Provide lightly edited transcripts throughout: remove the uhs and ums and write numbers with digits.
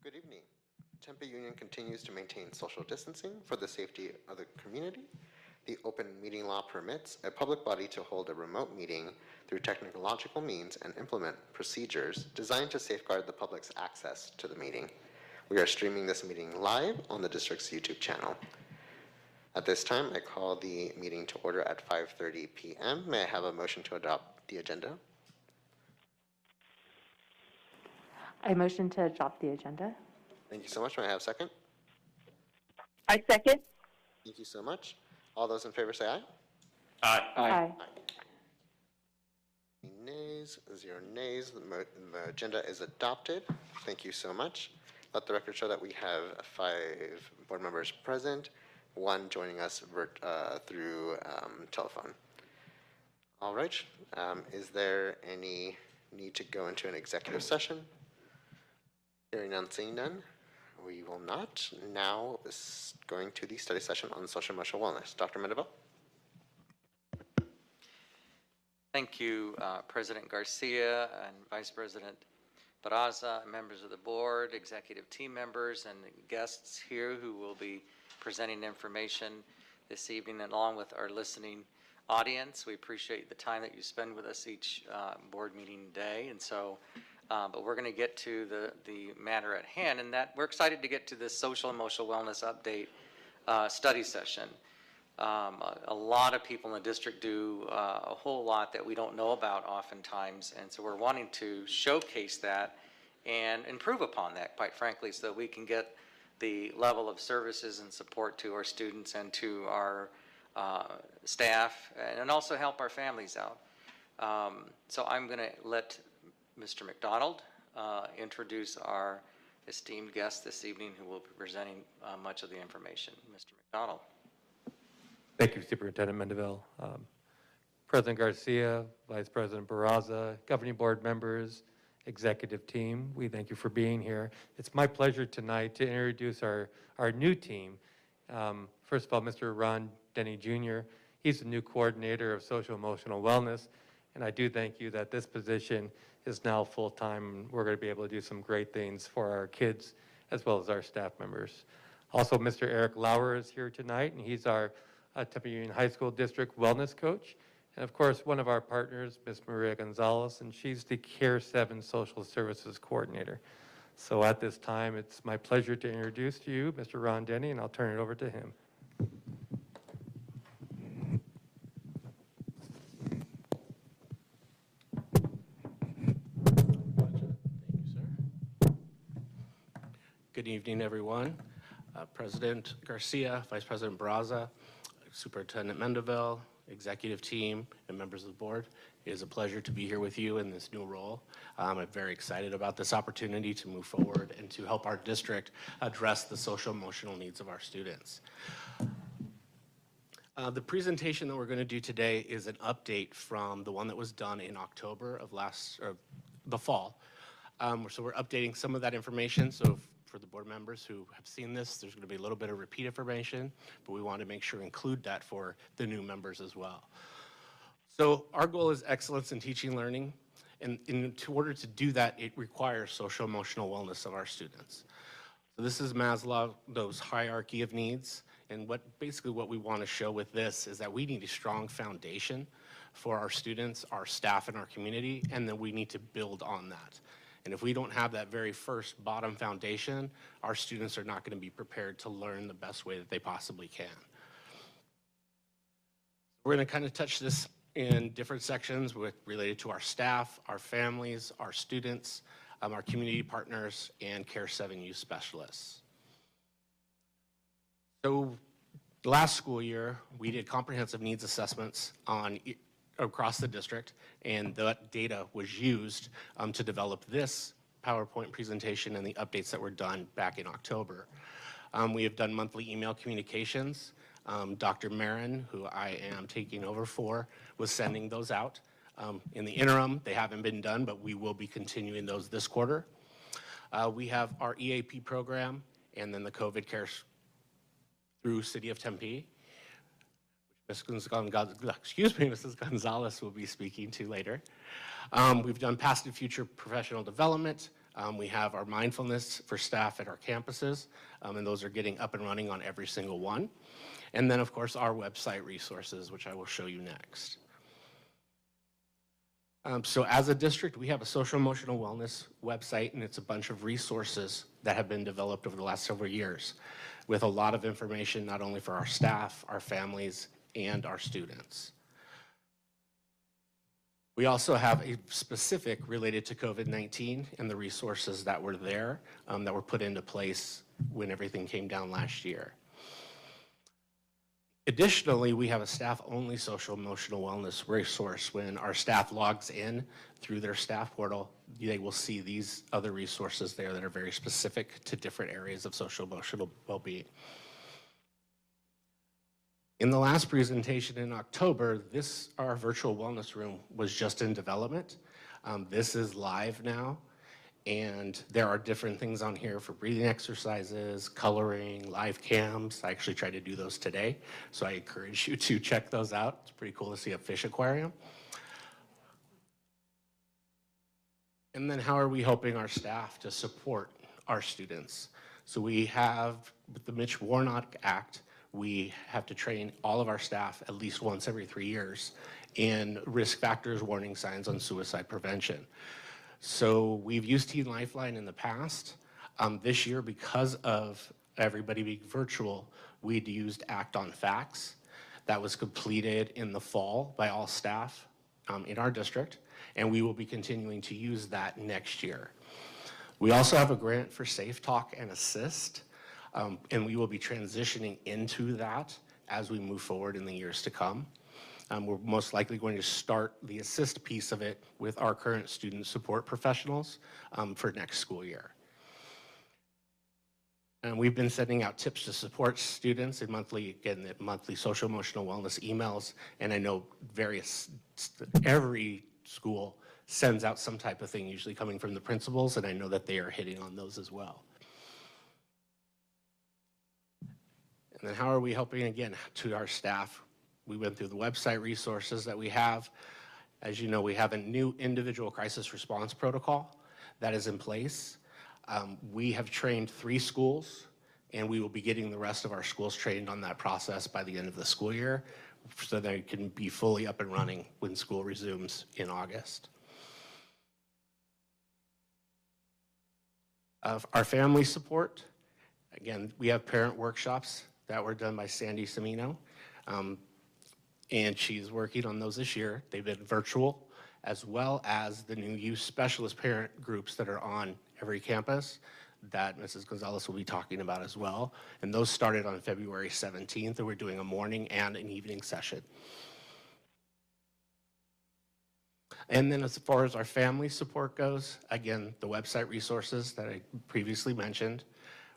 Good evening. Tempe Union continues to maintain social distancing for the safety of the community. The open meeting law permits a public body to hold a remote meeting through technological means and implement procedures designed to safeguard the public's access to the meeting. We are streaming this meeting live on the district's YouTube channel. At this time, I call the meeting to order at 5:30 p.m. May I have a motion to adopt the agenda? I motion to adopt the agenda. Thank you so much. May I have a second? I second. Thank you so much. All those in favor say aye. Aye. Aye. Nays, 0 nays. The agenda is adopted. Thank you so much. Let the record show that we have 5 board members present, 1 joining us through telephone. All right. Is there any need to go into an executive session? Hearing none, seeing none. We will not. Now going to the study session on social emotional wellness. Dr. Mendenville. Thank you, President Garcia and Vice President Barraza, members of the board, executive team members, and guests here who will be presenting information this evening along with our listening audience. We appreciate the time that you spend with us each board meeting day. And so, but we're going to get to the matter at hand, and that we're excited to get to this social emotional wellness update study session. A lot of people in the district do a whole lot that we don't know about oftentimes, and so we're wanting to showcase that and improve upon that, quite frankly, so that we can get the level of services and support to our students and to our staff, and also help our families out. So I'm going to let Mr. McDonald introduce our esteemed guest this evening, who will be presenting much of the information. Mr. McDonald. Thank you, Superintendent Mendenville. President Garcia, Vice President Barraza, governing board members, executive team, we thank you for being here. It's my pleasure tonight to introduce our new team. First of all, Mr. Ron Denny Jr., he's the new coordinator of social emotional wellness, and I do thank you that this position is now full-time. We're going to be able to do some great things for our kids as well as our staff members. Also, Mr. Eric Lauer is here tonight, and he's our Tempe Union High School District Wellness Coach. And of course, one of our partners, Ms. Maria Gonzalez, and she's the Care 7 Social Services Coordinator. So at this time, it's my pleasure to introduce to you Mr. Ron Denny, and I'll turn it over to him. Good evening, everyone. President Garcia, Vice President Barraza, Superintendent Mendenville, executive team, and members of the board. It is a pleasure to be here with you in this new role. I'm very excited about this opportunity to move forward and to help our district address the social emotional needs of our students. The presentation that we're going to do today is an update from the one that was done in October of the fall. So we're updating some of that information. So for the board members who have seen this, there's going to be a little bit of repeat information, but we want to make sure to include that for the new members as well. So our goal is excellence in teaching and learning, and in order to do that, it requires social emotional wellness of our students. So this is Maslow's hierarchy of needs, and basically what we want to show with this is that we need a strong foundation for our students, our staff, and our community, and then we need to build on that. And if we don't have that very first bottom foundation, our students are not going to be prepared to learn the best way that they possibly can. We're going to kind of touch this in different sections related to our staff, our families, our students, our community partners, and Care 7 youth specialists. So last school year, we did comprehensive needs assessments across the district, and that data was used to develop this PowerPoint presentation and the updates that were done back in October. We have done monthly email communications. Dr. Marin, who I am taking over for, was sending those out. In the interim, they haven't been done, but we will be continuing those this quarter. We have our EAP program and then the COVID care through City of Tempe. Mrs. Gonzalez will be speaking to later. We've done past and future professional development, We have our mindfulness for staff at our campuses, and those are getting up and running on every single one. And then, of course, our website resources, which I will show you next. So as a district, we have a social emotional wellness website, and it's a bunch of resources that have been developed over the last several years with a lot of information, not only for our staff, our families, and our students. We also have a specific related to COVID-19 and the resources that were there that were put into place when everything came down last year. Additionally, we have a staff-only social emotional wellness resource. When our staff logs in through their staff portal, they will see these other resources there that are very specific to different areas of social emotional well-being. In the last presentation in October, our virtual wellness room was just in development. This is live now. And there are different things on here for breathing exercises, coloring, live cams. I actually tried to do those today, so I encourage you to check those out. It's pretty cool to see a fish aquarium. And then how are we helping our staff to support our students? So we have, with the Mitch Warnock Act, we have to train all of our staff at least once every 3 years in risk factors, warning signs on suicide prevention. So we've used Teen Lifeline in the past. This year, because of everybody being virtual, we'd used Act on Facts. That was completed in the fall by all staff in our district, and we will be continuing to use that next year. We also have a grant for Safe Talk and Assist, and we will be transitioning into that as we move forward in the years to come. We're most likely going to start the assist piece of it with our current student support professionals for next school year. And we've been sending out tips to support students in monthly social emotional wellness emails, and I know every school sends out some type of thing, usually coming from the principals, and I know that they are hitting on those as well. And then how are we helping, again, to our staff? We went through the website resources that we have. As you know, we have a new individual crisis response protocol that is in place. We have trained 3 schools, and we will be getting the rest of our schools trained on that process by the end of the school year so they can be fully up and running when school resumes in August. Our family support, again, we have parent workshops that were done by Sandy Semino. And she's working on those this year. They've been virtual, as well as the new youth specialist parent groups that are on every campus that Mrs. Gonzalez will be talking about as well. And those started on February 17th, and we're doing a morning and an evening session. And then as far as our family support goes, again, the website resources that I previously mentioned.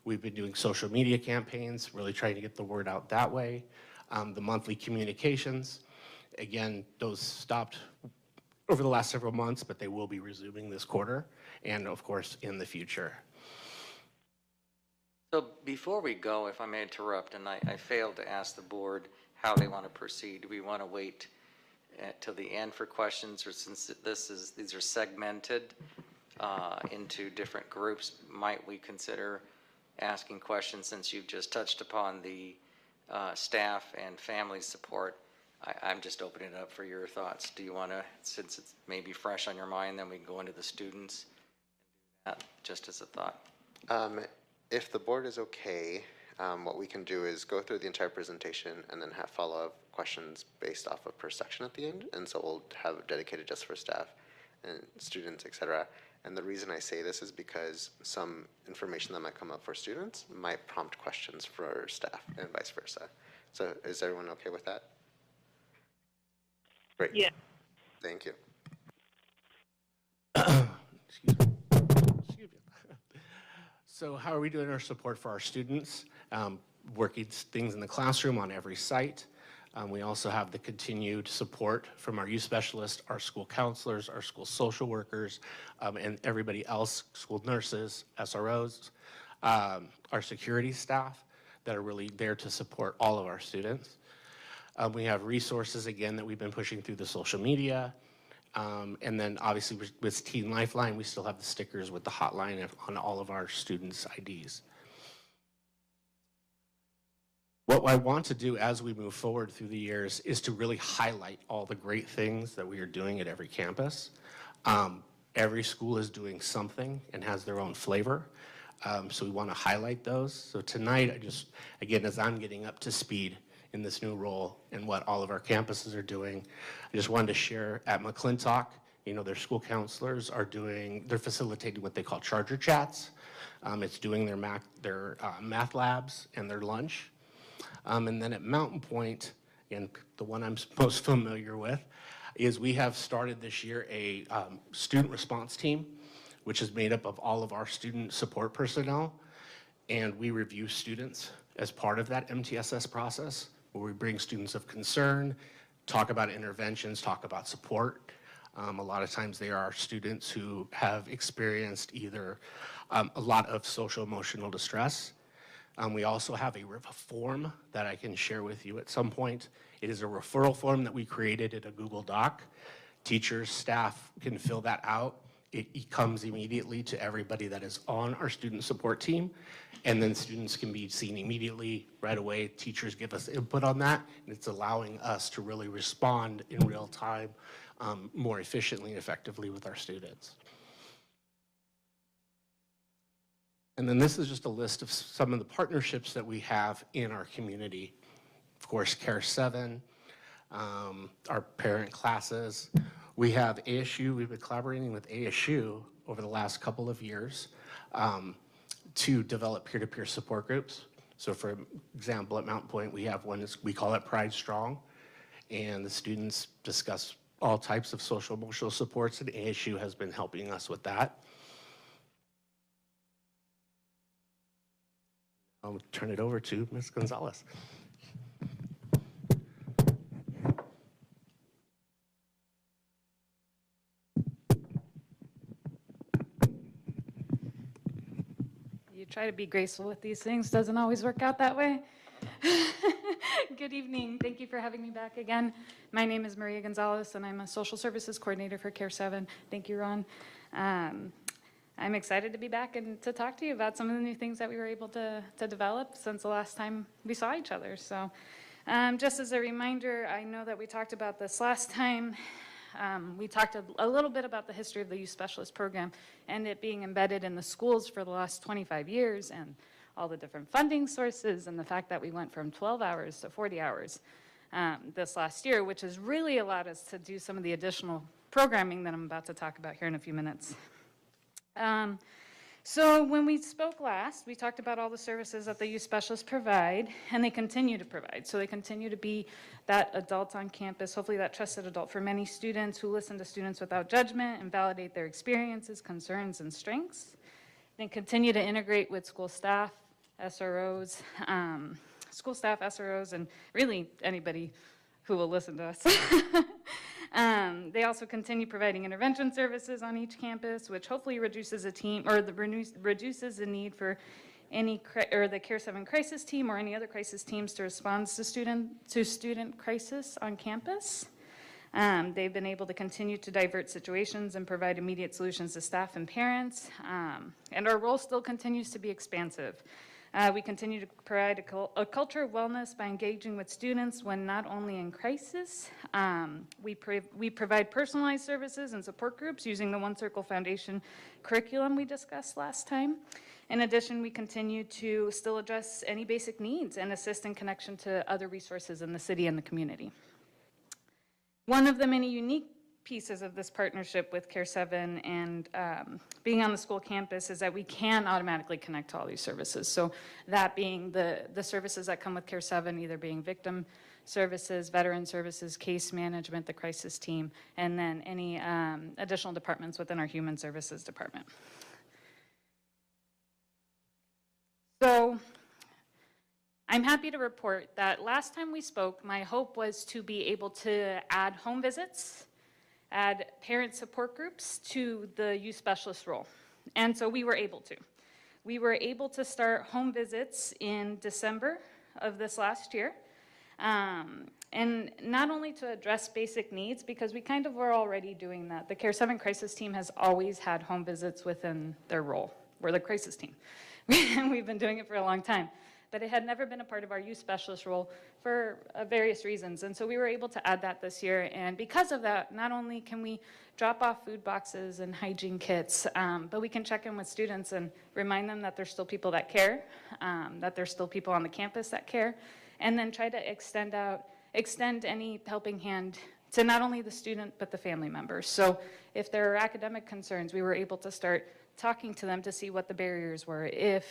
We've been doing social media campaigns, really trying to get the word out that way. The monthly communications, again, those stopped over the last several months, but they will be resuming this quarter and, of course, in the future. So before we go, if I may interrupt, and I failed to ask the board how they want to proceed. Do we want to wait till the end for questions, or since these are segmented into different groups, might we consider asking questions since you've just touched upon the staff and family support? I'm just opening it up for your thoughts. Do you want to, since it's maybe fresh on your mind, then we can go into the students and do that just as a thought? If the board is okay, what we can do is go through the entire presentation and then have follow-up questions based off of per section at the end. And so we'll have dedicated just for staff and students, et cetera. And the reason I say this is because some information that might come up for students might prompt questions for staff and vice versa. So is everyone okay with that? Great. Yeah. Thank you. Excuse me. So how are we doing our support for our students? Working things in the classroom on every site. We also have the continued support from our youth specialists, our school counselors, our school social workers, and everybody else, school nurses, SROs, our security staff that are really there to support all of our students. We have resources, again, that we've been pushing through the social media. And then obviously with Teen Lifeline, we still have the stickers with the hotline on all of our students' IDs. What I want to do as we move forward through the years is to really highlight all the great things that we are doing at every campus. Every school is doing something and has their own flavor. So we want to highlight those. So tonight, again, as I'm getting up to speed in this new role and what all of our campuses are doing, I just wanted to share at McClintock, their school counselors they're facilitating what they call charger chats. It's doing their math labs and their lunch. And then at Mountain Point, and the one I'm most familiar with, is we have started this year a student response team, which is made up of all of our student support personnel. And we review students as part of that MTSS process, where we bring students of concern, talk about interventions, talk about support. A lot of times they are students who have experienced either a lot of social emotional distress. We also have a form that I can share with you at some point. It is a referral form that we created in a Google Doc. Teachers, staff can fill that out. It comes immediately to everybody that is on our student support team, and then students can be seen immediately right away. Teachers give us input on that, and it's allowing us to really respond in real time more efficiently and effectively with our students. And then this is just a list of some of the partnerships that we have in our community. Of course, Care 7, our parent classes. We have ASU, we've been collaborating with ASU over the last couple of years to develop peer-to-peer support groups. So for example, at Mountain Point, we have one, we call it Pride Strong, and the students discuss all types of social emotional supports, and ASU has been helping us with that. I'll turn it over to Ms. Gonzalez. You try to be graceful with these things, doesn't always work out that way. Good evening. Thank you for having me back again. My name is Maria Gonzalez, and I'm a social services coordinator for Care 7. Thank you, Ron. I'm excited to be back and to talk to you about some of the new things that we were able to develop since the last time we saw each other. So just as a reminder, I know that we talked about this last time. We talked a little bit about the history of the youth specialist program and it being embedded in the schools for the last 25 years and all the different funding sources and the fact that we went from 12 hours to 40 hours this last year, which has really allowed us to do some of the additional programming that I'm about to talk about here in a few minutes. So when we spoke last, we talked about all the services that the youth specialists provide, and they continue to provide. So they continue to be that adult on campus, hopefully that trusted adult for many students who listen to students without judgment and validate their experiences, concerns, and strengths. They continue to integrate with school staff, SROs, and really anybody who will listen to us. They also continue providing intervention services on each campus, which hopefully reduces reduces the need for the Care 7 crisis team or any other crisis teams to respond to student crisis on campus. They've been able to continue to divert situations and provide immediate solutions to staff and parents, and our role still continues to be expansive. We continue to provide a culture of wellness by engaging with students when not only in crisis. We provide personalized services and support groups using the One Circle Foundation curriculum we discussed last time. In addition, we continue to still address any basic needs and assist in connection to other resources in the city and the community. One of the many unique pieces of this partnership with Care 7 and being on the school campus is that we can automatically connect to all these services. So that being the services that come with Care 7, either being victim services, veteran services, case management, the crisis team, and then any additional departments within our human services department. So I'm happy to report that last time we spoke, my hope was to be able to add home visits, add parent support groups to the youth specialist role. And so we were able to. We were able to start home visits in December of this last year. And not only to address basic needs, because we kind of were already doing that. The Care 7 crisis team has always had home visits within their role. We're the crisis team. We've been doing it for a long time. But it had never been a part of our youth specialist role for various reasons. And so we were able to add that this year. And because of that, not only can we drop off food boxes and hygiene kits, but we can check in with students and remind them that there's still people that care, that there's still people on the campus that care, and then try to extend any helping hand to not only the student, but the family members. So if there are academic concerns, we were able to start talking to them to see what the barriers were. If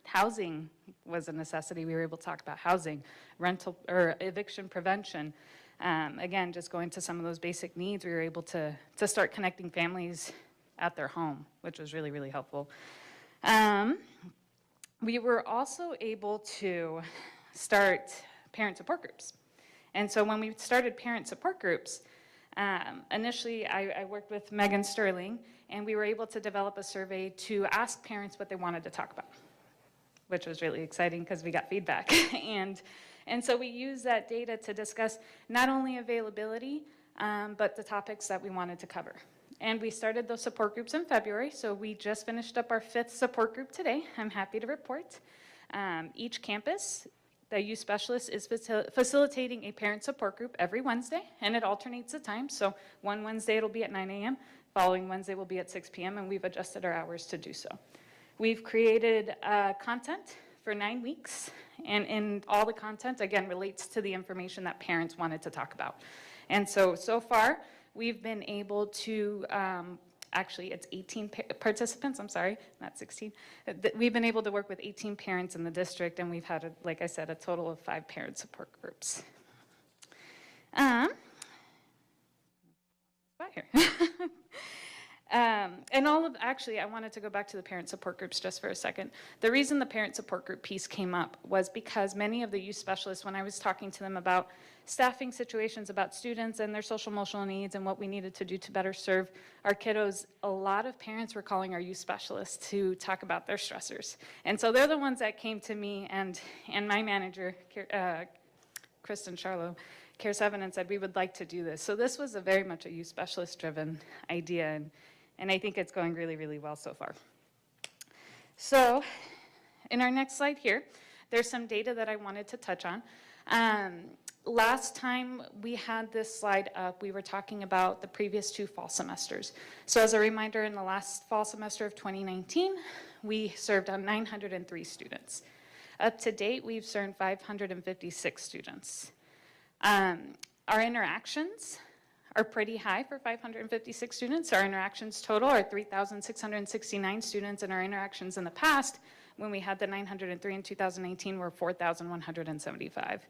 housing was a necessity, we were able to talk about housing, rental, or eviction prevention. Again, just going to some of those basic needs, we were able to start connecting families at their home, which was really, really helpful. We were also able to start parent support groups. And so when we started parent support groups, initially I worked with Megan Sterling, and we were able to develop a survey to ask parents what they wanted to talk about, which was really exciting because we got feedback. And so we used that data to discuss not only availability, but the topics that we wanted to cover. And we started those support groups in February, so we just finished up our 5th support group today. I'm happy to report. Each campus, the youth specialist is facilitating a parent support group every Wednesday, and it alternates the time. So one Wednesday it'll be at 9 a.m., following Wednesday will be at 6 p.m., and we've adjusted our hours to do so. We've created content for 9 weeks, and all the content, again, relates to the information that parents wanted to talk about. And so far, we've been able to, actually, it's 18 participants, I'm sorry, not 16. We've been able to work with 18 parents in the district, and we've had, like I said, a total of 5 parent support groups. And actually, I wanted to go back to the parent support groups just for a second. The reason the parent support group piece came up was because many of the youth specialists, when I was talking to them about staffing situations, about students and their social emotional needs and what we needed to do to better serve our kiddos, a lot of parents were calling our youth specialists to talk about their stressors. And so they're the ones that came to me and my manager, Kristen Charlo, Care 7, and said, we would like to do this. So this was very much a youth specialist driven idea, and I think it's going really, really well so far. So in our next slide here, there's some data that I wanted to touch on. Last time we had this slide up, we were talking about the previous 2 fall semesters. So as a reminder, in the last fall semester of 2019, we served on 903 students. Up to date, we've served 556 students. Our interactions are pretty high for 556 students. Our interactions total are 3,669 students, and our interactions in the past, when we had the 903 in 2019, were 4,175.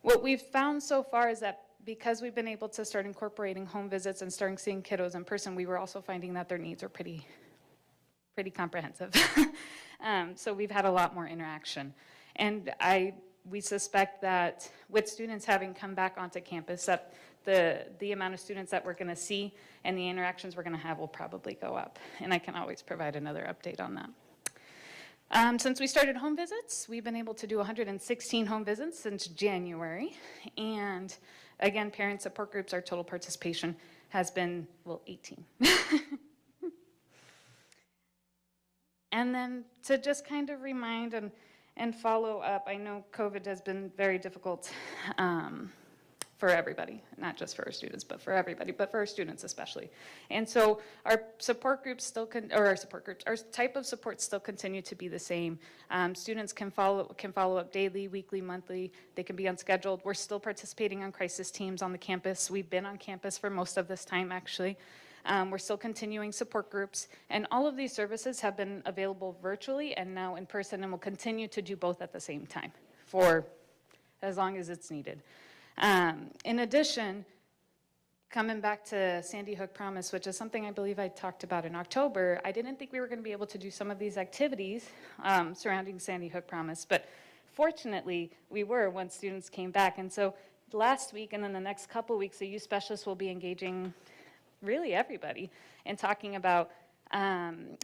What we've found so far is that because we've been able to start incorporating home visits and starting seeing kiddos in person, we were also finding that their needs are pretty comprehensive. So we've had a lot more interaction. And we suspect that with students having come back onto campus, that the amount of students that we're going to see and the interactions we're going to have will probably go up. And I can always provide another update on that. Since we started home visits, we've been able to do 116 home visits since January. And again, parent support groups, our total participation has been, 18. And then to just kind of remind and follow up, I know COVID has been very difficult for everybody, not just for our students, but for everybody, but for our students especially. And so our support groups still our type of support still continue to be the same. Students can follow up daily, weekly, monthly. They can be unscheduled. We're still participating on crisis teams on the campus. We've been on campus for most of this time, actually. We're still continuing support groups, and all of these services have been available virtually and now in person, and will continue to do both at the same time for as long as it's needed. In addition, coming back to Sandy Hook Promise, which is something I believe I talked about in October, I didn't think we were going to be able to do some of these activities surrounding Sandy Hook Promise, but fortunately we were once students came back. And so last week and then the next couple weeks, the youth specialists will be engaging really everybody and talking about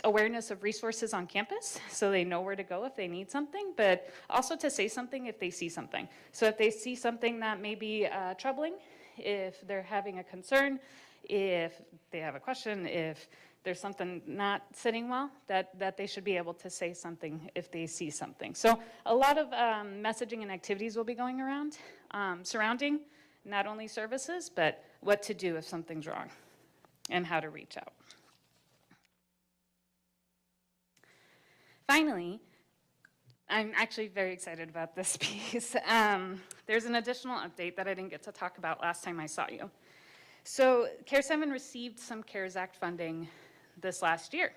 awareness of resources on campus, so they know where to go if they need something, but also to say something if they see something. So if they see something that may be troubling, if they're having a concern, if they have a question, if there's something not sitting well, that they should be able to say something if they see something. So a lot of messaging and activities will be going around surrounding not only services, but what to do if something's wrong and how to reach out. Finally, I'm actually very excited about this piece. There's an additional update that I didn't get to talk about last time I saw you. So CARES 7 received some CARES Act funding this last year.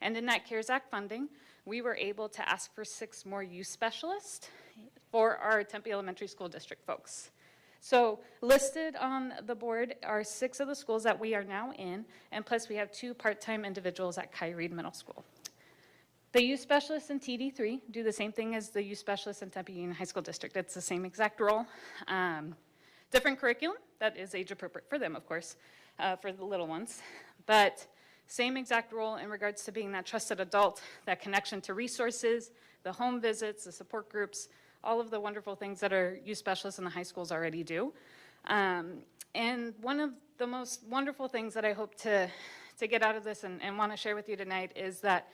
And in that CARES Act funding, we were able to ask for 6 more youth specialists for our Tempe Elementary School District folks. So listed on the board are 6 of the schools that we are now in, and plus we have 2 part-time individuals at Kyrie Middle School. The youth specialists in TD3 do the same thing as the youth specialists in Tempe Union High School District. It's the same exact role. Different curriculum that is age appropriate for them, of course, for the little ones. But same exact role in regards to being that trusted adult, that connection to resources, the home visits, the support groups, all of the wonderful things that our youth specialists in the high schools already do. And one of the most wonderful things that I hope to get out of this and want to share with you tonight is that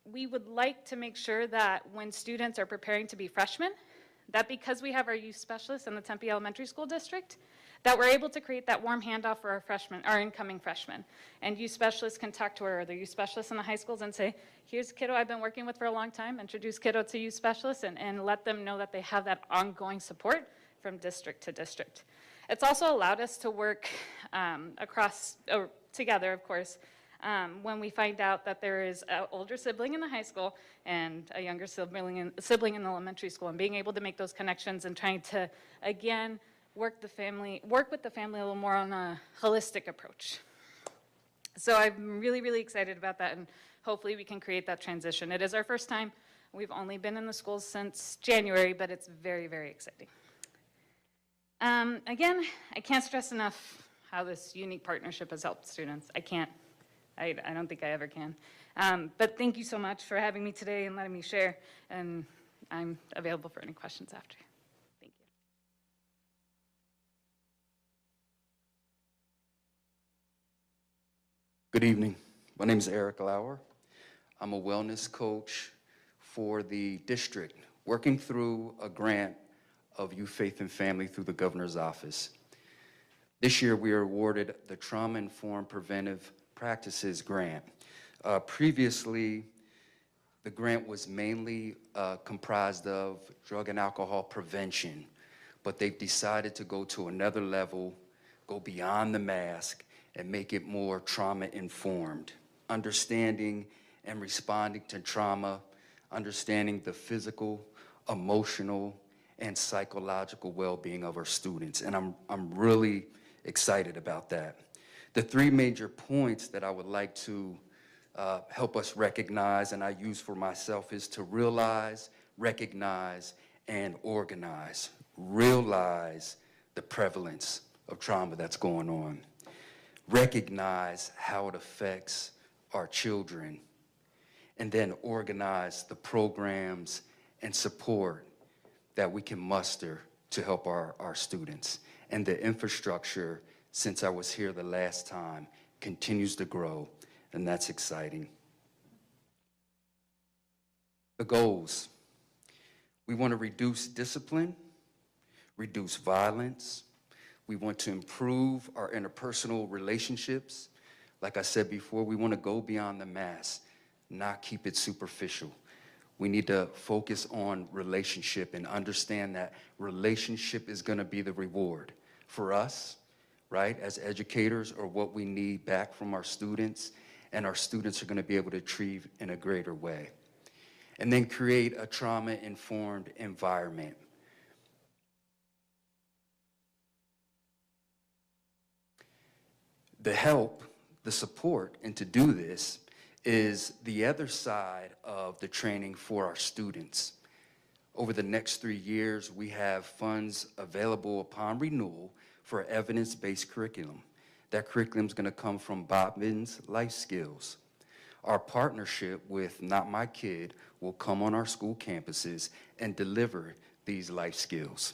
we would like to make sure that when students are preparing to be freshmen, that because we have our youth specialists in the Tempe Elementary School District, that we're able to create that warm handoff for our incoming freshmen. And youth specialists can talk to our other youth specialists in the high schools and say, here's a kiddo I've been working with for a long time, introduce kiddo to youth specialists, and let them know that they have that ongoing support from district to district. It's also allowed us to work together, of course, when we find out that there is an older sibling in the high school and a younger sibling in the elementary school, and being able to make those connections and trying to, again, work with the family a little more on a holistic approach. So I'm really, really excited about that, and hopefully we can create that transition. It is our first time. We've only been in the schools since January, but it's very, very exciting. Again, I can't stress enough how this unique partnership has helped students. I don't think I ever can. But thank you so much for having me today and letting me share, and I'm available for any questions after. Thank you. Good evening. My name is Eric Lauer. I'm a wellness coach for the district, working through a grant of Youth Faith and Family through the governor's office. This year, we are awarded the Trauma-Informed Preventive Practices Grant. Previously, the grant was mainly comprised of drug and alcohol prevention, but they've decided to go to another level, go beyond the mask, and make it more trauma-informed, understanding and responding to trauma, understanding the physical, emotional, and psychological well-being of our students. And I'm really excited about that. The 3 major points that I would like to help us recognize, and I use for myself, is to realize, recognize, and organize. Realize the prevalence of trauma that's going on. Recognize how it affects our children, and then organize the programs and support that we can muster to help our students. And the infrastructure, since I was here the last time, continues to grow, and that's exciting. The goals. We want to reduce discipline, reduce violence. We want to improve our interpersonal relationships. Like I said before, we want to go beyond the mask, not keep it superficial. We need to focus on relationship and understand that relationship is going to be the reward for us, right, as educators, or what we need back from our students, and our students are going to be able to achieve in a greater way. And then create a trauma-informed environment. The help, the support, and to do this is the other side of the training for our students. Over the next 3 years, we have funds available upon renewal for evidence-based curriculum That curriculum is going to come from Bobbin's Life Skills. Our partnership with Not My Kid will come on our school campuses and deliver these life skills.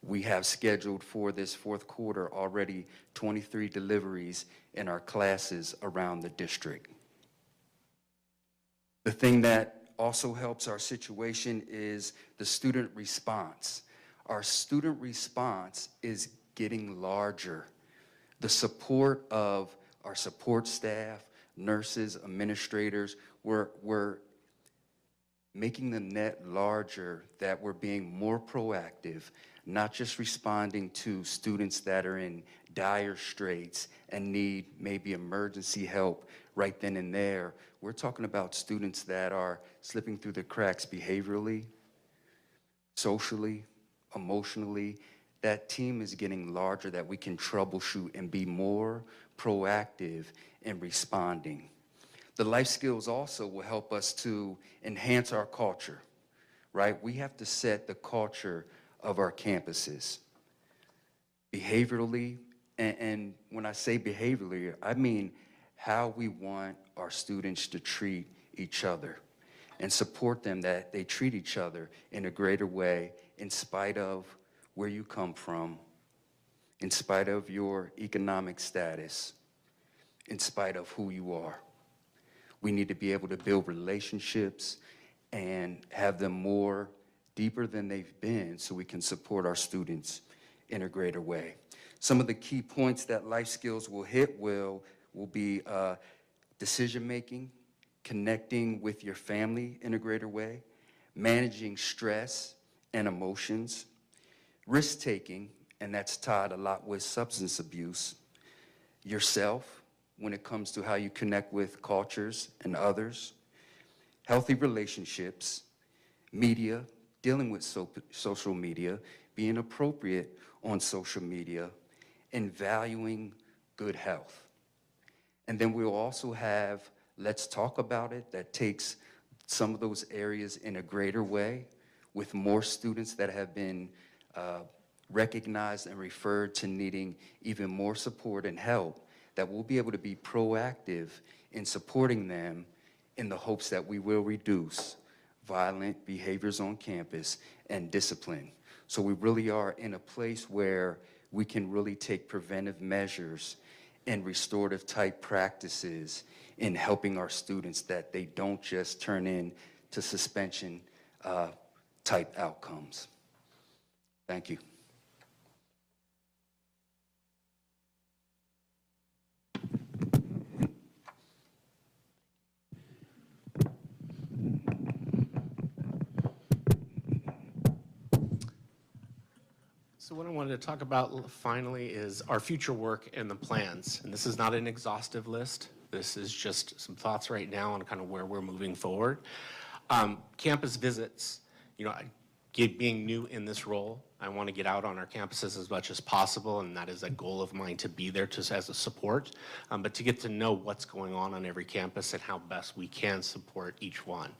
We have scheduled for this fourth quarter already 23 deliveries in our classes around the district. The thing that also helps our situation is the student response. Our student response is getting larger. The support of our support staff, nurses, administrators, we're making the net larger, that we're being more proactive, not just responding to students that are in dire straits and need maybe emergency help right then and there. We're talking about students that are slipping through the cracks behaviorally, socially, emotionally. That team is getting larger, that we can troubleshoot and be more proactive in responding. The life skills also will help us to enhance our culture, right? We have to set the culture of our campuses behaviorally, and when I say behaviorally, I mean how we want our students to treat each other and support them, that they treat each other in a greater way in spite of where you come from, in spite of your economic status, in spite of who you are. We need to be able to build relationships and have them more deeper than they've been so we can support our students in a greater way. Some of the key points that life skills will hit will be decision-making, connecting with your family in a greater way, managing stress and emotions, risk-taking, and that's tied a lot with substance abuse, yourself when it comes to how you connect with cultures and others, healthy relationships, media, dealing with social media, being appropriate on social media, and valuing good health. And then we'll also have Let's Talk About It that takes some of those areas in a greater way with more students that have been recognized and referred to needing even more support and help, that we'll be able to be proactive in supporting them in the hopes that we will reduce violent behaviors on campus and discipline. So we really are in a place where we can really take preventive measures and restorative type practices in helping our students, that they don't just turn into suspension type outcomes. Thank you. So what I wanted to talk about finally is our future work and the plans. And this is not an exhaustive list. This is just some thoughts right now on kind of where we're moving forward. Campus visits, being new in this role, I want to get out on our campuses as much as possible, and that is a goal of mine, to be there just as a support, but to get to know what's going on every campus and how best we can support each one.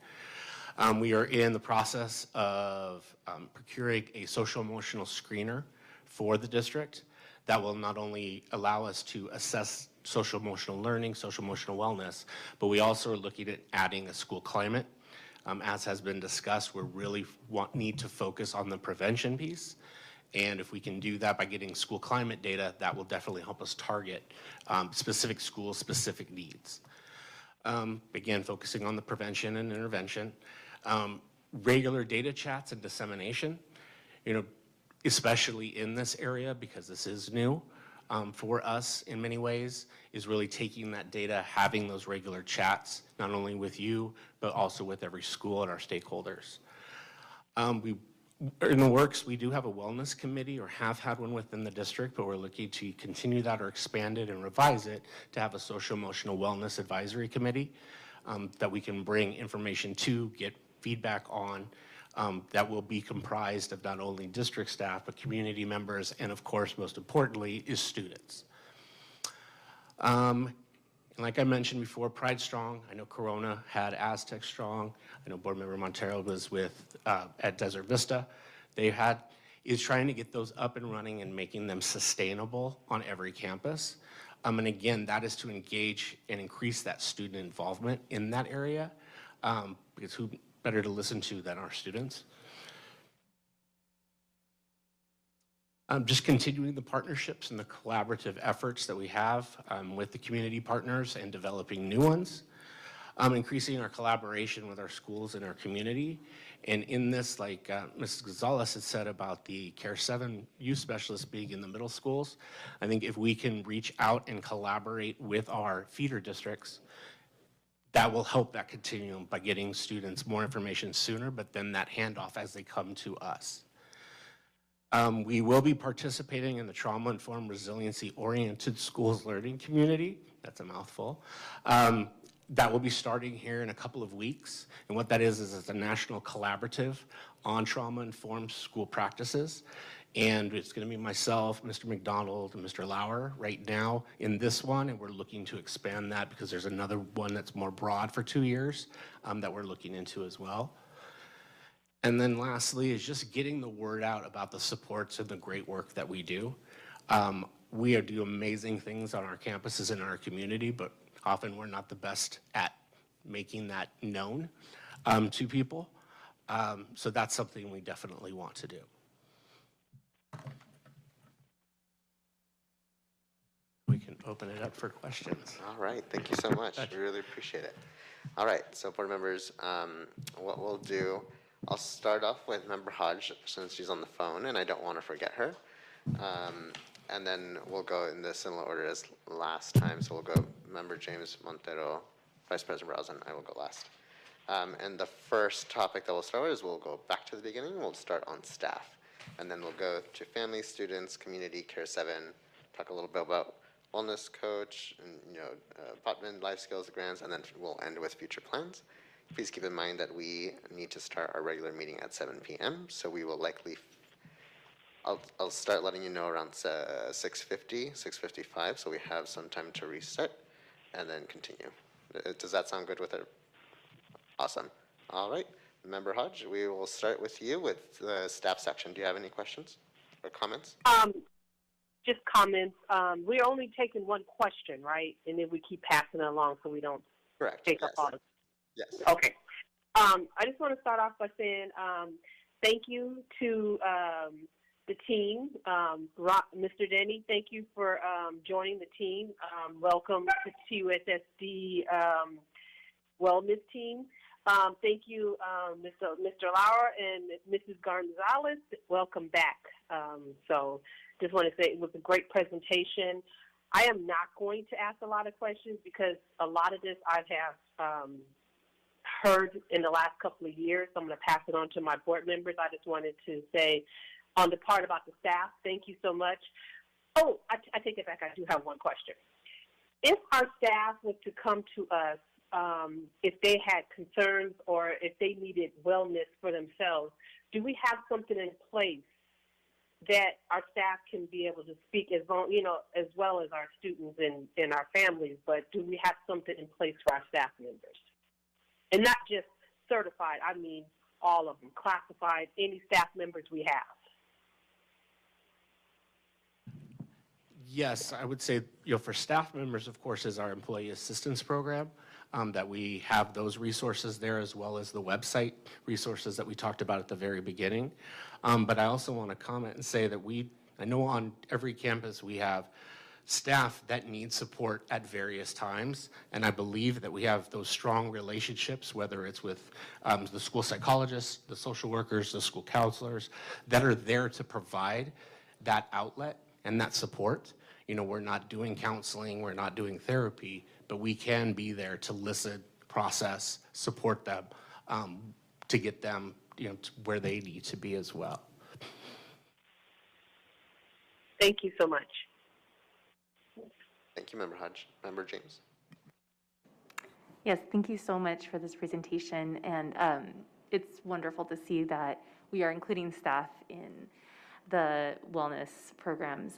We are in the process of procuring a social-emotional screener for the district that will not only allow us to assess social-emotional learning, social-emotional wellness, but we also are looking at adding a school climate. As has been discussed, we really need to focus on the prevention piece. And if we can do that by getting school climate data, that will definitely help us target specific schools, specific needs. Again, focusing on the prevention and intervention. Regular data chats and dissemination, especially in this area, because this is new for us in many ways, is really taking that data, having those regular chats, not only with you, but also with every school and our stakeholders. In the works, we do have a wellness committee, or have had one within the district, but we're looking to continue that or expand it and revise it to have a social-emotional wellness advisory committee that we can bring information to, get feedback on, that will be comprised of not only district staff, but community members, and of course, most importantly, is students. And like I mentioned before, Pride Strong, I know Corona had Aztec Strong, I know Board Member Montero was with, at Desert Vista. Is trying to get those up and running and making them sustainable on every campus. And again, that is to engage and increase that student involvement in that area, because who better to listen to than our students? Just continuing the partnerships and the collaborative efforts that we have with the community partners and developing new ones. Increasing our collaboration with our schools and our community. And in this, like Mrs. Gonzalez had said about the Care 7 youth specialists being in the middle schools, I think if we can reach out and collaborate with our feeder districts, that will help that continuum by getting students more information sooner, but then that handoff as they come to us. We will be participating in the trauma-informed, resiliency-oriented schools learning community. That's a mouthful. That will be starting here in a couple of weeks. And what that is it's a national collaborative on trauma-informed school practices. And it's going to be myself, Mr. McDonald, and Mr. Lauer right now in this one. And we're looking to expand that because there's another one that's more broad for 2 years that we're looking into as well. And then lastly is just getting the word out about the supports and the great work that we do. We do amazing things on our campuses and in our community, but often we're not the best at making that known to people. So that's something we definitely want to do. We can open it up for questions. All right, thank you so much. We really appreciate it. All right, so board members, what we'll do, I'll start off with Member Hodge since she's on the phone and I don't want to forget her. And then we'll go in the similar order as last time. So we'll go Member James Montero, Vice President Barraza, and I will go last. And the first topic that we'll start with is we'll go back to the beginning. We'll start on staff. And then we'll go to families, students, community, Care 7, talk a little bit about wellness coach, and Potman life skills grants, and then we'll end with future plans. Please keep in mind that we need to start our regular meeting at 7 p.m. So we will likely, I'll start letting you know around 6:50, 6:55, so we have some time to reset and then continue. Does that sound good with it? Awesome. All right, Member Hodge, we will start with you with the staff section. Do you have any questions or comments? Just comments. We're only taking one question, right? And then we keep passing it along so we don't Correct. take Yes. up all the. Yes. Okay. I just want to start off by saying thank you to the team. Mr. Denny, thank you for joining the team. Welcome to TUHSD Wellness Team. Thank you, Mr. Lauer and Mrs. Gonzalez. Welcome back. So just want to say it was a great presentation. I am not going to ask a lot of questions because a lot of this I have heard in the last couple of years. So I'm going to pass it on to my board members. I just wanted to say on the part about the staff, thank you so much. Oh, I take it back. I do have one question. If our staff was to come to us, if they had concerns or if they needed wellness for themselves, do we have something in place that our staff can be able to speak as well, as well as our students and our families, but do we have something in place for our staff members? And not just certified, I mean all of them, classified, any staff members we have. Yes, I would say, for staff members, of course, is our employee assistance program, that we have those resources there as well as the website resources that we talked about at the very beginning. But I also want to comment and say that I know on every campus we have staff that need support at various times, and I believe that we have those strong relationships, whether it's with the school psychologists, the social workers, the school counselors, that are there to provide that outlet and that support. We're not doing counseling, we're not doing therapy, but we can be there to listen, process, support them, to get them, to where they need to be as well. Thank you so much. Thank you, Member Hodge. Member James. Yes, thank you so much for this presentation. And it's wonderful to see that we are including staff in the wellness programs.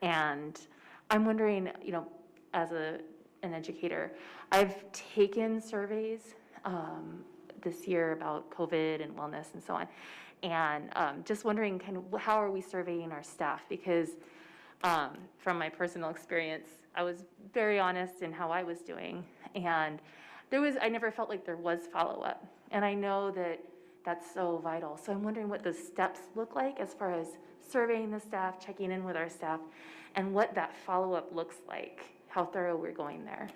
And I'm wondering, as an educator, I've taken surveys this year about COVID and wellness and so on. And just wondering kind of how are we surveying our staff? Because From my personal experience, I was very honest in how I was doing, and I never felt like there was follow-up. And I know that that's so vital. So I'm wondering what the steps look like as far as surveying the staff, checking in with our staff, and what that follow-up looks like, how thorough we're going there.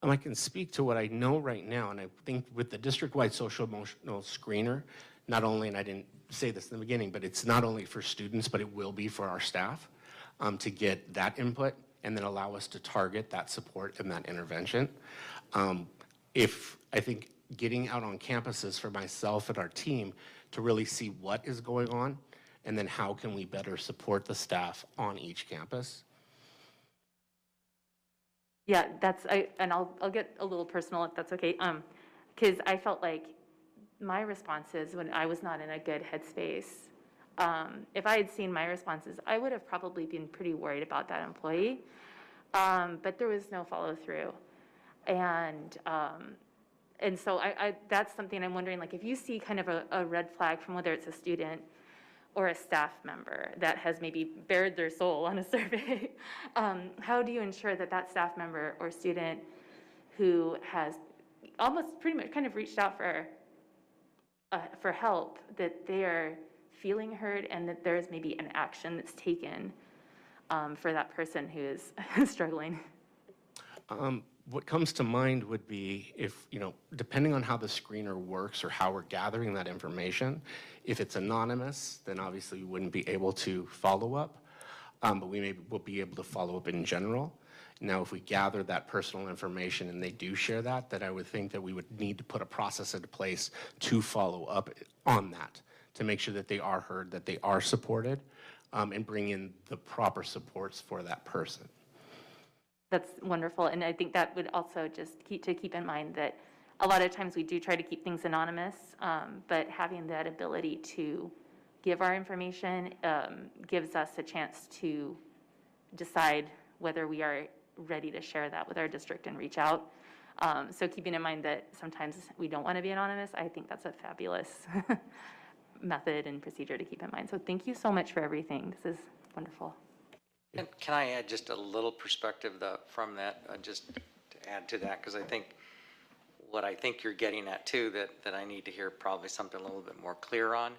I can speak to what I know right now, and I think with the district-wide social emotional screener, not only, and I didn't say this in the beginning, but it's not only for students, but it will be for our staff to get that input and then allow us to target that support and that intervention. If I think getting out on campuses for myself and our team to really see what is going on, and then how can we better support the staff on each campus. Yeah, and I'll get a little personal if that's okay. Because I felt like my responses when I was not in a good headspace, if I had seen my responses, I would have probably been pretty worried about that employee. But there was no follow through. And so that's something I'm wondering, like if you see kind of a red flag from whether it's a student or a staff member that has maybe bared their soul on a survey, how do you ensure that that staff member or student who has almost pretty much kind of reached out for help, that they are feeling heard and that there's maybe an action that's taken for that person who is struggling? What comes to mind would be if, depending on how the screener works or how we're gathering that information, if it's anonymous, then obviously we wouldn't be able to follow up, but will be able to follow up in general. Now, if we gather that personal information and they do share that, then I would think that we would need to put a process into place to follow up on that, to make sure that they are heard, that they are supported, and bring in the proper supports for that person. That's wonderful, and I think that would also just keep in mind that a lot of times we do try to keep things anonymous, but having that ability to give our information gives us a chance to decide whether we are ready to share that with our district and reach out. So keeping in mind that sometimes we don't want to be anonymous, I think that's a fabulous method and procedure to keep in mind. So thank you so much for everything. This is wonderful. And can I add just a little perspective from that, just to add to that, because I think what I think you're getting at too, that I need to hear probably something a little bit more clear on,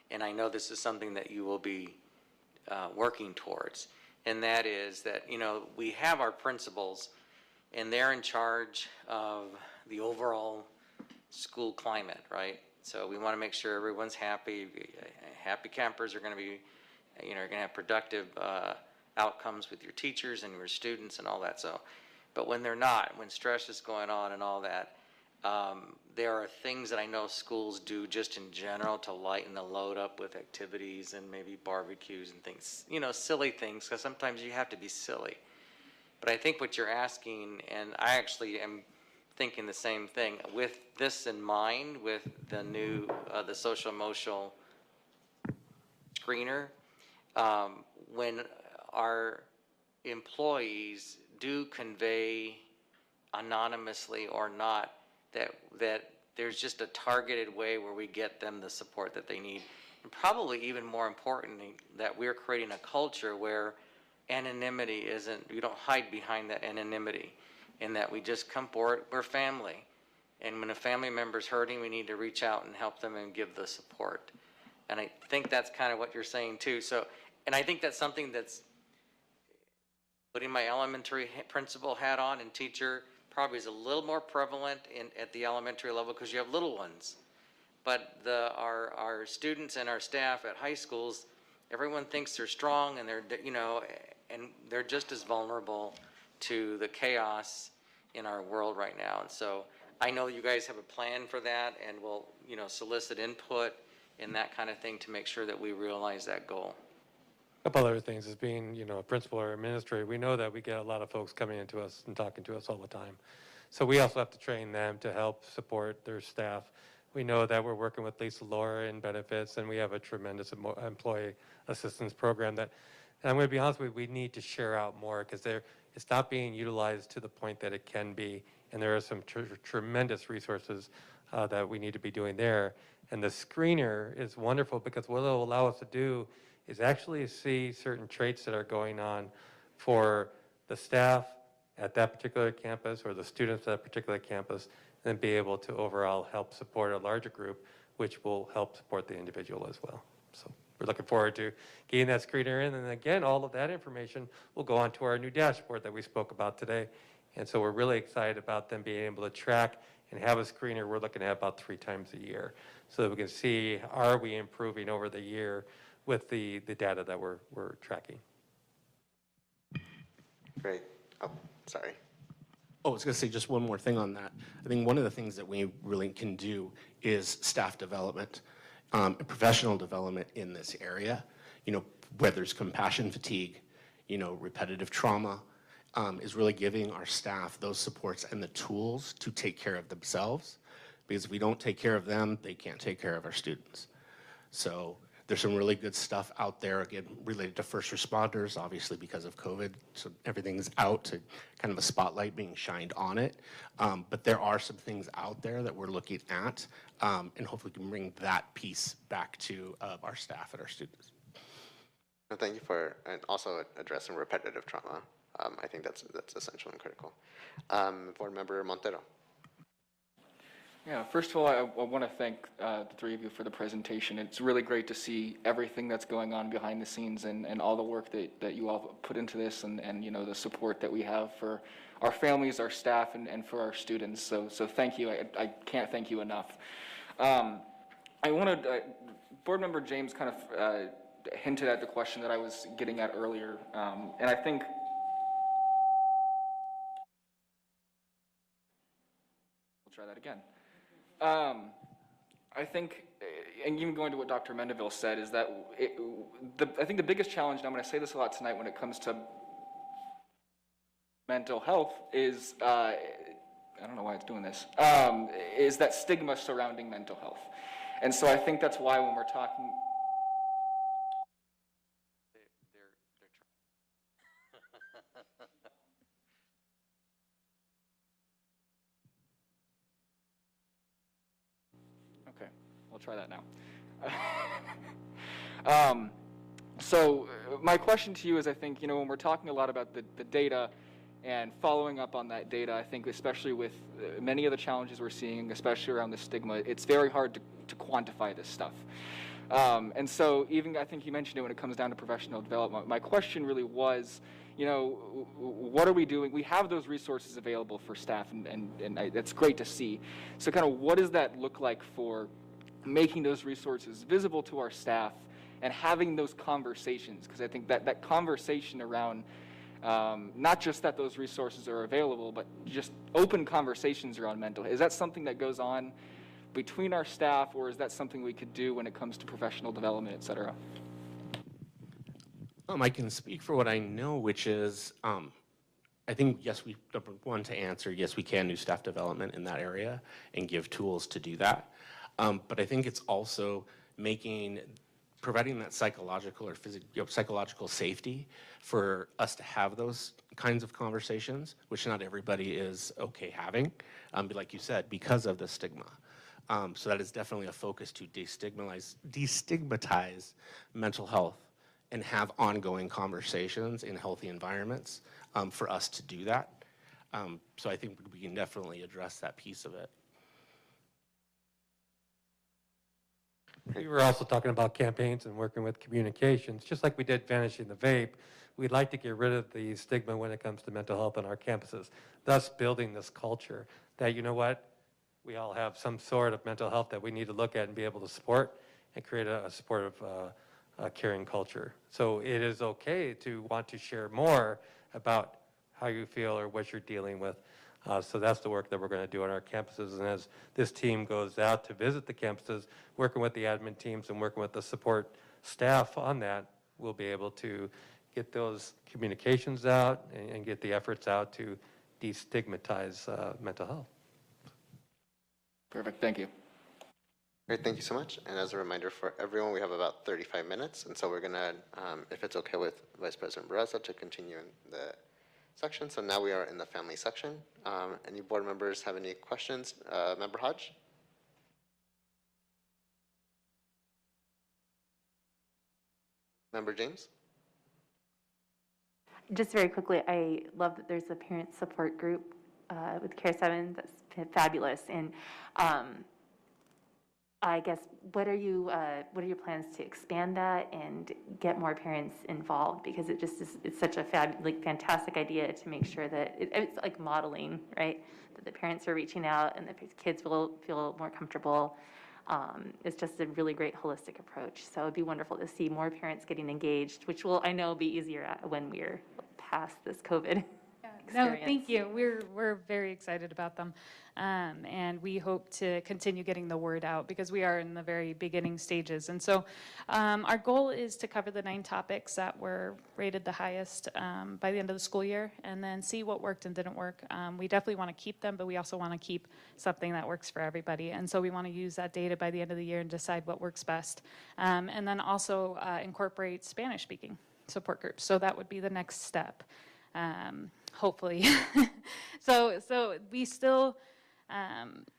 and I know this is something that you will be working towards, and that is that, we have our principals, and they're in charge of the overall school climate, right? So we want to make sure everyone's happy. Happy campers are going to be, you're going to have productive outcomes with your teachers and your students and all that. So, but when they're not, when stress is going on and all that, there are things that I know schools do just in general to lighten the load up with activities and maybe barbecues and things, silly things, because sometimes you have to be silly. But I think what you're asking, and I actually am thinking the same thing, with this in mind, with the new, the social emotional screener, when our employees do convey anonymously or not that there's just a targeted way where we get them the support that they need. And probably even more importantly, that we're creating a culture where anonymity isn't, you don't hide behind that anonymity, and that we just come forward, we're family. And when a family member's hurting, we need to reach out and help them and give the support. And I think that's kind of what you're saying too. So, and I think that's something that's, putting my elementary principal hat on and teacher probably is a little more prevalent at the elementary level because you have little ones. But our students and our staff at high schools, everyone thinks they're strong and and they're just as vulnerable to the chaos in our world right now. And so I know you guys have a plan for that, and we'll solicit input and that kind of thing to make sure that we realize that goal. A couple other things is being, a principal or administrator, we know that we get a lot of folks coming into us and talking to us all the time. So we also have to train them to help support their staff. We know that we're working with Lisa Laura in benefits, and we have a tremendous employee assistance program that, and I'm going to be honest with you, we need to share out more because it's not being utilized to the point that it can be, and there are some tremendous resources that we need to be doing there. And the screener is wonderful because what it'll allow us to do is actually see certain traits that are going on for the staff at that particular campus or the students at that particular campus, and be able to overall help support a larger group, which will help support the individual as well. So we're looking forward to getting that screener in. And again, all of that information will go onto our new dashboard that we spoke about today. And so we're really excited about them being able to track and have a screener we're looking at about 3 times a year, so that we can see, are we improving over the year with the data that we're tracking. Great. Oh, sorry. Oh, I was going to say just one more thing on that. I think one of the things that we really can do is staff development, and professional development in this area. You know, whether it's compassion fatigue, you know, repetitive trauma, is really giving our staff those supports and the tools to take care of themselves. Because if we don't take care of them, they can't take care of our students. So there's some really good stuff out there, again, related to first responders, obviously because of COVID. So everything's out to kind of a spotlight being shined on it. But there are some things out there that we're looking at, and hopefully we can bring that piece back to our staff and our students. And thank you for and also addressing repetitive trauma. I think that's essential and critical. Board Member Montero. Yeah, first of all, I want to thank the 3 of you for the presentation. It's really great to see everything that's going on behind the scenes and all the work that you all put into this and you know, the support that we have for our families, our staff, and for our students. So thank you. I can't thank you enough. I wanted, Board Member James kind of hinted at the question that I was getting at earlier, and I think we'll try that again. I think, and even going to what Dr. Mendeville said, is that I think the biggest challenge, and I'm going to say this a lot tonight when it comes to mental health, is, I don't know why it's doing this, is that stigma surrounding mental health. And so I think that's why when we're talking... Okay, we'll try that now. So my question to you is, I think, you know, when we're talking a lot about the data and following up on that data, I think especially with many of the challenges we're seeing, especially around the stigma, it's very hard to quantify this stuff. And so even, I think you mentioned it when it comes down to professional development. My question really was, you know, what are we doing? We have those resources available for staff, and that's great to see. So kind of what does that look like for making those resources visible to our staff and having those conversations? Because I think that conversation around not just that those resources are available, but just open conversations around mental health. Is that something that goes on between our staff, or is that something we could do when it comes to professional development, et cetera? I can speak for what I know, which is, I think, yes, number one, to answer, yes, we can do staff development in that area and give tools to do that. But I think it's also providing that psychological or psychological safety for us to have those kinds of conversations, which not everybody is okay having, but like you said, because of the stigma. So that is definitely a focus to destigmatize mental health and have ongoing conversations in healthy environments for us to do that. So I think we can definitely address that piece of it. We were also talking about campaigns and working with communications, just like we did Vanishing the Vape. We'd like to get rid of the stigma when it comes to mental health on our campuses, thus building this culture that, you know what, we all have some sort of mental health that we need to look at and be able to support and create a supportive, caring culture. So it is okay to want to share more about how you feel or what you're dealing with. So that's the work that we're going to do on our campuses. And as this team goes out to visit the campuses, working with the admin teams and working with the support staff on that, we'll be able to get those communications out and get the efforts out to destigmatize mental health. Perfect, thank you. Great, thank you so much. And as a reminder for everyone, we have about 35 minutes. And so we're going to, if it's okay with Vice President Barraza, to continue in the section. So now we are in the family section. Any board members have any questions? Member Hodge? Member James? Just very quickly, I love that there's a parent support group with Care 7. That's fabulous. And I guess, what are your plans to expand that and get more parents involved? Because it just is, it's such a fantastic idea to make sure that, it's like modeling, right? That the parents are reaching out and the kids will feel more comfortable. It's just a really great holistic approach. So it'd be wonderful to see more parents getting engaged, which will, I know, be easier when we're past this COVID. No, thank you. We're very excited about them. And we hope to continue getting the word out because we are in the very beginning stages. And so our goal is to cover the 9 topics that were rated the highest by the end of the school year and then see what worked and didn't work. We definitely want to keep them, but we also want to keep something that works for everybody. And so we want to use that data by the end of the year and decide what works best. And then also incorporate Spanish-speaking support groups. So that would be the next step. Hopefully. So we still,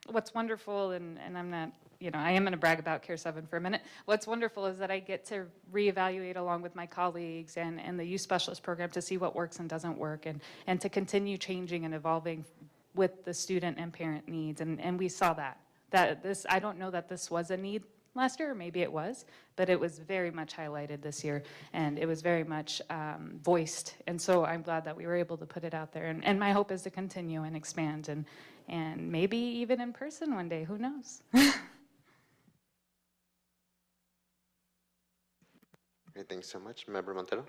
what's wonderful, and I'm not, I am going to brag about Care 7 for a minute. What's wonderful is that I get to reevaluate along with my colleagues and the youth specialist program to see what works and doesn't work and to continue changing and evolving with the student and parent needs. And we saw that I don't know that this was a need last year, or maybe it was, but it was very much highlighted this year, and it was very much voiced. And so I'm glad that we were able to put it out there. And my hope is to continue and expand, and maybe even in person one day. Who knows? Great, thanks so much. Member Montero?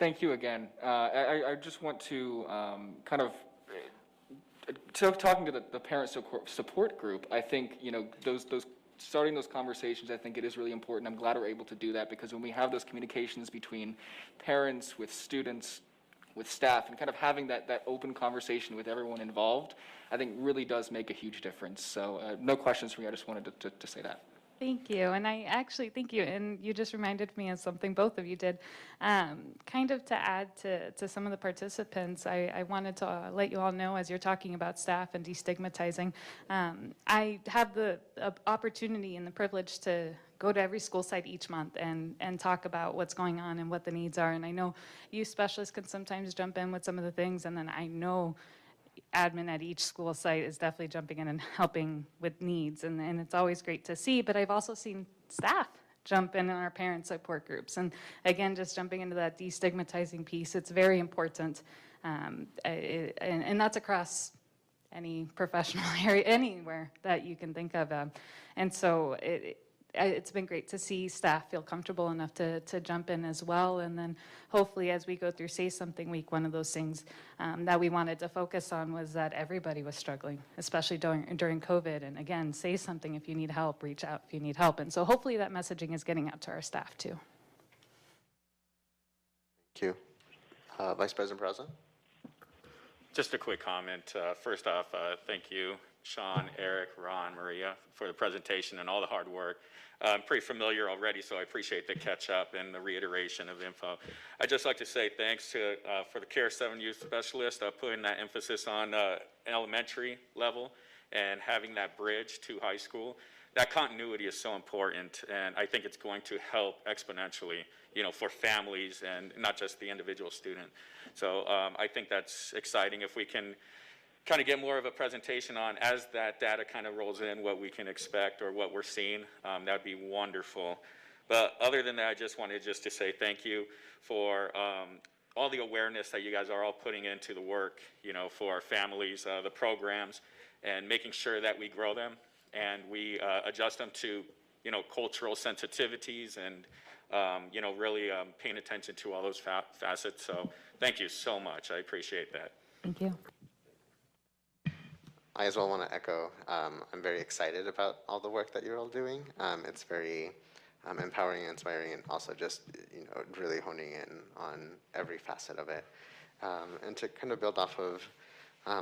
Thank you again. I just want to talking to the parent support group, I think, those starting those conversations, I think it is really important. I'm glad we're able to do that because when we have those communications between parents, with students, with staff, and kind of having that open conversation with everyone involved, I think really does make a huge difference. So no questions from me. I just wanted to say that. Thank you, and I actually, thank you, and you just reminded me of something both of you did. Kind of to add to some of the participants, I wanted to let you all know as you're talking about staff and destigmatizing, I have the opportunity and the privilege to go to every school site each month and talk about what's going on and what the needs are. And I know youth specialists can sometimes jump in with some of the things, and then I know admin at each school site is definitely jumping in and helping with needs, and it's always great to see. But I've also seen staff jump in our parent support groups, and again, just jumping into that destigmatizing piece, it's very important, and that's across any professional area, anywhere that you can think of, and so it's been great to see staff feel comfortable enough to jump in as well. And then hopefully as we go through Say Something Week, one of those things that we wanted to focus on was that everybody was struggling, especially during COVID. And again, say something if you need help, reach out if you need help. And so hopefully that messaging is getting out to our staff too. Thank you. Vice President Peraza? Just a quick comment. First off, thank you, Sean, Eric, Ron, Maria, for the presentation and all the hard work. I'm pretty familiar already, so I appreciate the catch up and the reiteration of info. I'd just like to say thanks to for the Care 7 youth specialist putting that emphasis on elementary level and having that bridge to high school. That continuity is so important, and I think it's going to help exponentially, for families and not just the individual student. So I think that's exciting if we can kind of get more of a presentation on, as that data kind of rolls in, what we can expect or what we're seeing. That would be wonderful. But other than that, I just wanted to say thank you for all the awareness that you guys are all putting into the work, for our families, the programs, and making sure that we grow them and we adjust them to, cultural sensitivities and, really paying attention to all those facets. So thank you so much. I appreciate that. Thank you. I as well want to echo, I'm very excited about all the work that you're all doing. It's very empowering and inspiring, and also just, really honing in on every facet of it. And to kind of build off of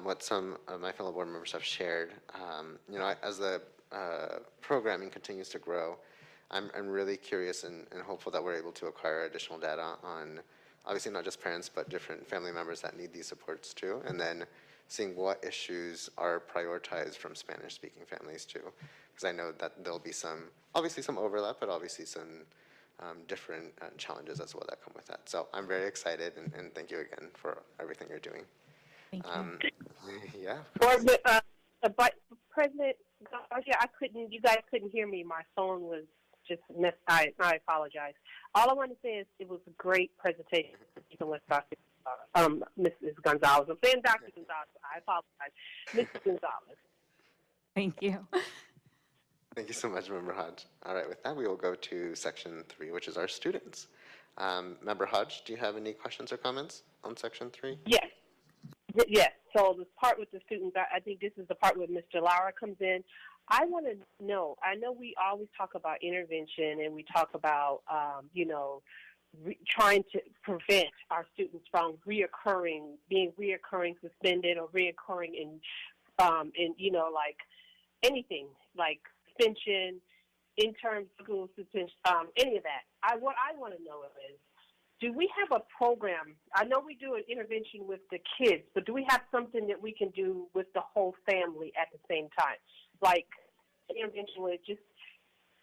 what some of my fellow board members have shared, as the programming continues to grow, I'm really curious and hopeful that we're able to acquire additional data on, obviously not just parents, but different family members that need these supports too, and then seeing what issues are prioritized from Spanish-speaking families too. Because I know that there'll be obviously some overlap, but obviously some different challenges as well that come with that. So I'm very excited, and thank you again for everything you're doing. Thank you. Yeah. But President Garcia, you guys couldn't hear me. My phone was just missed. I apologize. All I want to say is it was a great presentation, even with Dr. Mrs. Gonzalez. I'm saying Dr. Gonzalez. I apologize. Mrs. Gonzalez. Thank you. Thank you so much, Member Hodge. All right, with that, we will go to Section 3, which is our students. Member Hodge, do you have any questions or comments on Section 3? Yes. Yes. So this part with the students, I think this is the part where Mr. Lara comes in. I want to know, I know we always talk about intervention and we talk about, trying to prevent our students from being reoccurring suspended or reoccurring in like anything, like suspension, interim school suspension, any of that. What I want to know is, do we have a program? I know we do an intervention with the kids, but do we have something that we can do with the whole family at the same time? Like intervention with just,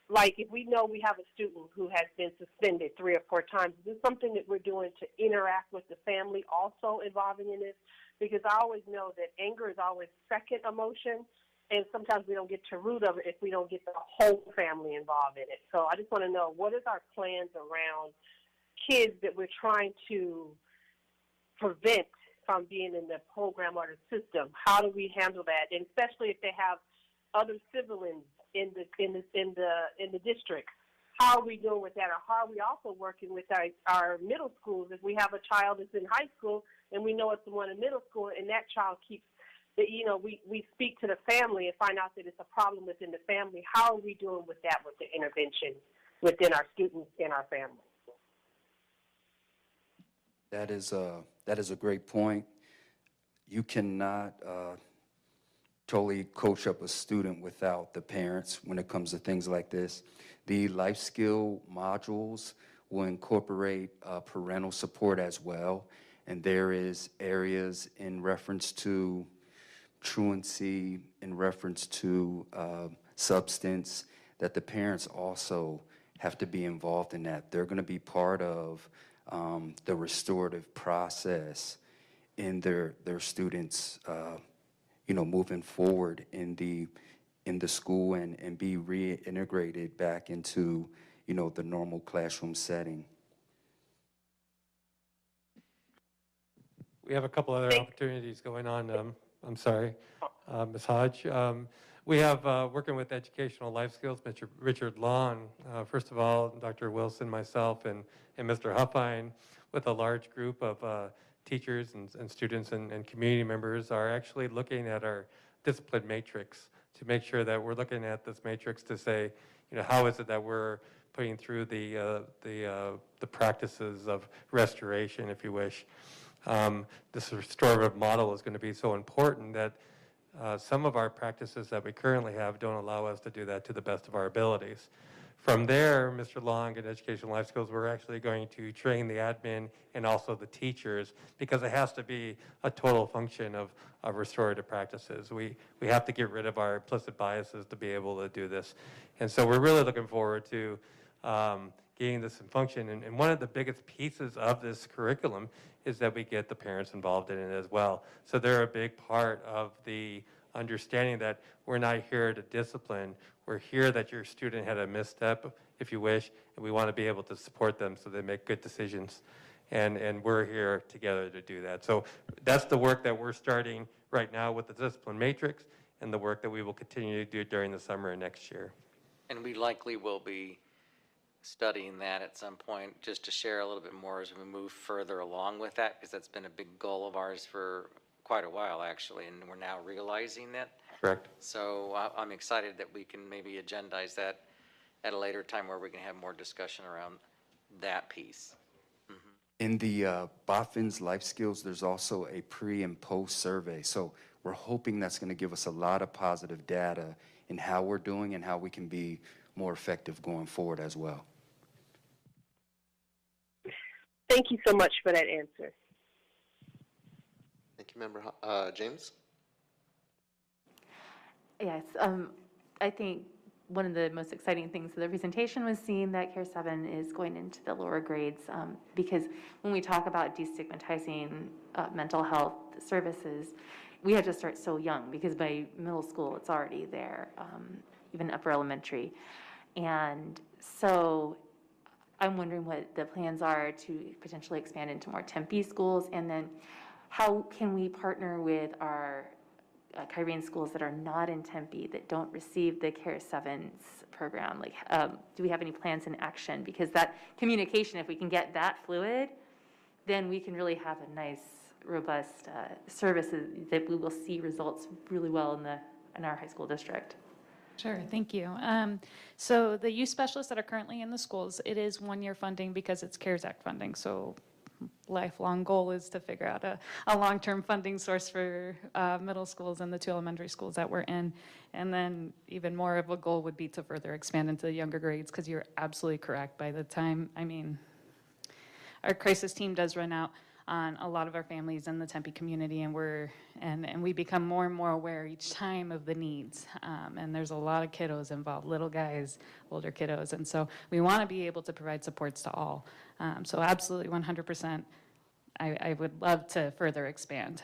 like if we know we have a student who has been suspended 3 or 4 times, is this something that we're doing to interact with the family also involving in this? Because I always know that anger is always second emotion, and sometimes we don't get to root of it if we don't get the whole family involved in it. So I just want to know, what is our plans around kids that we're trying to prevent from being in the program or the system? How do we handle that? And especially if they have other siblings in the district, how are we doing with that? Or how are we also working with our middle schools? If we have a child that's in high school and we know it's the one in middle school, and that child keeps that, we speak to the family and find out that it's a problem within the family. How are we doing with that, with the intervention within our students and our families? That is a great point. You cannot totally coach up a student without the parents when it comes to things like this. The life skill modules will incorporate parental support as well, and there is areas in reference to truancy, in reference to substance, that the parents also have to be involved in that. They're going to be part of the restorative process in their students, moving forward in the school and be reintegrated back into, the normal classroom setting. We have a couple other opportunities going on. I'm sorry, Ms. Hodge. We have, working with Educational Life Skills, Mr. Richard Long. First of all, Dr. Wilson, myself, and Mr. Huffine, with a large group of teachers and students and community members, are actually looking at our discipline matrix to make sure that we're looking at this matrix to say, how is it that we're putting through the practices of restoration, if you wish. This restorative model is going to be so important that some of our practices that we currently have don't allow us to do that to the best of our abilities. From there, Mr. Long and Educational Life Skills, we're actually going to train the admin and also the teachers, because it has to be a total function of restorative practices. We have to get rid of our implicit biases to be able to do this. And so we're really looking forward to getting this in function. And one of the biggest pieces of this curriculum is that we get the parents involved in it as well. So they're a big part of the understanding that we're not here to discipline. We're here that your student had a misstep, if you wish, and we want to be able to support them so they make good decisions. And we're here together to do that. So that's the work that we're starting right now with the discipline matrix, and the work that we will continue to do during the summer and next year. And we likely will be studying that at some point, just to share a little bit more as we move further along with that, because that's been a big goal of ours for quite a while, actually, and we're now realizing that. Correct. So I'm excited that we can maybe agendize that at a later time where we can have more discussion around that piece. In the Boffin's Life Skills, there's also a pre and post survey. So we're hoping that's going to give us a lot of positive data in how we're doing and how we can be more effective going forward as well. Thank you so much for that answer. Thank you, Member James. Yes, I think one of the most exciting things of the presentation was seeing that Care 7 is going into the lower grades, because when we talk about destigmatizing mental health services, we have to start so young, because by middle school, it's already there, even upper elementary. And so I'm wondering what the plans are to potentially expand into more Tempe schools, and then how can we partner with our Kyrene schools that are not in Tempe, that don't receive the Care 7's program? Like, do we have any plans in action? Because that communication, if we can get that fluid, then we can really have a nice, robust services that we will see results really well in our high school district. Sure, thank you. So the youth specialists that are currently in the schools, it is one-year funding because it's CARES Act funding. So lifelong goal is to figure out a long-term funding source for middle schools and the 2 elementary schools that we're in. And then even more of a goal would be to further expand into the younger grades, because you're absolutely correct. By the time, I mean, our crisis team does run out on a lot of our families in the Tempe community, and we become more and more aware each time of the needs. And there's a lot of kiddos involved, little guys, older kiddos, and so we want to be able to provide supports to all. So absolutely 100%, I would love to further expand.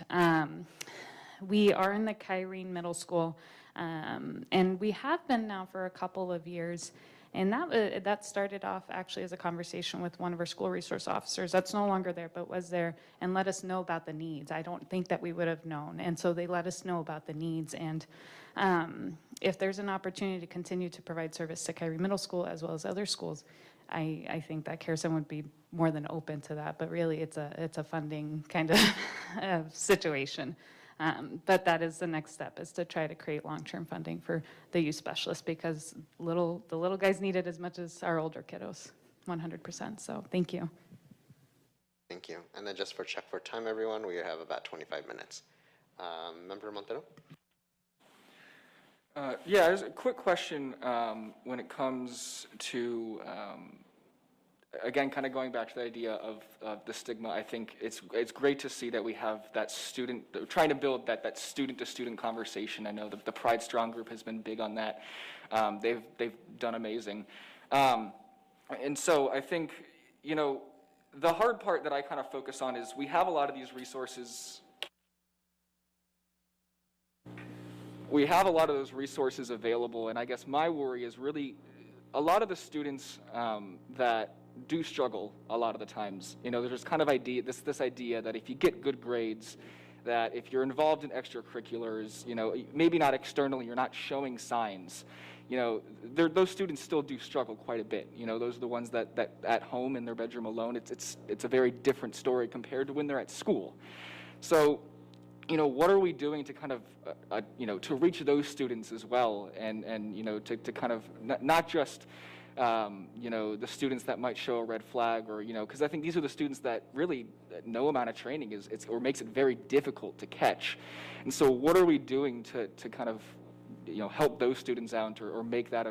We are in the Kyrene Middle School, and we have been now for a couple of years. And that started off actually as a conversation with one of our school resource officers that's no longer there, but was there, and let us know about the needs. I don't think that we would have known. And so they let us know about the needs. And if there's an opportunity to continue to provide service to Kyrene Middle School as well as other schools, I think that Care 7 would be more than open to that. But really, it's a funding kind of situation. But that is the next step, is to try to create long-term funding for the youth specialists, because the little guys need it as much as our older kiddos, 100%. So thank you. Thank you. And then just for check for time, everyone, we have about 25 minutes. Member Montero? Yeah, there's a quick question when it comes to, again, kind of going back to the idea of the stigma. I think it's great to see that we have that student, trying to build that student-to-student conversation. I know the Pride Strong group has been big on that. They've done amazing. And so I think, you know, the hard part that I kind of focus on is we have a lot of these resources. We have a lot of those resources available, and I guess my worry is really a lot of the students that do struggle a lot of the times. You know, there's kind of this idea that if you get good grades, that if you're involved in extracurriculars, you know, maybe not externally, you're not showing signs. You know, those students still do struggle quite a bit. You know, those are the ones that at home in their bedroom alone, it's a very different story compared to when they're at school. So, you know, what are we doing to kind of, you know, to reach those students as well, and you know, to kind of not just, you know, the students that might show a red flag, or, you know, because I think these are the students that really no amount of training or makes it very difficult to catch. And so what are we doing to kind of, you know, help those students out, or make that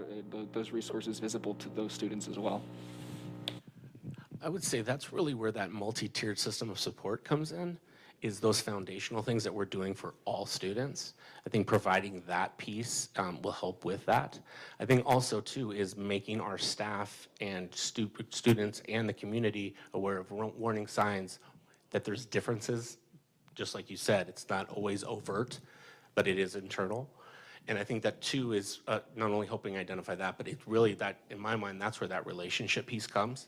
those resources visible to those students as well? I would say that's really where that multi-tiered system of support comes in, is those foundational things that we're doing for all students. I think providing that piece will help with that. I think also too is making our staff and students and the community aware of warning signs, that there's differences. Just like you said, it's not always overt, but it is internal. And I think that too is not only helping identify that, but it's really that, in my mind, that's where that relationship piece comes,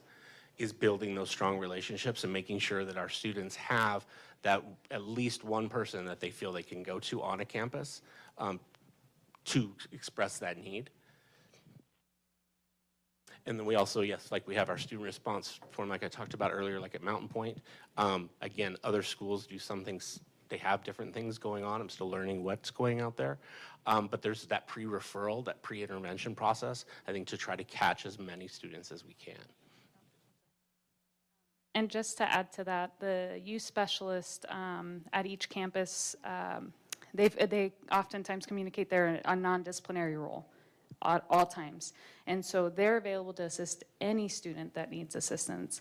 is building those strong relationships and making sure that our students have that at least one person that they feel they can go to on a campus to express that need. And then we also, yes, like we have our student response form, like I talked about earlier, like at Mountain Point. Again, other schools do some things, they have different things going on. I'm still learning what's going out there. But there's that pre-referral, that pre-intervention process, I think, to try to catch as many students as we can. And just to add to that, the youth specialist at each campus, they oftentimes communicate they're a non-disciplinary role. at all times. And so they're available to assist any student that needs assistance.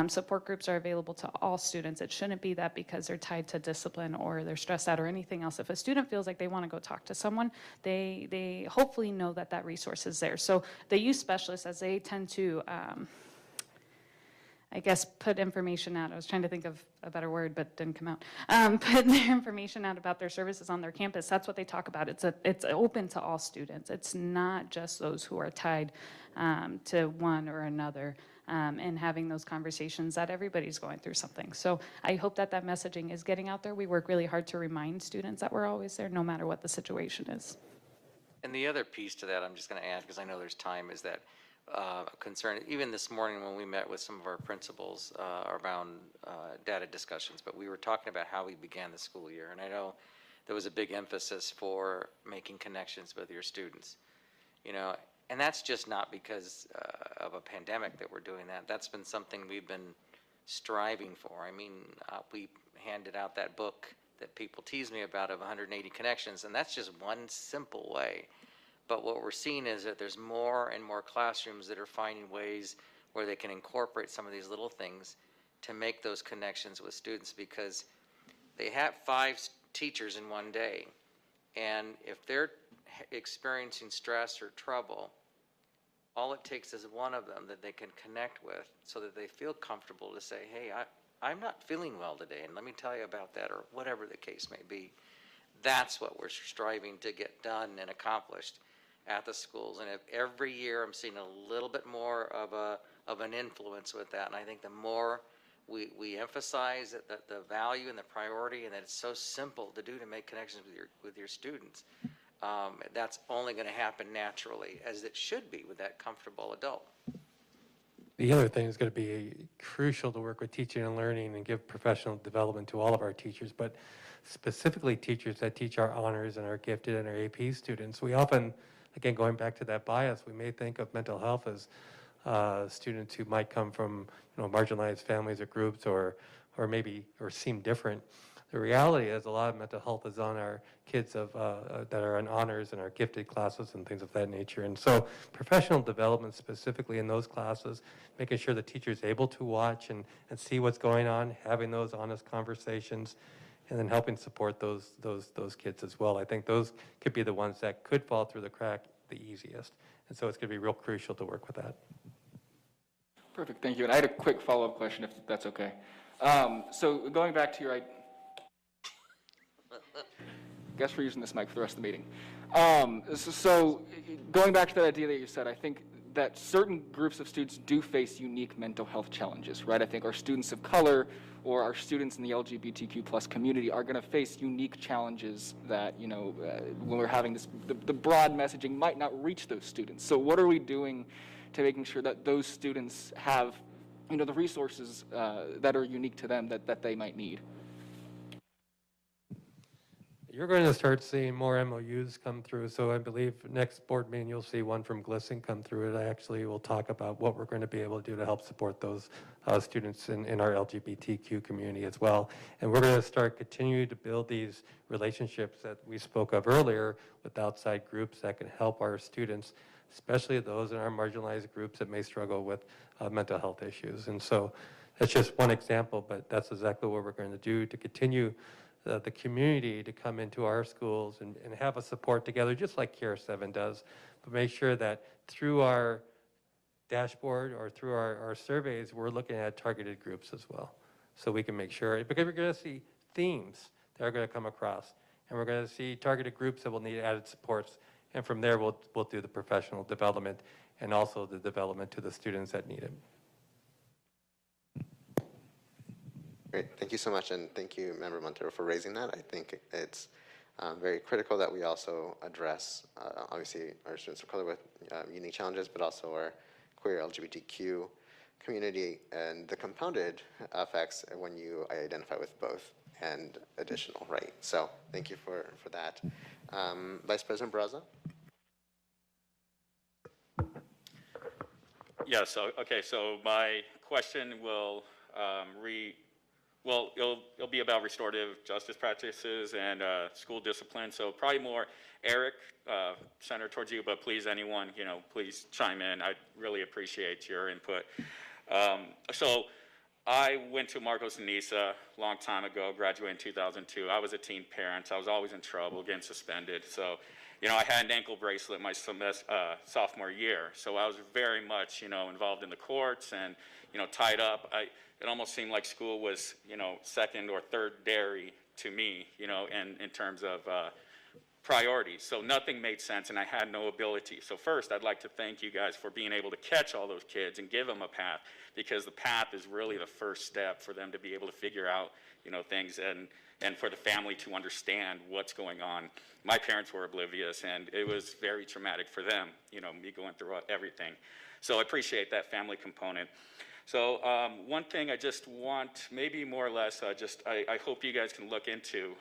Support groups are available to all students. It shouldn't be that because they're tied to discipline or they're stressed out or anything else. If a student feels like they want to go talk to someone, they hopefully know that that resource is there. So the youth specialists, as they tend to, I guess, put information out. I was trying to think of a better word, but didn't come out. Put their information out about their services on their campus. That's what they talk about. It's open to all students. It's not just those who are tied to one or another. And having those conversations that everybody's going through something. So I hope that that messaging is getting out there. We work really hard to remind students that we're always there, no matter what the situation is. And the other piece to that, I'm just going to add, because I know there's time, is that concern, even this morning when we met with some of our principals around data discussions, but we were talking about how we began the school year. And I know there was a big emphasis for making connections with your students, you know, and that's just not because of a pandemic that we're doing that. That's been something we've been striving for. I mean, we handed out that book that people tease me about of 180 connections, and that's just one simple way. But what we're seeing is that there's more and more classrooms that are finding ways where they can incorporate some of these little things to make those connections with students, because they have 5 teachers in one day. And if they're experiencing stress or trouble, all it takes is one of them that they can connect with so that they feel comfortable to say, hey, I'm not feeling well today, and let me tell you about that, or whatever the case may be. That's what we're striving to get done and accomplished at the schools. And if every year I'm seeing a little bit more of an influence with that. And I think the more we emphasize that the value and the priority, and that it's so simple to do to make connections with your students, that's only going to happen naturally, as it should be with that comfortable adult. The other thing is going to be crucial to work with teaching and learning and give professional development to all of our teachers, but specifically teachers that teach our honors and our gifted and our AP students. We often, again, going back to that bias, we may think of mental health as students who might come from, you know, marginalized families or groups, or seem different. The reality is a lot of mental health is on our kids that are in honors and our gifted classes and things of that nature. And so professional development specifically in those classes, making sure the teacher is able to watch and see what's going on, having those honest conversations, and then helping support those kids as well. I think those could be the ones that could fall through the crack the easiest. And so it's going to be real crucial to work with that. Perfect, thank you. And I had a quick follow-up question, if that's okay. So going back to your, guess we're using this mic for the rest of the meeting. So going back to that idea that you said, I think that certain groups of students do face unique mental health challenges, right? I think our students of color or our students in the LGBTQ plus community are going to face unique challenges that, you know, when we're having this, the broad messaging might not reach those students. So what are we doing to making sure that those students have, you know, the resources that are unique to them that they might need? You're going to start seeing more MOUs come through. So I believe next board meeting, you'll see one from GLSEN come through. It actually will talk about what we're going to be able to do to help support those students in our LGBTQ community as well. And we're going to start continuing to build these relationships that we spoke of earlier with outside groups that can help our students, especially those in our marginalized groups that may struggle with mental health issues. And so that's just one example, but that's exactly what we're going to do to continue the community to come into our schools and have a support together, just like Care 7 does, but make sure that through our dashboard or through our surveys, we're looking at targeted groups as well. So we can make sure, because we're going to see themes that are going to come across, and we're going to see targeted groups that will need added supports, and from there we'll do the professional development and also the development to the students that need it. Great, thank you so much, and thank you, Member Montero, for raising that. I think it's very critical that we also address, obviously, our students of color with unique challenges, but also our queer LGBTQ community and the compounded effects when you identify with both and additional, right? So thank you for that. Vice President Barraza? Yeah, so, okay, so my question will well, it'll be about restorative justice practices and school discipline. So probably more Eric, centered towards you, but please, anyone, please chime in. I'd really appreciate your input. So I went to Marcos and Nisa a long time ago, graduated in 2002. I was a teen parent. I was always in trouble, getting suspended. So, I had an ankle bracelet my sophomore year. So I was very much, involved in the courts and, tied up. It almost seemed like school was, second or third dairy to me, in terms of priorities. So nothing made sense, and I had no ability. So first, I'd like to thank you guys for being able to catch all those kids and give them a path, because the path is really the first step for them to be able to figure out, things, and for the family to understand what's going on. My parents were oblivious, and it was very traumatic for them, me going through everything. So I appreciate that family component. So one thing I just want, maybe more or less, I hope you guys can look into.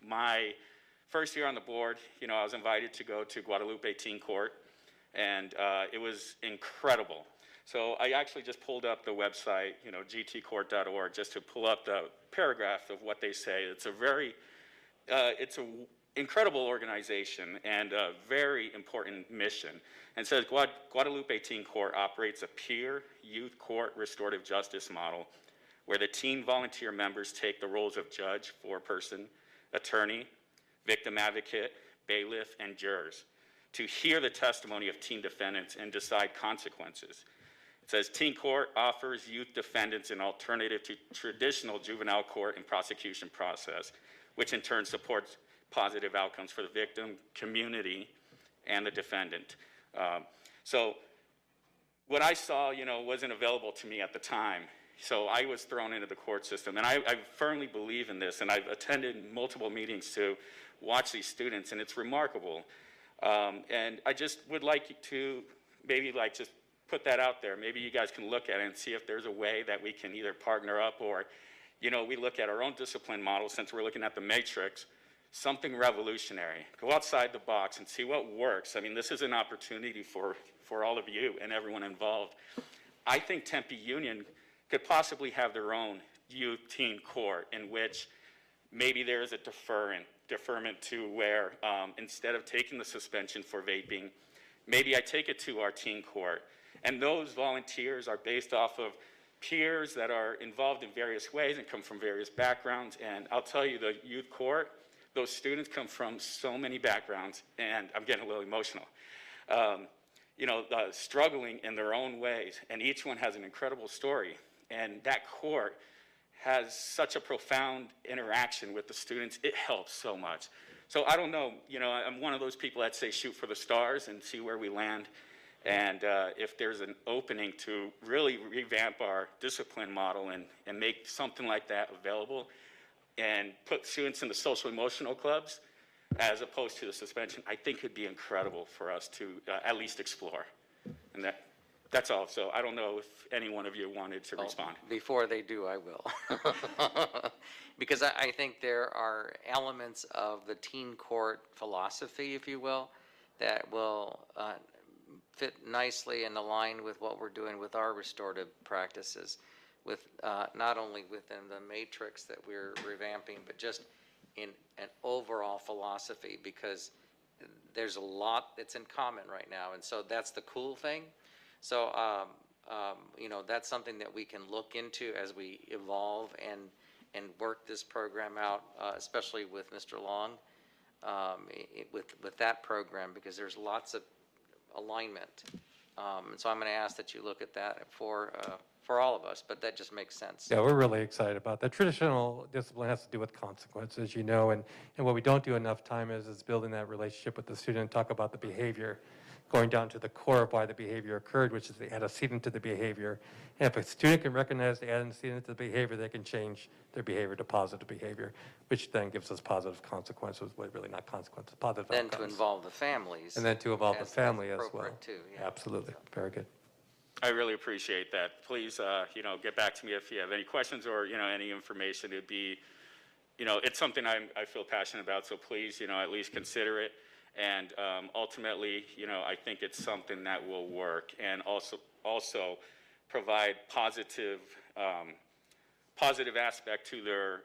My first year on the board, I was invited to go to Guadalupe Teen Court, and it was incredible. So I actually just pulled up the website, gtcourt.org, just to pull up the paragraph of what they say. It's it's an incredible organization and a very important mission. And it says Guadalupe Teen Court operates a peer youth court restorative justice model where the teen volunteer members take the roles of judge, foreperson, attorney, victim advocate, bailiff, and jurors to hear the testimony of teen defendants and decide consequences. It says teen court offers youth defendants an alternative to traditional juvenile court and prosecution process, which in turn supports positive outcomes for the victim, community, and the defendant. So what I saw, wasn't available to me at the time. So I was thrown into the court system, and I firmly believe in this, and I've attended multiple meetings to watch these students, and it's remarkable. And I just would like to maybe just put that out there. Maybe you guys can look at it and see if there's a way that we can either partner up or, we look at our own discipline model since we're looking at the matrix, something revolutionary. Go outside the box and see what works. I mean, this is an opportunity for all of you and everyone involved. I think Tempe Union could possibly have their own youth teen court in which maybe there is a deferment to where instead of taking the suspension for vaping, maybe I take it to our teen court. And those volunteers are based off of peers that are involved in various ways and come from various backgrounds. And I'll tell you, the youth court, those students come from so many backgrounds, and I'm getting a little emotional. Struggling in their own ways, and each one has an incredible story. And that court has such a profound interaction with the students. It helps so much. So I don't know, I'm one of those people that say shoot for the stars and see where we land. And if there's an opening to really revamp our discipline model and make something like that available and put students in the social emotional clubs as opposed to the suspension, I think it'd be incredible for us to at least explore. And that's all. So I don't know if any one of you wanted to respond. Before they do, I will. Because I think there are elements of the teen court philosophy, if you will, that will fit nicely and align with what we're doing with our restorative practices, with not only within the matrix that we're revamping, but just in an overall philosophy, because there's a lot that's in common right now. And so that's the cool thing. So, that's something that we can look into as we evolve and work this program out, especially with Mr. Long, with that program, because there's lots of alignment. And so I'm going to ask that you look at that for all of us, but that just makes sense. Yeah, we're really excited about that. Traditional discipline has to do with consequences, and what we don't do enough time is building that relationship with the student, talk about the behavior, going down to the core of why the behavior occurred, which is the antecedent to the behavior. And if a student can recognize the antecedent to the behavior, they can change their behavior to positive behavior, which then gives us positive consequences, well, really not consequences, positive Then outcomes. to involve the families. And then to involve the as family as well. appropriate too, yeah. Absolutely, very good. I really appreciate that. Please, get back to me if you have any questions or, any information. It'd be, it's something I feel passionate about, so please, at least consider it. And ultimately, I think it's something that will work and also provide positive positive aspect to their,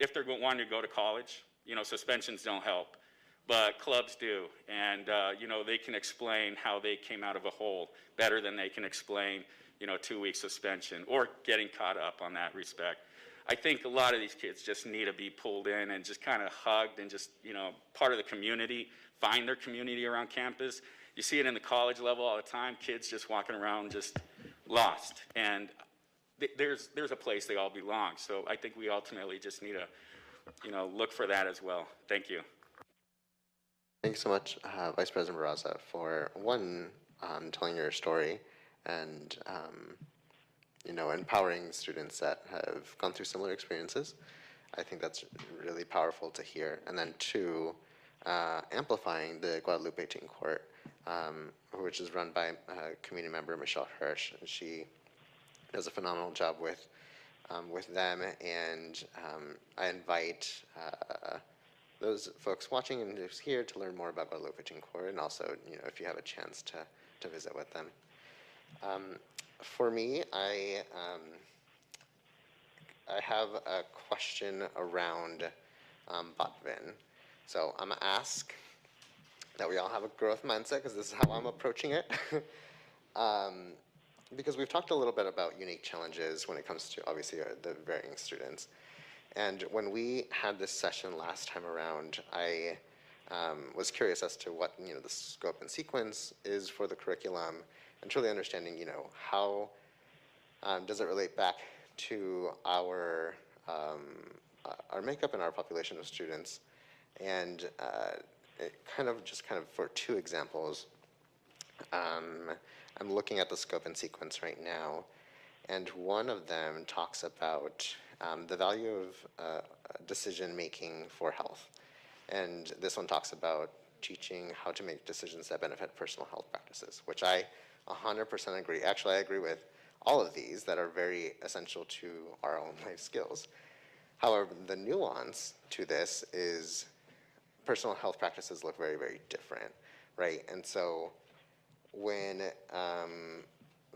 if they're wanting to go to college, suspensions don't help, but clubs do. And, they can explain how they came out of a hole better than they can explain, 2-week suspension or getting caught up on that respect. I think a lot of these kids just need to be pulled in and just kind of hugged and just, part of the community, find their community around campus. You see it in the college level all the time, kids just walking around just lost. And there's a place they all belong. So I think we ultimately just need to, look for that as well. Thank you. Thank you so much, Vice President Barraza, for telling your story and empowering students that have gone through similar experiences. I think that's really powerful to hear. And then 2, amplifying the Guadalupe Teen Court, which is run by community member Michelle Hirsch. She does a phenomenal job with them, and I invite those folks watching and who's here to learn more about Guadalupe Teen Court, and also, if you have a chance to visit with them. For me, I have a question around Botvin. So I'm gonna ask that we all have a growth mindset, because this is how I'm approaching it. Because we've talked a little bit about unique challenges when it comes to, obviously, the varying students. And when we had this session last time around, I was curious as to what the scope and sequence is for the curriculum, and truly understanding how does it relate back to our makeup and our population of students. And it kind of for 2 examples, I'm looking at the scope and sequence right now, and one of them talks about the value of decision making for health. And this one talks about teaching how to make decisions that benefit personal health practices, which I 100% agree. Actually, I agree with all of these that are very essential to our own life skills. However, the nuance to this is personal health practices look very, very different, right? And so when,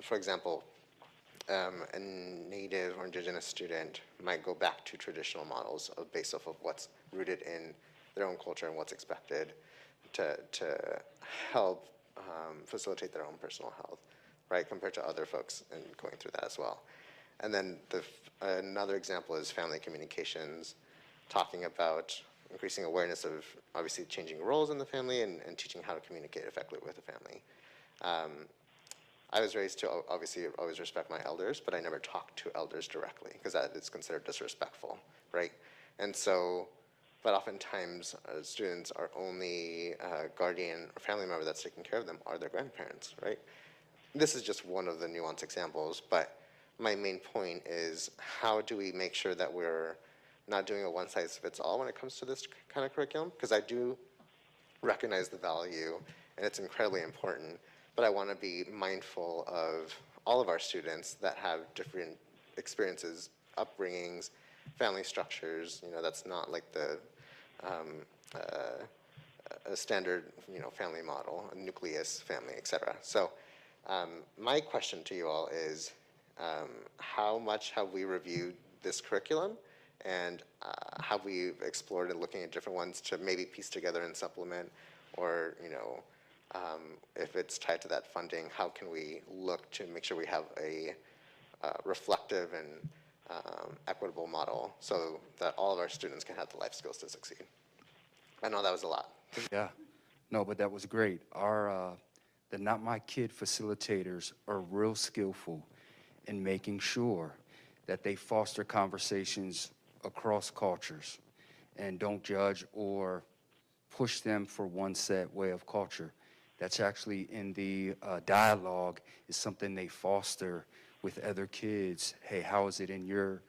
for example, a Native or Indigenous student might go back to traditional models based off of what's rooted in their own culture and what's expected to help facilitate their own personal health, right, compared to other folks and going through that as well. And then another example is family communications, talking about increasing awareness of obviously changing roles in the family and teaching how to communicate effectively with the family. I was raised to obviously always respect my elders, but I never talked to elders directly because that is considered disrespectful, right? And so, but oftentimes students are only guardian or family member that's taking care of them are their grandparents, right? This is just one of the nuanced examples, but my main point is how do we make sure that we're not doing a one-size-fits-all when it comes to this kind of curriculum? Because I do recognize the value, and it's incredibly important, but I want to be mindful of all of our students that have different experiences, upbringings, family structures, that's not like the a standard, family model, a nucleus family, et cetera. So my question to you all is, how much have we reviewed this curriculum, and have we explored and looking at different ones to maybe piece together and supplement, or if it's tied to that funding, how can we look to make sure we have a reflective and equitable model so that all of our students can have the life skills to succeed? I know that was a lot. Yeah, no, but that was great. The Not My Kid facilitators are real skillful in making sure that they foster conversations across cultures and don't judge or push them for one set way of culture. That's actually in the dialogue is something they foster with other kids. Hey, how is it in your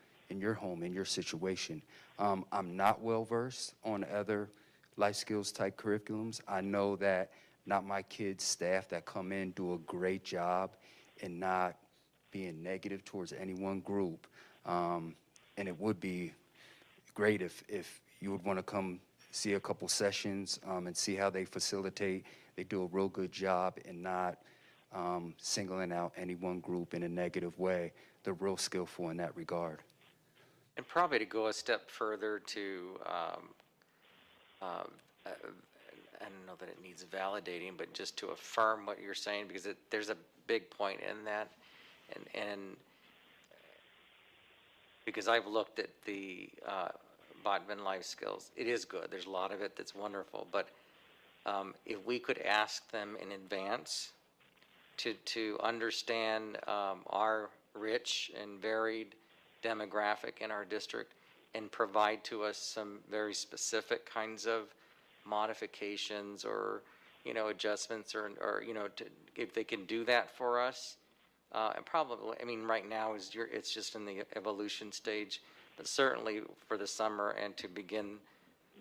home, in your situation? I'm not well versed on other life skills type curriculums. I know that Not My Kids staff that come in do a great job in not being negative towards any one group. And it would be great if you would want to come see a couple sessions and see how they facilitate. They do a real good job in not singling out any one group in a negative way. they're real skillful in that regard. And probably to go a step further to, I don't know that it needs validating, but just to affirm what you're saying, because there's a big point in that. And because I've looked at the Botman life skills, it is good. There's a lot of it that's wonderful. But if we could ask them in advance to understand our rich and varied demographic in our district and provide to us some very specific kinds of modifications or, adjustments or if they can do that for us. And probably, right now it's just in the evolution stage, but certainly for the summer and to begin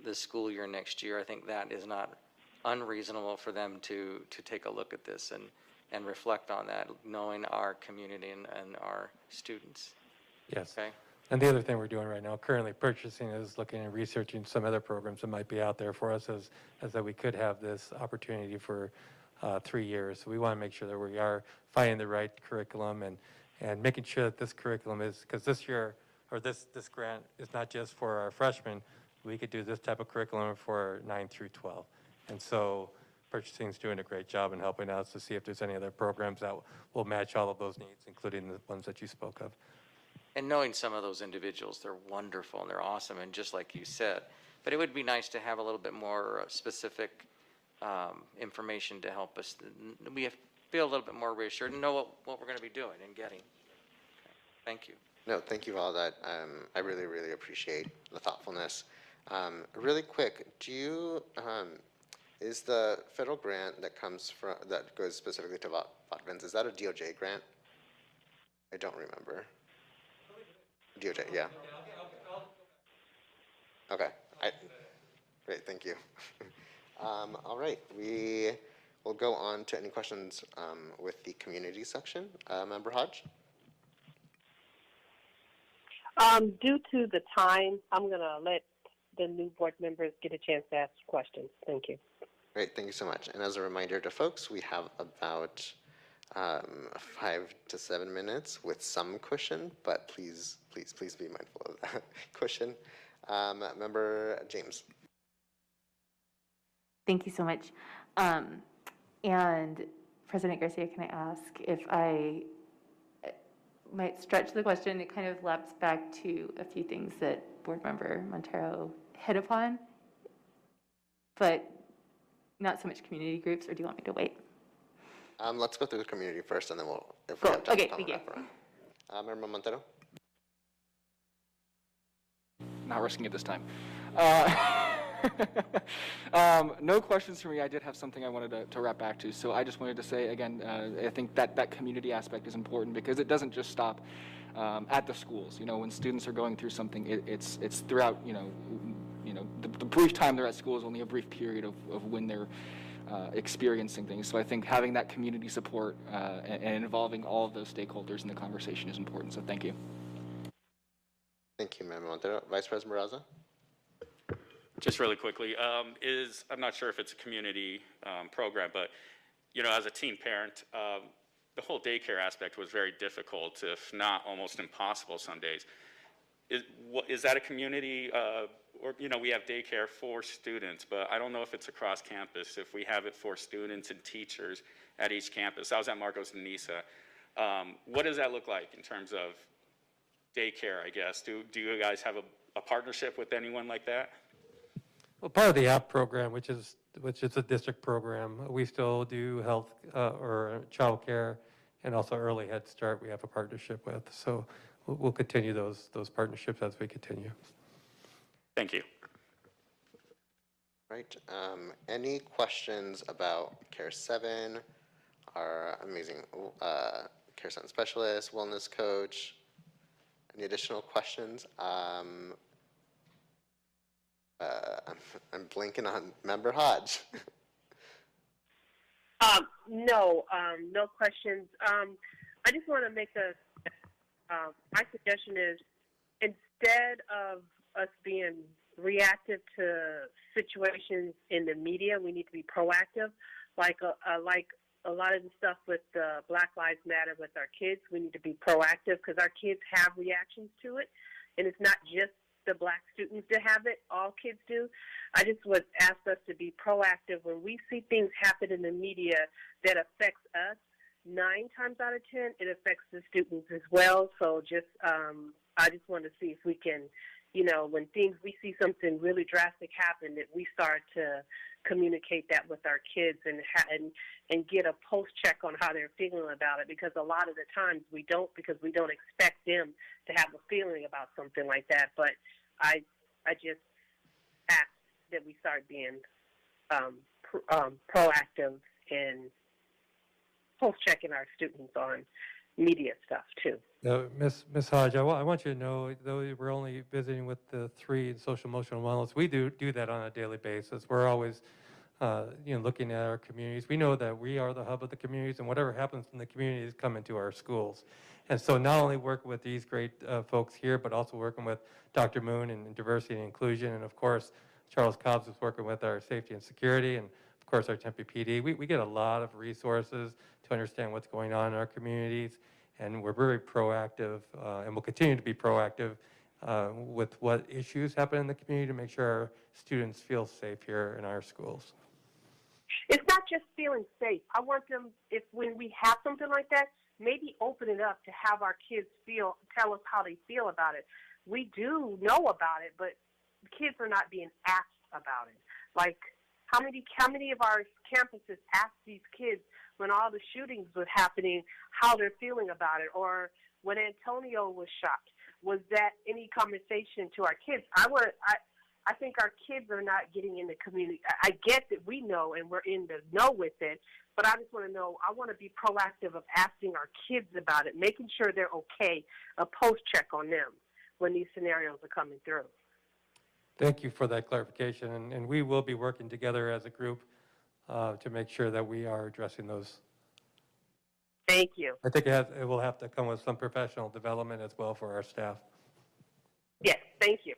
the school year next year, I think that is not unreasonable for them to take a look at this and reflect on that, knowing our community and our students. Yes. Okay? And the other thing we're doing right now, currently purchasing, is looking and researching some other programs that might be out there for us as that we could have this opportunity for 3 years. So we want to make sure that we are finding the right curriculum and making sure that this curriculum is, because this year, or this grant is not just for our freshmen, we could do this type of curriculum for 9 through 12. And so purchasing is doing a great job in helping us to see if there's any other programs that will match all of those needs, including the ones that you spoke of. And knowing some of those individuals, they're wonderful and they're awesome, and just like you said. But it would be nice to have a little bit more specific information to help us. We feel a little bit more reassured and know what we're going to be doing and getting. Okay. Thank you. No, thank you for all that. I really, really appreciate the thoughtfulness. Really quick, is the federal grant that goes specifically to Botvins, is that a DOJ grant? I don't remember. DOJ, yeah. Okay. Great, thank you. All right, we will go on to any questions with the community section. Member Hodge? Due to the time, I'm going to let the new board members get a chance to ask questions. Thank you. Great, thank you so much. And as a reminder to folks, we have about 5 to 7 minutes with some cushion, but please be mindful of that cushion. Member James. Thank you so much. And President Garcia, can I ask if I might stretch the question? It kind of laps back to a few things that Board Member Montero hit upon, but not so much community groups, or do you want me to wait? Let's go through the community first, and then if we have time, okay, we'll thank you. wrap around. Member Montero? Not risking it this time. No questions for me. I did have something I wanted to wrap back to. So I just wanted to say, again, I think that community aspect is important because it doesn't just stop at the schools. When students are going through something, it's throughout, the brief time they're at school is only a brief period of when they're experiencing things. So I think having that community support and involving all of those stakeholders in the conversation is important. So thank you. Thank you, Member Montero. Vice President Barraza? Just really quickly, I'm not sure if it's a community program, but, as a teen parent, the whole daycare aspect was very difficult, if not almost impossible some days. Is that a community, or, we have daycare for students, but I don't know if it's across campus, if we have it for students and teachers at each campus. I was at Marcos and Nisa. What does that look like in terms of daycare, I guess? Do you guys have a partnership with anyone like that? Well, part of the app program, which is a district program, we still do health or child care and also early Head Start we have a partnership with. So we'll continue those partnerships as we continue. Thank you. Right. Any questions about Care 7, our amazing Care 7 specialist, wellness coach? Any additional questions? I'm blinking on Member Hodge. No questions. I just want to make my suggestion is, instead of us being reactive to situations in the media, we need to be proactive. Like a lot of the stuff with Black Lives Matter with our kids, we need to be proactive because our kids have reactions to it, and it's not just the Black students that have it. All kids do. I just would ask us to be proactive when we see things happen in the media that affects us. 9 times out of 10, it affects the students as well. So just, I just want to see if we can, you know, when we see something really drastic happen, that we start to communicate that with our kids and get a post check on how they're feeling about it. Because a lot of the times we don't, because we don't expect them to have a feeling about something like that. But I just ask that we start being proactive and post-checking our students on media stuff, too. Ms. Hodge, I want you to know, though we're only visiting with the 3 in social emotional wellness, we do that on a daily basis. We're always, looking at our communities. We know that we are the hub of the communities, and whatever happens in the communities come into our schools. And so not only working with these great folks here, but also working with Dr. Moon and diversity and inclusion, and of course, Charles Cobbs is working with our safety and security, and of course, our Tempe PD. We get a lot of resources to understand what's going on in our communities, and we're very proactive, and we'll continue to be proactive with what issues happen in the community to make sure our students feel safe here in our schools. It's not just feeling safe. I want them, when we have something like that, maybe open it up to have our kids tell us how they feel about it. We do know about it, but kids are not being asked about it. Like, how many of our campuses asked these kids when all the shootings was happening how they're feeling about it, or when Antonio was shot? Was that any conversation to our kids? I think our kids are not getting in the community. I get that we know and we're in the know with it, but I just want to know, I want to be proactive of asking our kids about it, making sure they're okay, a post check on them when these scenarios are coming through. Thank you for that clarification, and we will be working together as a group to make sure that we are addressing those. Thank you. I think it will have to come with some professional development as well for our staff. Yes, thank you.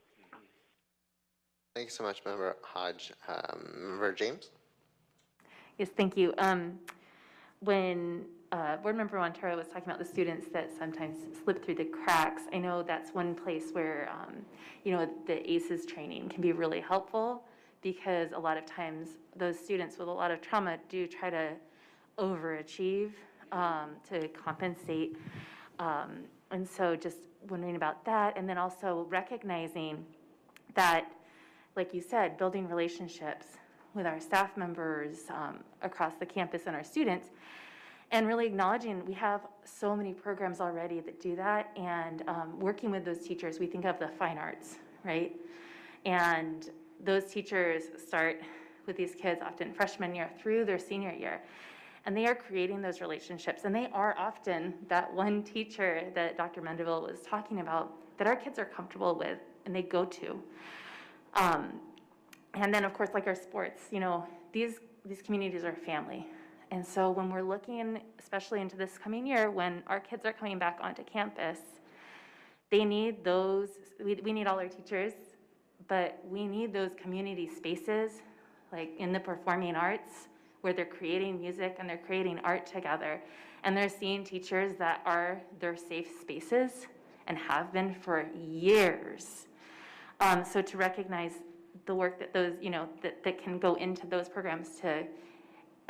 Thank you so much, Member Hodge. Member James? Yes, thank you. When Board Member Montero was talking about the students that sometimes slip through the cracks, I know that's one place where, the ACEs training can be really helpful, because a lot of times those students with a lot of trauma do try to overachieve to compensate. And so just wondering about that, and then also recognizing that, like you said, building relationships with our staff members across the campus and our students, and really acknowledging we have so many programs already that do that, and working with those teachers. We think of the fine arts, right? And those teachers start with these kids often freshman year through their senior year, and they are creating those relationships, and they are often that one teacher that Dr. Mendeville was talking about that our kids are comfortable with and they go to. And then, of course, like our sports, these communities are family. And so when we're looking, especially into this coming year, when our kids are coming back onto campus, they need those, we need all our teachers, but we need those community spaces, like in the performing arts, where they're creating music and they're creating art together. And they're seeing teachers that are their safe spaces and have been for years. So to recognize the work that those, that can go into those programs to,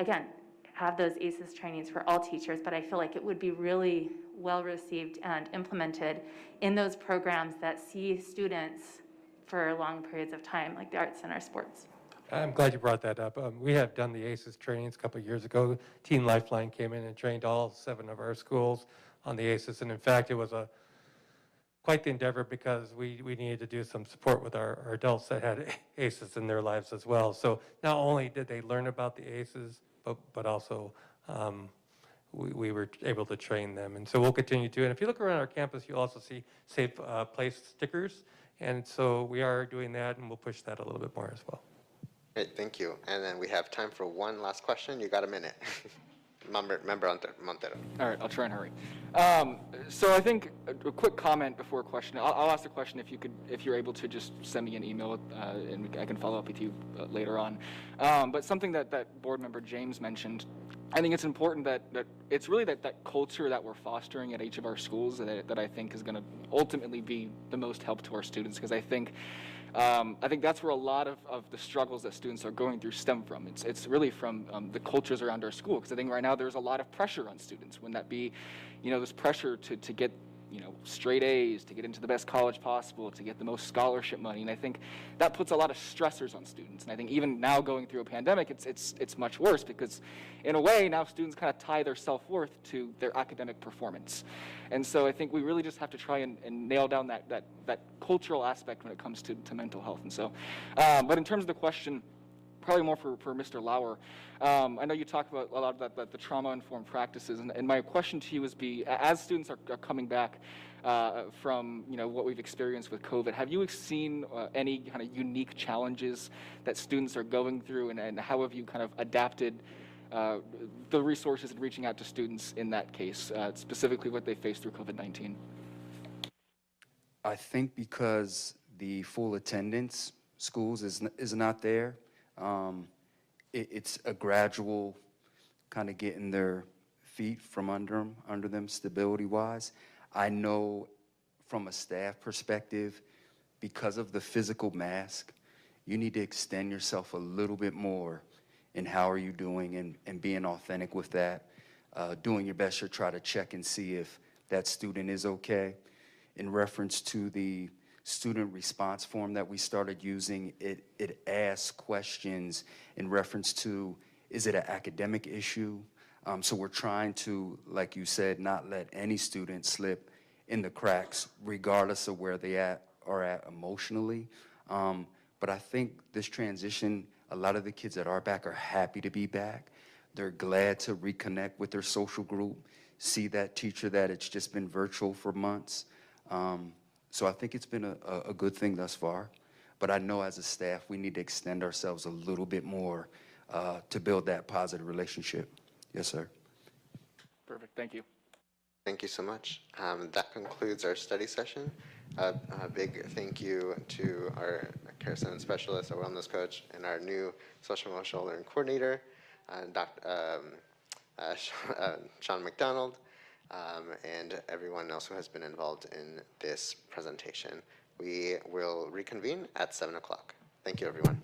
again, have those ACEs trainings for all teachers, but I feel like it would be really well received and implemented in those programs that see students for long periods of time, like the arts and our sports. I'm glad you brought that up. We have done the ACEs trainings a couple of years ago. Teen Lifeline came in and trained all 7 of our schools on the ACEs, and in fact, it was quite the endeavor, because we needed to do some support with our adults that had ACEs in their lives as well. So not only did they learn about the ACEs, but also we were able to train them. And so we'll continue to. And if you look around our campus, you'll also see safe place stickers. And so we are doing that, and we'll push that a little bit more as well. Great, thank you. And then we have time for one last question. You got a minute. Member Montero. All right, I'll try and hurry. So I think a quick comment before a question. I'll ask the question if you're able to just send me an email, and I can follow up with you later on. But something that Board Member James mentioned I think it's important that it's really that culture that we're fostering at each of our schools that I think is going to ultimately be the most help to our students, because I think that's where a lot of the struggles that students are going through stem from. It's really from the cultures around our school, because I think right now there's a lot of pressure on students. When that be, this pressure to get straight A's, to get into the best college possible, to get the most scholarship money. And I think that puts a lot of stressors on students. And I think even now going through a pandemic, it's much worse, because in a way now students kind of tie their self-worth to their academic performance. And so I think we really just have to try and nail down that cultural aspect when it comes to mental health. And so, but in terms of the question, probably more for Mr. Lauer. I know you talked about a lot of the trauma-informed practices, and my question to you is as students are coming back from what we've experienced with COVID, have you seen any kind of unique challenges that students are going through, and how have you kind of adapted the resources and reaching out to students in that case, specifically what they faced through COVID-19? I think because the full attendance schools is not there, it's a gradual kind of getting their feet from under them stability-wise. I know from a staff perspective, because of the physical mask, you need to extend yourself a little bit more in how are you doing and being authentic with that, doing your best to try to check and see if that student is okay. In reference to the student response form that we started using, it asks questions in reference to, is it an academic issue? So we're trying to, like you said, not let any student slip in the cracks, regardless of where they are at emotionally. But I think this transition, a lot of the kids that are back are happy to be back. They're glad to reconnect with their social group, see that teacher that it's just been virtual for months. So I think it's been a good thing thus far, but I know as a staff we need to extend ourselves a little bit more to build that positive relationship. Yes, sir. Perfect, thank you. Thank you so much. That concludes our study session. A big thank you to our Care Center Specialist, our Wellness Coach, and our new Social Emotional Learning Coordinator, Sean McDonald. And everyone else who has been involved in this presentation. We will reconvene at 7 o'clock. Thank you, everyone.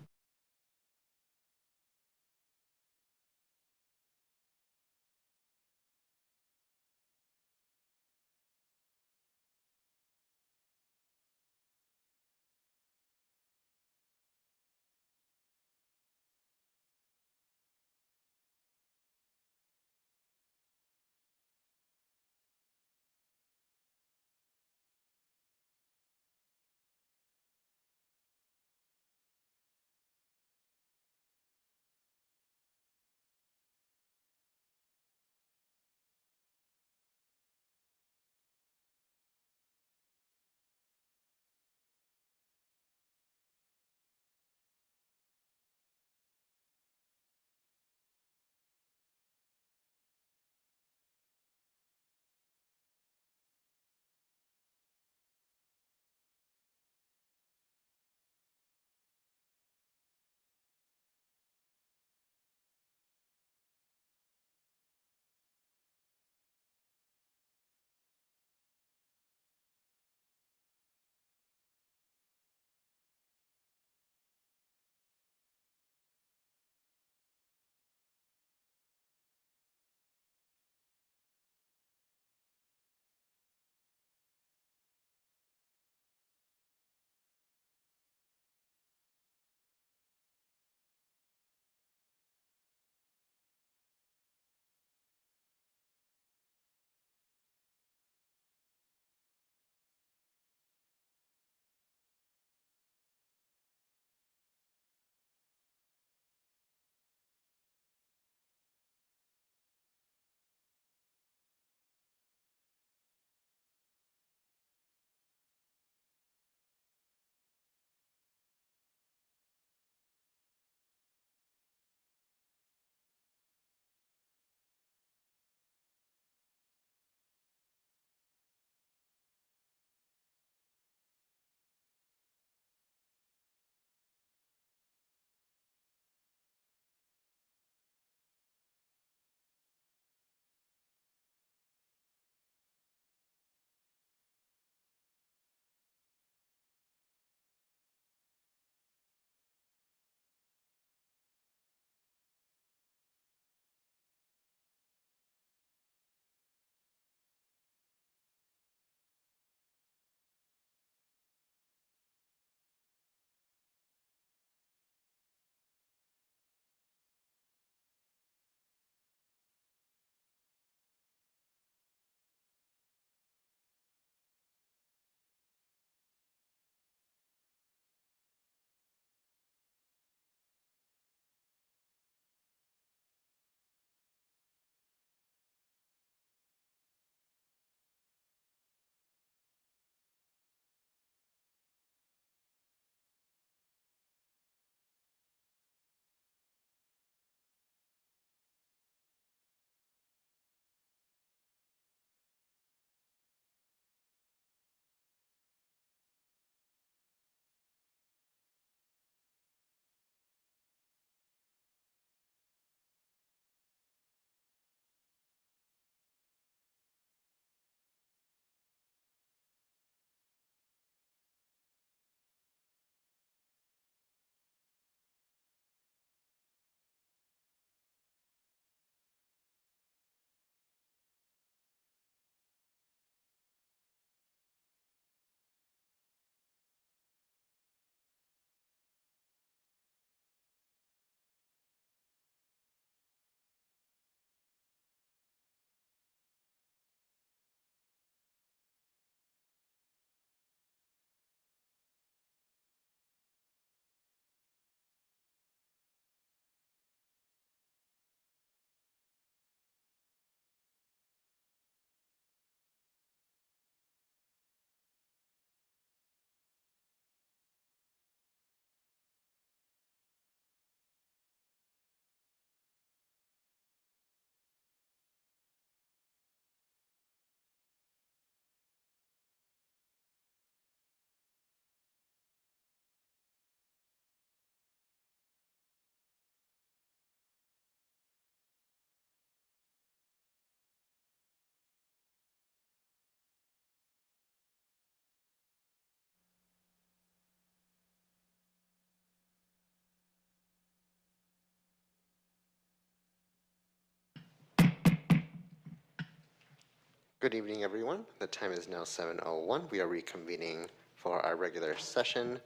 Good evening, everyone. The time is now 7:01. We are reconvening for our regular session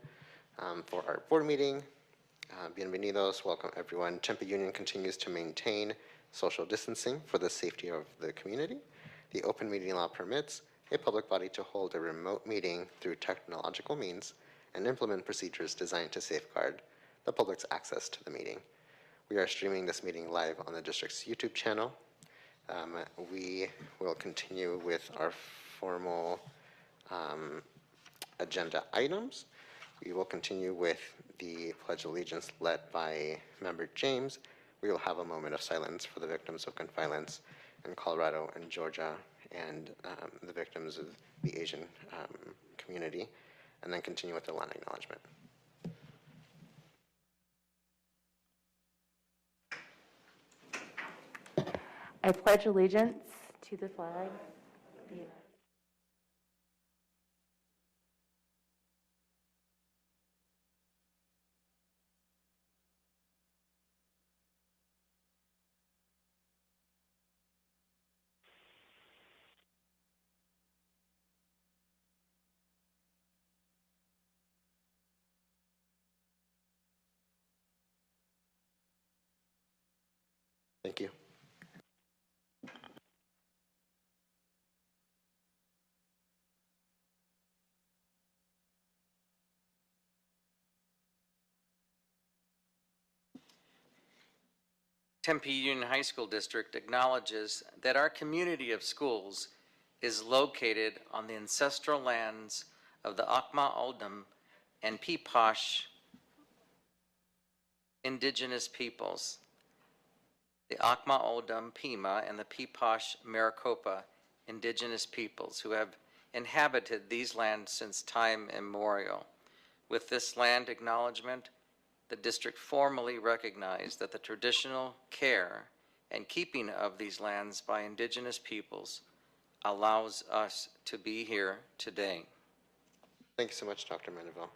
for our board meeting. Bienvenidos. Welcome, everyone. Tempe Union continues to maintain social distancing for the safety of the community. The open meeting law permits a public body to hold a remote meeting through technological means and implement procedures designed to safeguard the public's access to the meeting. We are streaming this meeting live on the district's YouTube channel. We will continue with our formal agenda items. We will continue with the Pledge of Allegiance led by Member James. We will have a moment of silence for the victims of gun violence in Colorado and Georgia and the victims of the Asian community, and then continue with the land acknowledgement. I pledge allegiance to the flag of the United States. Thank you. Tempe Union High School District acknowledges that our community of schools is located on the ancestral lands of the Akma Oldham and Peeposh indigenous peoples, the Akma Oldham Pima and the Peeposh Maricopa indigenous peoples who have inhabited these lands since time immemorial. With this land acknowledgement, the district formally recognized that the traditional care and keeping of these lands by indigenous peoples allows us to be here today. Thank you so much, Dr. Mendenville.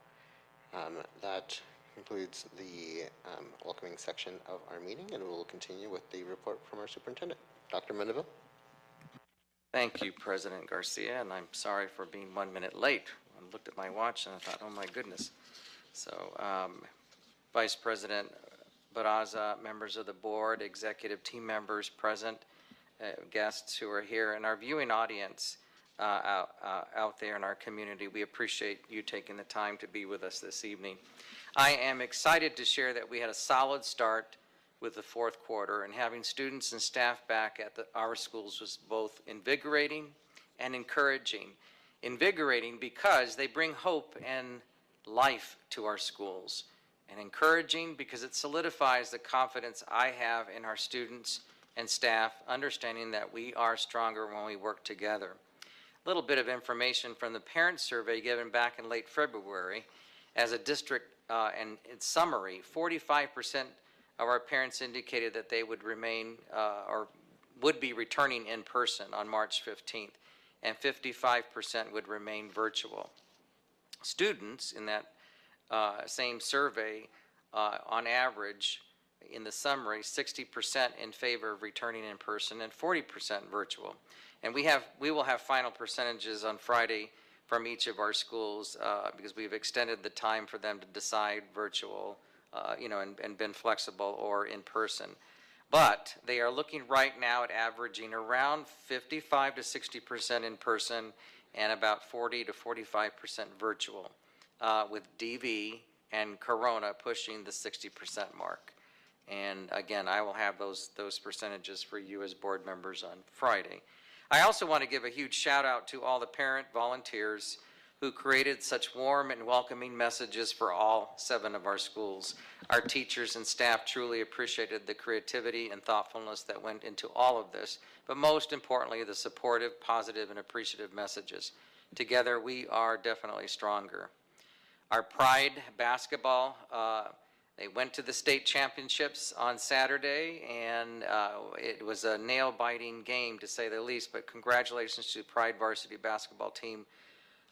That concludes the welcoming section of our meeting, and we will continue with the report from our superintendent. Dr. Mendenville. Thank you, President Garcia, and I'm sorry for being 1 minute late. I looked at my watch and I thought, oh my goodness. So, Vice President Barraza, members of the board, executive team members present, guests who are here, and our viewing audience out there in our community, we appreciate you taking the time to be with us this evening. I am excited to share that we had a solid start with the fourth quarter, and having students and staff back at our schools was both invigorating and encouraging. Invigorating because they bring hope and life to our schools, and encouraging because it solidifies the confidence I have in our students and staff, understanding that we are stronger when we work together. A little bit of information from the parent survey given back in late February. As a district, and in summary, 45% of our parents indicated that they would remain or would be returning in person on March 15th, and 55% would remain virtual. Students in that same survey, on average, in the summary, 60% in favor of returning in person and 40% virtual. And we will have final percentages on Friday from each of our schools because we've extended the time for them to decide virtual, and been flexible or in person. But they are looking right now at averaging around 55 to 60% in person and about 40 to 45% virtual, with DV and Corona pushing the 60% mark. And again, I will have those percentages for you as board members on Friday. I also want to give a huge shout out to all the parent volunteers who created such warm and welcoming messages for all 7 of our schools. Our teachers and staff truly appreciated the creativity and thoughtfulness that went into all of this, but most importantly, the supportive, positive, and appreciative messages. Together, we are definitely stronger. Our Pride basketball, they went to the state championships on Saturday, and it was a nail-biting game, to say the least, but congratulations to the Pride varsity basketball team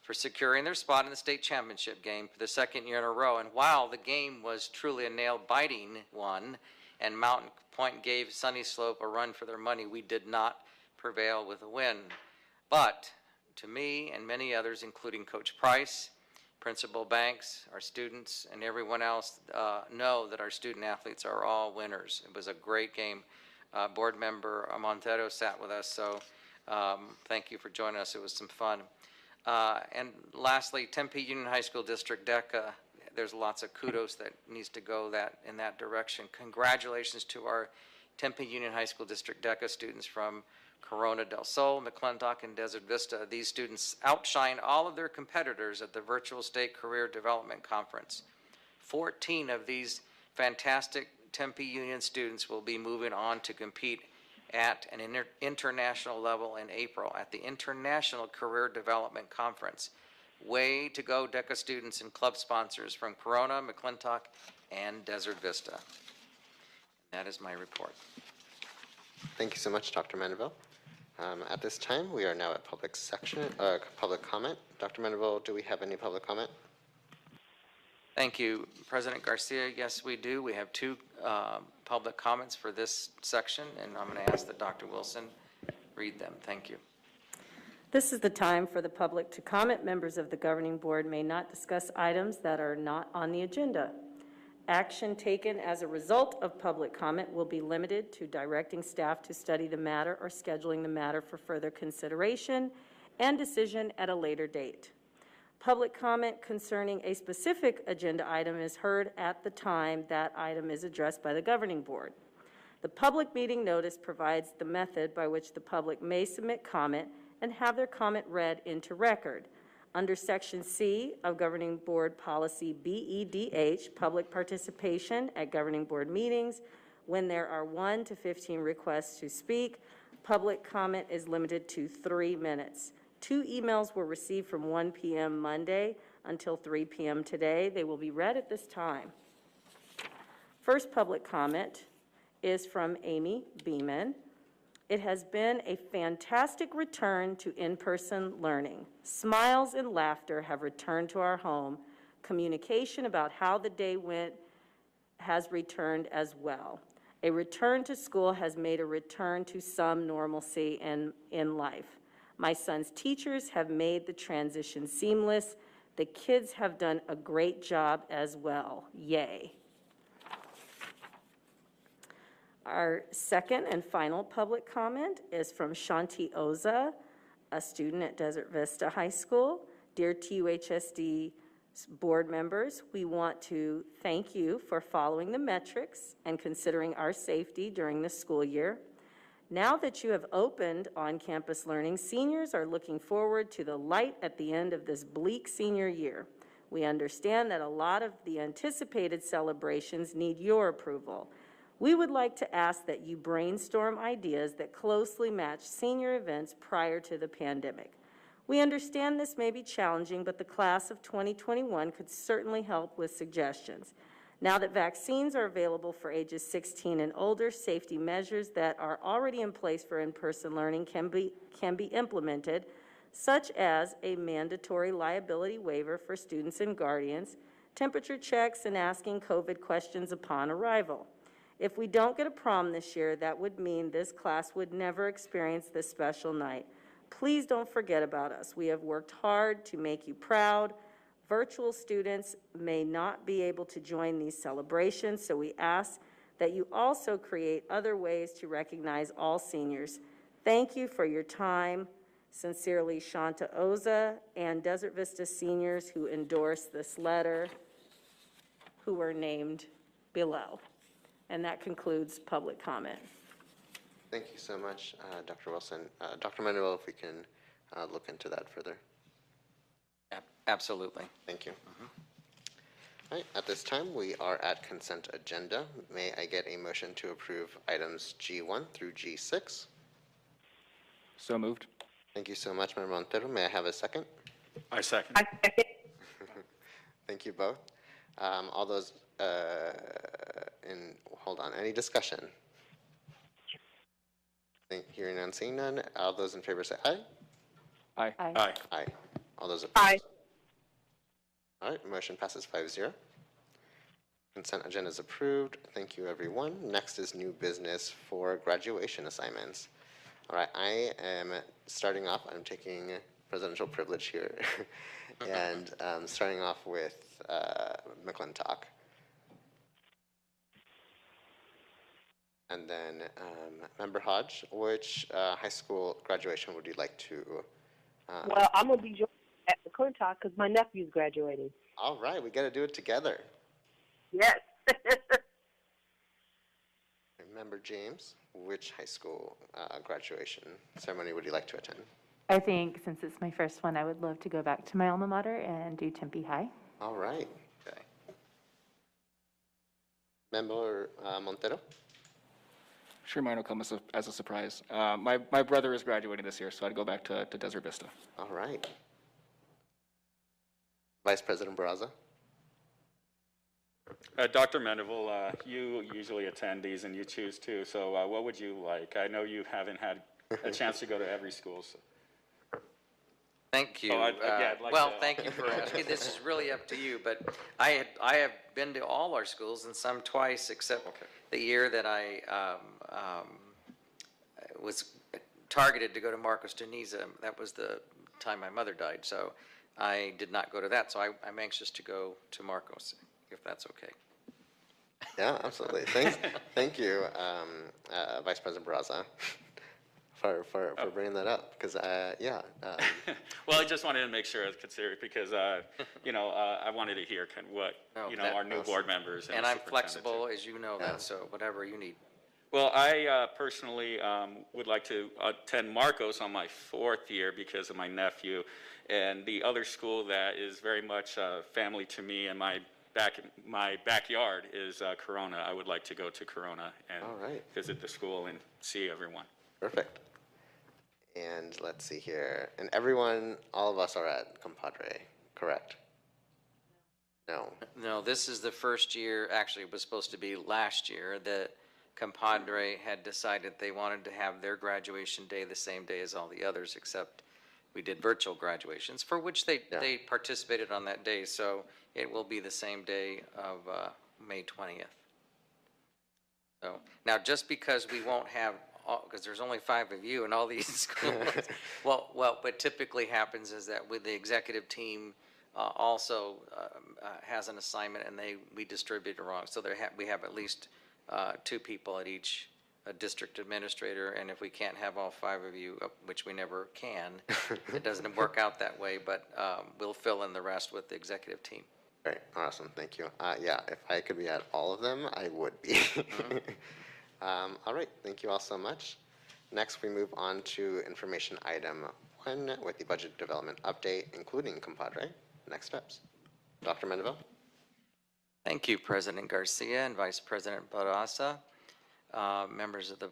for securing their spot in the state championship game for the 2nd year in a row. And while the game was truly a nail-biting one, and Mountain Point gave Sunny Slope a run for their money, we did not prevail with a win. But to me and many others, including Coach Price, Principal Banks, our students, and everyone else know that our student athletes are all winners. It was a great game. Board member Montero sat with us, so thank you for joining us. It was some fun. And lastly, Tempe Union High School District DECA, there's lots of kudos that needs to go in that direction. Congratulations to our Tempe Union High School District DECA students from Corona del Sol, McClintock, and Desert Vista. These students outshined all of their competitors at the Virtual State Career Development Conference. 14 of these fantastic Tempe Union students will be moving on to compete at an international level in April at the International Career Development Conference. Way to go, DECA students and club sponsors from Corona, McClintock, and Desert Vista. That is my report. Thank you so much, Dr. Mandeville. At this time, we are now at public comment. Dr. Mandeville, do we have any public comment? Thank you, President Garcia. Yes, we do. We have two public comments for this section, and I'm going to ask that Dr. Wilson read them. Thank you. This is the time for the public to comment. Members of the governing board may not discuss items that are not on the agenda. Action taken as a result of public comment will be limited to directing staff to study the matter or scheduling the matter for further consideration and decision at a later date. Public comment concerning a specific agenda item is heard at the time that item is addressed by the governing board. The public meeting notice provides the method by which the public may submit comment and have their comment read into record. Under Section C of Governing Board Policy BEDH, public participation at governing board meetings, when there are 1 to 15 requests to speak, public comment is limited to 3 minutes. 2 emails were received from 1 p.m. Monday until 3 p.m. today. They will be read at this time. First public comment is from Amy Beeman. It has been a fantastic return to in-person learning. Smiles and laughter have returned to our home. Communication about how the day went has returned as well. A return to school has made a return to some normalcy in life. My son's teachers have made the transition seamless. The kids have done a great job as well. Yay. Our second and final public comment is from Shanti Oza, a student at Desert Vista High School. Dear TUHSD board members, we want to thank you for following the metrics and considering our safety during the school year. Now that you have opened on-campus learning, seniors are looking forward to the light at the end of this bleak senior year. We understand that a lot of the anticipated celebrations need your approval. We would like to ask that you brainstorm ideas that closely match senior events prior to the pandemic. We understand this may be challenging, but the class of 2021 could certainly help with suggestions. Now that vaccines are available for ages 16 and older, safety measures that are already in place for in-person learning can be implemented, such as a mandatory liability waiver for students and guardians, temperature checks, and asking COVID questions upon arrival. If we don't get a prom this year, that would mean this class would never experience this special night. Please don't forget about us. We have worked hard to make you proud. Virtual students may not be able to join these celebrations, so we ask that you also create other ways to recognize all seniors. Thank you for your time. Sincerely, Shanta Oza and Desert Vista seniors who endorsed this letter, who were named below. And that concludes public comment. Thank you so much, Dr. Wilson. Dr. Mandeville, if we can look into that further. Absolutely. Thank you. All right, at this time, we are at consent agenda. May I get a motion to approve items G1 through G6? So moved. Thank you so much, Member Montero. May I have a second? I second. I second. Thank you both. All those hold on, any discussion? Hearing none, seeing none. All those in favor say aye. Aye. Aye. Aye. All those opposed? Aye. All right, motion passes 5-0. Consent agenda is approved. Thank you, everyone. Next is new business for graduation assignments. All right, I am starting off, I'm taking presidential privilege here, and starting off with McClintock. And then Member Hodge, which high school graduation would you like to? Well, I'm going to be joining at McClintock because my nephew's graduating. All right, we got to do it together. Yes. Member James, which high school graduation ceremony would you like to attend? I think since it's my first one, I would love to go back to my alma mater and do Tempe High. All right. Okay. Member Montero? Sure, mine will come as a surprise. My brother is graduating this year, so I'd go back to Desert Vista. All right. Vice President Barraza? Dr. Mendeville, you usually attend these and you choose to, so what would you like? I know you haven't had a chance to go to every school. So. Thank you. I'd like Well, to- thank you for asking. This is really up to you, but I have been to all our schools and some twice, except the year that I was targeted to go to Marcos de Niza. That was the time my mother died, so I did not go to that. So I'm anxious to go to Marcos, if that's okay. Yeah, absolutely. Thank you, Vice President Barraza, for bringing that up. Because yeah. Well, I just wanted to make sure I was considered because I wanted to hear kind of what our new board members And the I'm superintendent flexible, as you know Yeah. that, so whatever you need. Well, I personally would like to attend Marcos on my 4th year because of my nephew, and the other school that is very much family to me and my backyard is Corona. I would like to go to Corona and All right. visit the school and see everyone. Perfect. And let's see here. And all of us are at Compadre, correct? No. No, this is the first year, actually it was supposed to be last year, that Compadre had decided they wanted to have their graduation day the same day as all the others, except we did virtual graduations, for which they participated on that day, so it will be the same day of May 20th. So, now, just because we won't have, because there's only 5 of you in all these schools, well, what typically happens is that with the executive team also has an assignment, and we distribute it wrong, so we have at least 2 people at each district administrator, and if we can't have all 5 of you, which we never can, it doesn't work out that way, but we'll fill in the rest with the executive team. Great, awesome, thank you. Yeah, if I could be at all of them, I would be. All right, thank you all so much. Next, we move on to information item 1 with the budget development update, including Compadre. Next steps. Dr. Mendeville? Thank you, President Garcia and Vice President Barraza, members of the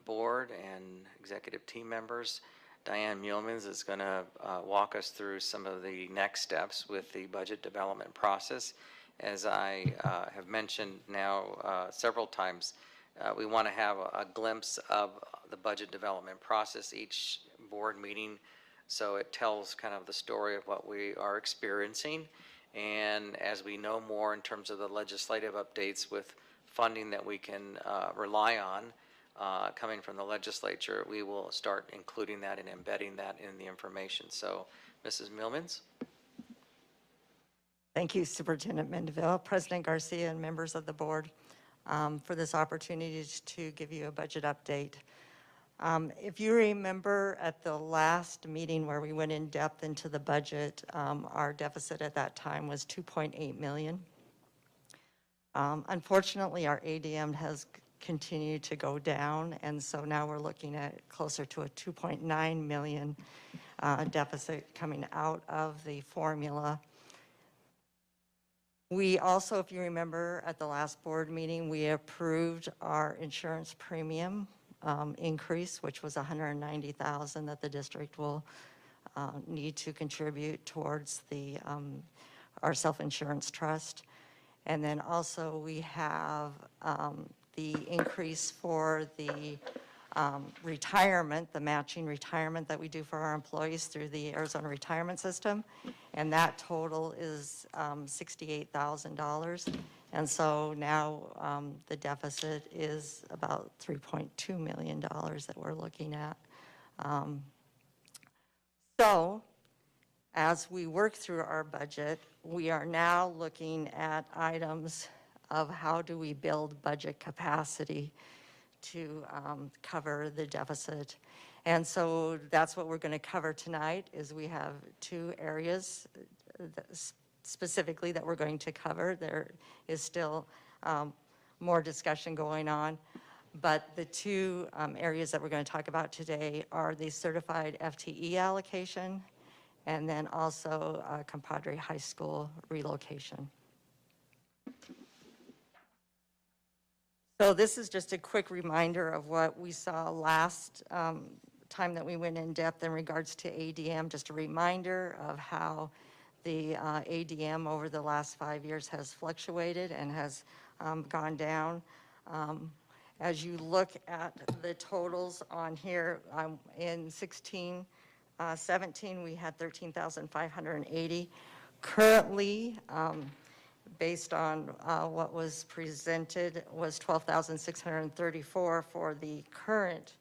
board and executive team members. Diane Muehlmans is going to walk us through some of the next steps with the budget development process. As I have mentioned now several times, we want to have a glimpse of the budget development process each board meeting, so it tells kind of the story of what we are experiencing. And as we know more in terms of the legislative updates with funding that we can rely on coming from the legislature, we will start including that and embedding that in the information. So, Mrs. Muehlmans? Thank you, Superintendent Mendeville, President Garcia, and members of the board for this opportunity to give you a budget update. If you remember at the last meeting where we went in depth into the budget, our deficit at that time was $2.8 million. Unfortunately, our ADM has continued to go down, and so now we're looking at closer to a $2.9 million deficit coming out of the formula. We also, if you remember, at the last board meeting, we approved our insurance premium increase, which was $190,000 that the district will need to contribute towards our self-insurance trust. And then also we have the increase for the retirement, the matching retirement that we do for our employees through the Arizona retirement system. And that total is $68,000. And so now the deficit is about $3.2 million that we're looking at. So as we work through our budget, we are now looking at items of how do we build budget capacity to cover the deficit. And so that's what we're going to cover tonight, is we have two areas specifically that we're going to cover. There is still more discussion going on, but the two areas that we're going to talk about today are the certified FTE allocation and then also Compadre High School relocation. So this is just a quick reminder of what we saw last time that we went in depth in regards to ADM, just a reminder of how the ADM over the last 5 years has fluctuated and has gone down. As you look at the totals on here, in 17, we had 13,580. Currently, based on what was presented, was 12,634 for the current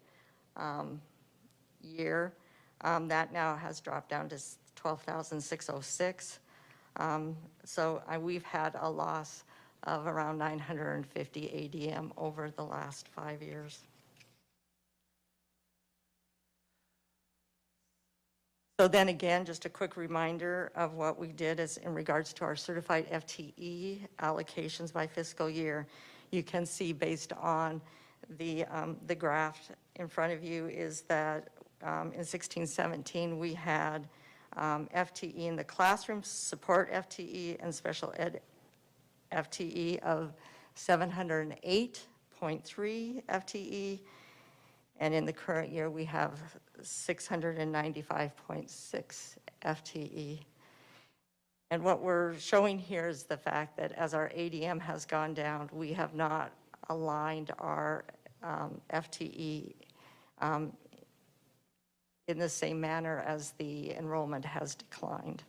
year. That now has dropped down to 12,606. So we've had a loss of around 950 ADM over the last 5 years. So then again, just a quick reminder of what we did is in regards to our certified FTE allocations by fiscal year. You can see based on the graph in front of you is that in 16-17 we had FTE in the classroom, support FTE and special ed FTE of 708.3 FTE. And in the current year, we have 695.6 FTE. And what we're showing here is the fact that as our ADM has gone down, we have not aligned our FTE in the same manner as the enrollment has declined.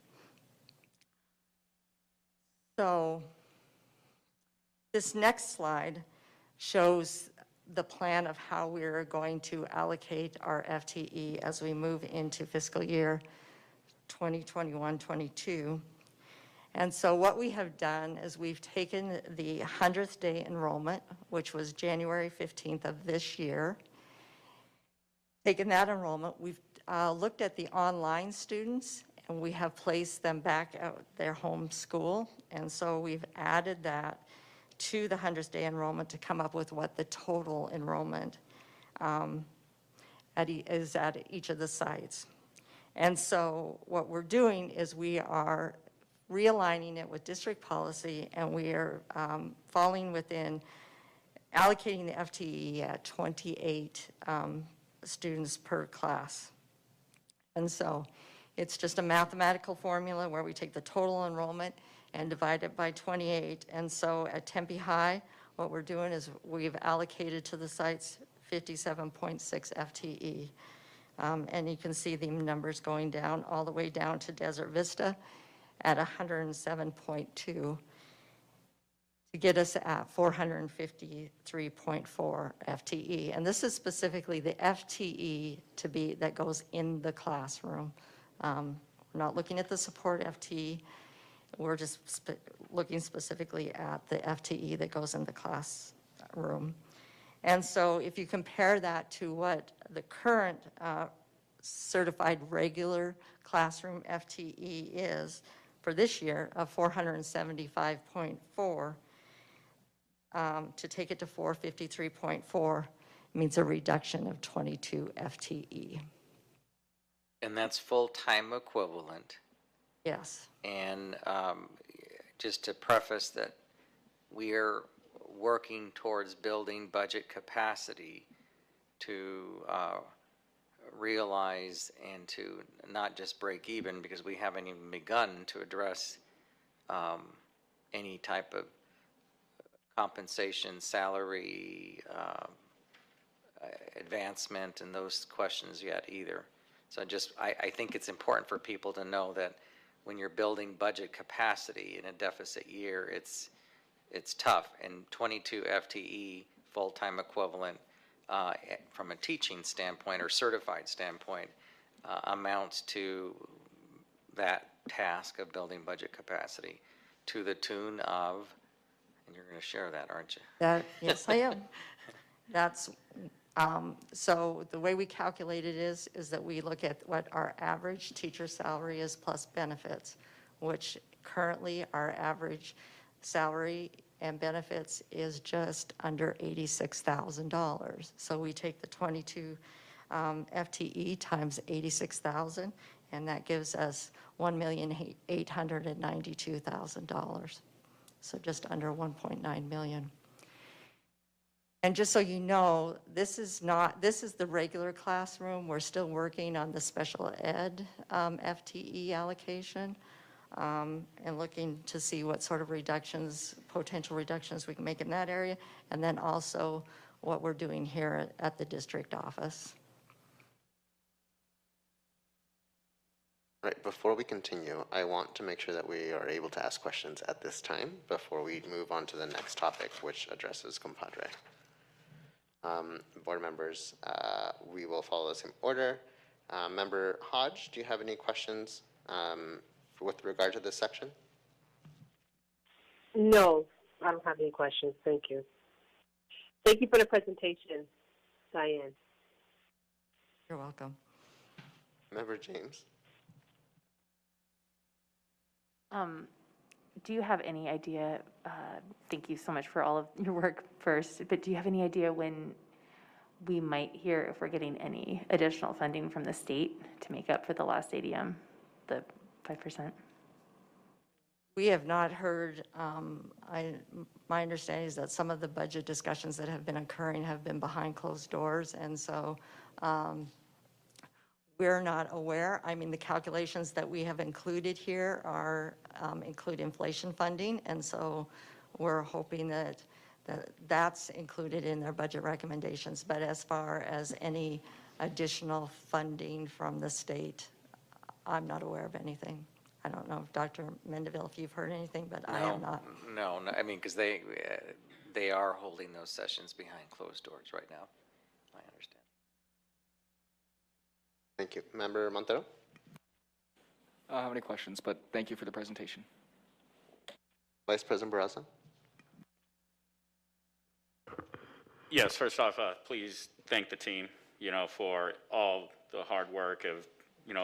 So this next slide shows the plan of how we're going to allocate our FTE as we move into fiscal year 2021-22. And so what we have done is we've taken the 100th day enrollment, which was January 15th of this year, taken that enrollment, we've looked at the online students, and we have placed them back at their home school. And so we've added that to the 100th day enrollment to come up with what the total enrollment is at each of the sites. And so what we're doing is we are realigning it with district policy, and we are falling within allocating the FTE at 28 students per class. And so it's just a mathematical formula where we take the total enrollment and divide it by 28. And so at Tempe High, what we're doing is we've allocated to the sites 57.6 FTE. And you can see the numbers going down all the way down to Desert Vista at 107.2 to get us at 453.4 FTE. And this is specifically the FTE that goes in the classroom. We're not looking at the support FTE. We're just looking specifically at the FTE that goes in the classroom. And so if you compare that to what the current certified regular classroom FTE is for this year of 475.4, to take it to 453.4 means a reduction of 22 FTE. And that's full-time equivalent. Yes. And just to preface that we are working towards building budget capacity to realize and to not just break even, because we haven't even begun to address any type of compensation, salary, advancement, and those questions yet either. So I think it's important for people to know that when you're building budget capacity in a deficit year, it's tough. And 22 FTE full-time equivalent from a teaching standpoint or certified standpoint, amounts to that task of building budget capacity to the tune of, and you're going to share that, aren't you? Yes, I am. That's, so the way we calculate it is that we look at what our average teacher salary is plus benefits, which currently our average salary and benefits is just under $86,000. So we take the 22 FTE times 86,000, and that gives us $1,892,000. So just under 1.9 million. And just so you know, this is the regular classroom. We're still working on the special ed FTE allocation and looking to see what sort of reductions, potential reductions we can make in that area, and then also what we're doing here at the district office. All right, before we continue, I want to make sure that we are able to ask questions at this time before we move on to the next topic, which addresses Compadre. Board members, we will follow the same order. Member Hodge, do you have any questions with regard to this section? No, I don't have any questions. Thank you. Thank you for the presentation, Diane. You're welcome. Member James? Do you have any idea, thank you so much for all of your work first, but do you have any idea when we might hear if we're getting any additional funding from the state to make up for the last ADM, the 5%? We have not heard, my understanding is that some of the budget discussions that have been occurring have been behind closed doors, and so we're not aware. I mean, the calculations that we have included here are include inflation funding, and so we're hoping that that's included in their budget recommendations. But as far as any additional funding from the state, I'm not aware of anything. I don't know if Dr. Mendeville, if you've heard anything, but I am not. No, I mean, because they are holding those sessions behind closed doors right now. I understand. Thank you. Member Montero? I don't have any questions, but thank you for the presentation. Vice President Barraza? Yes, first off, please thank the team, for all the hard work of,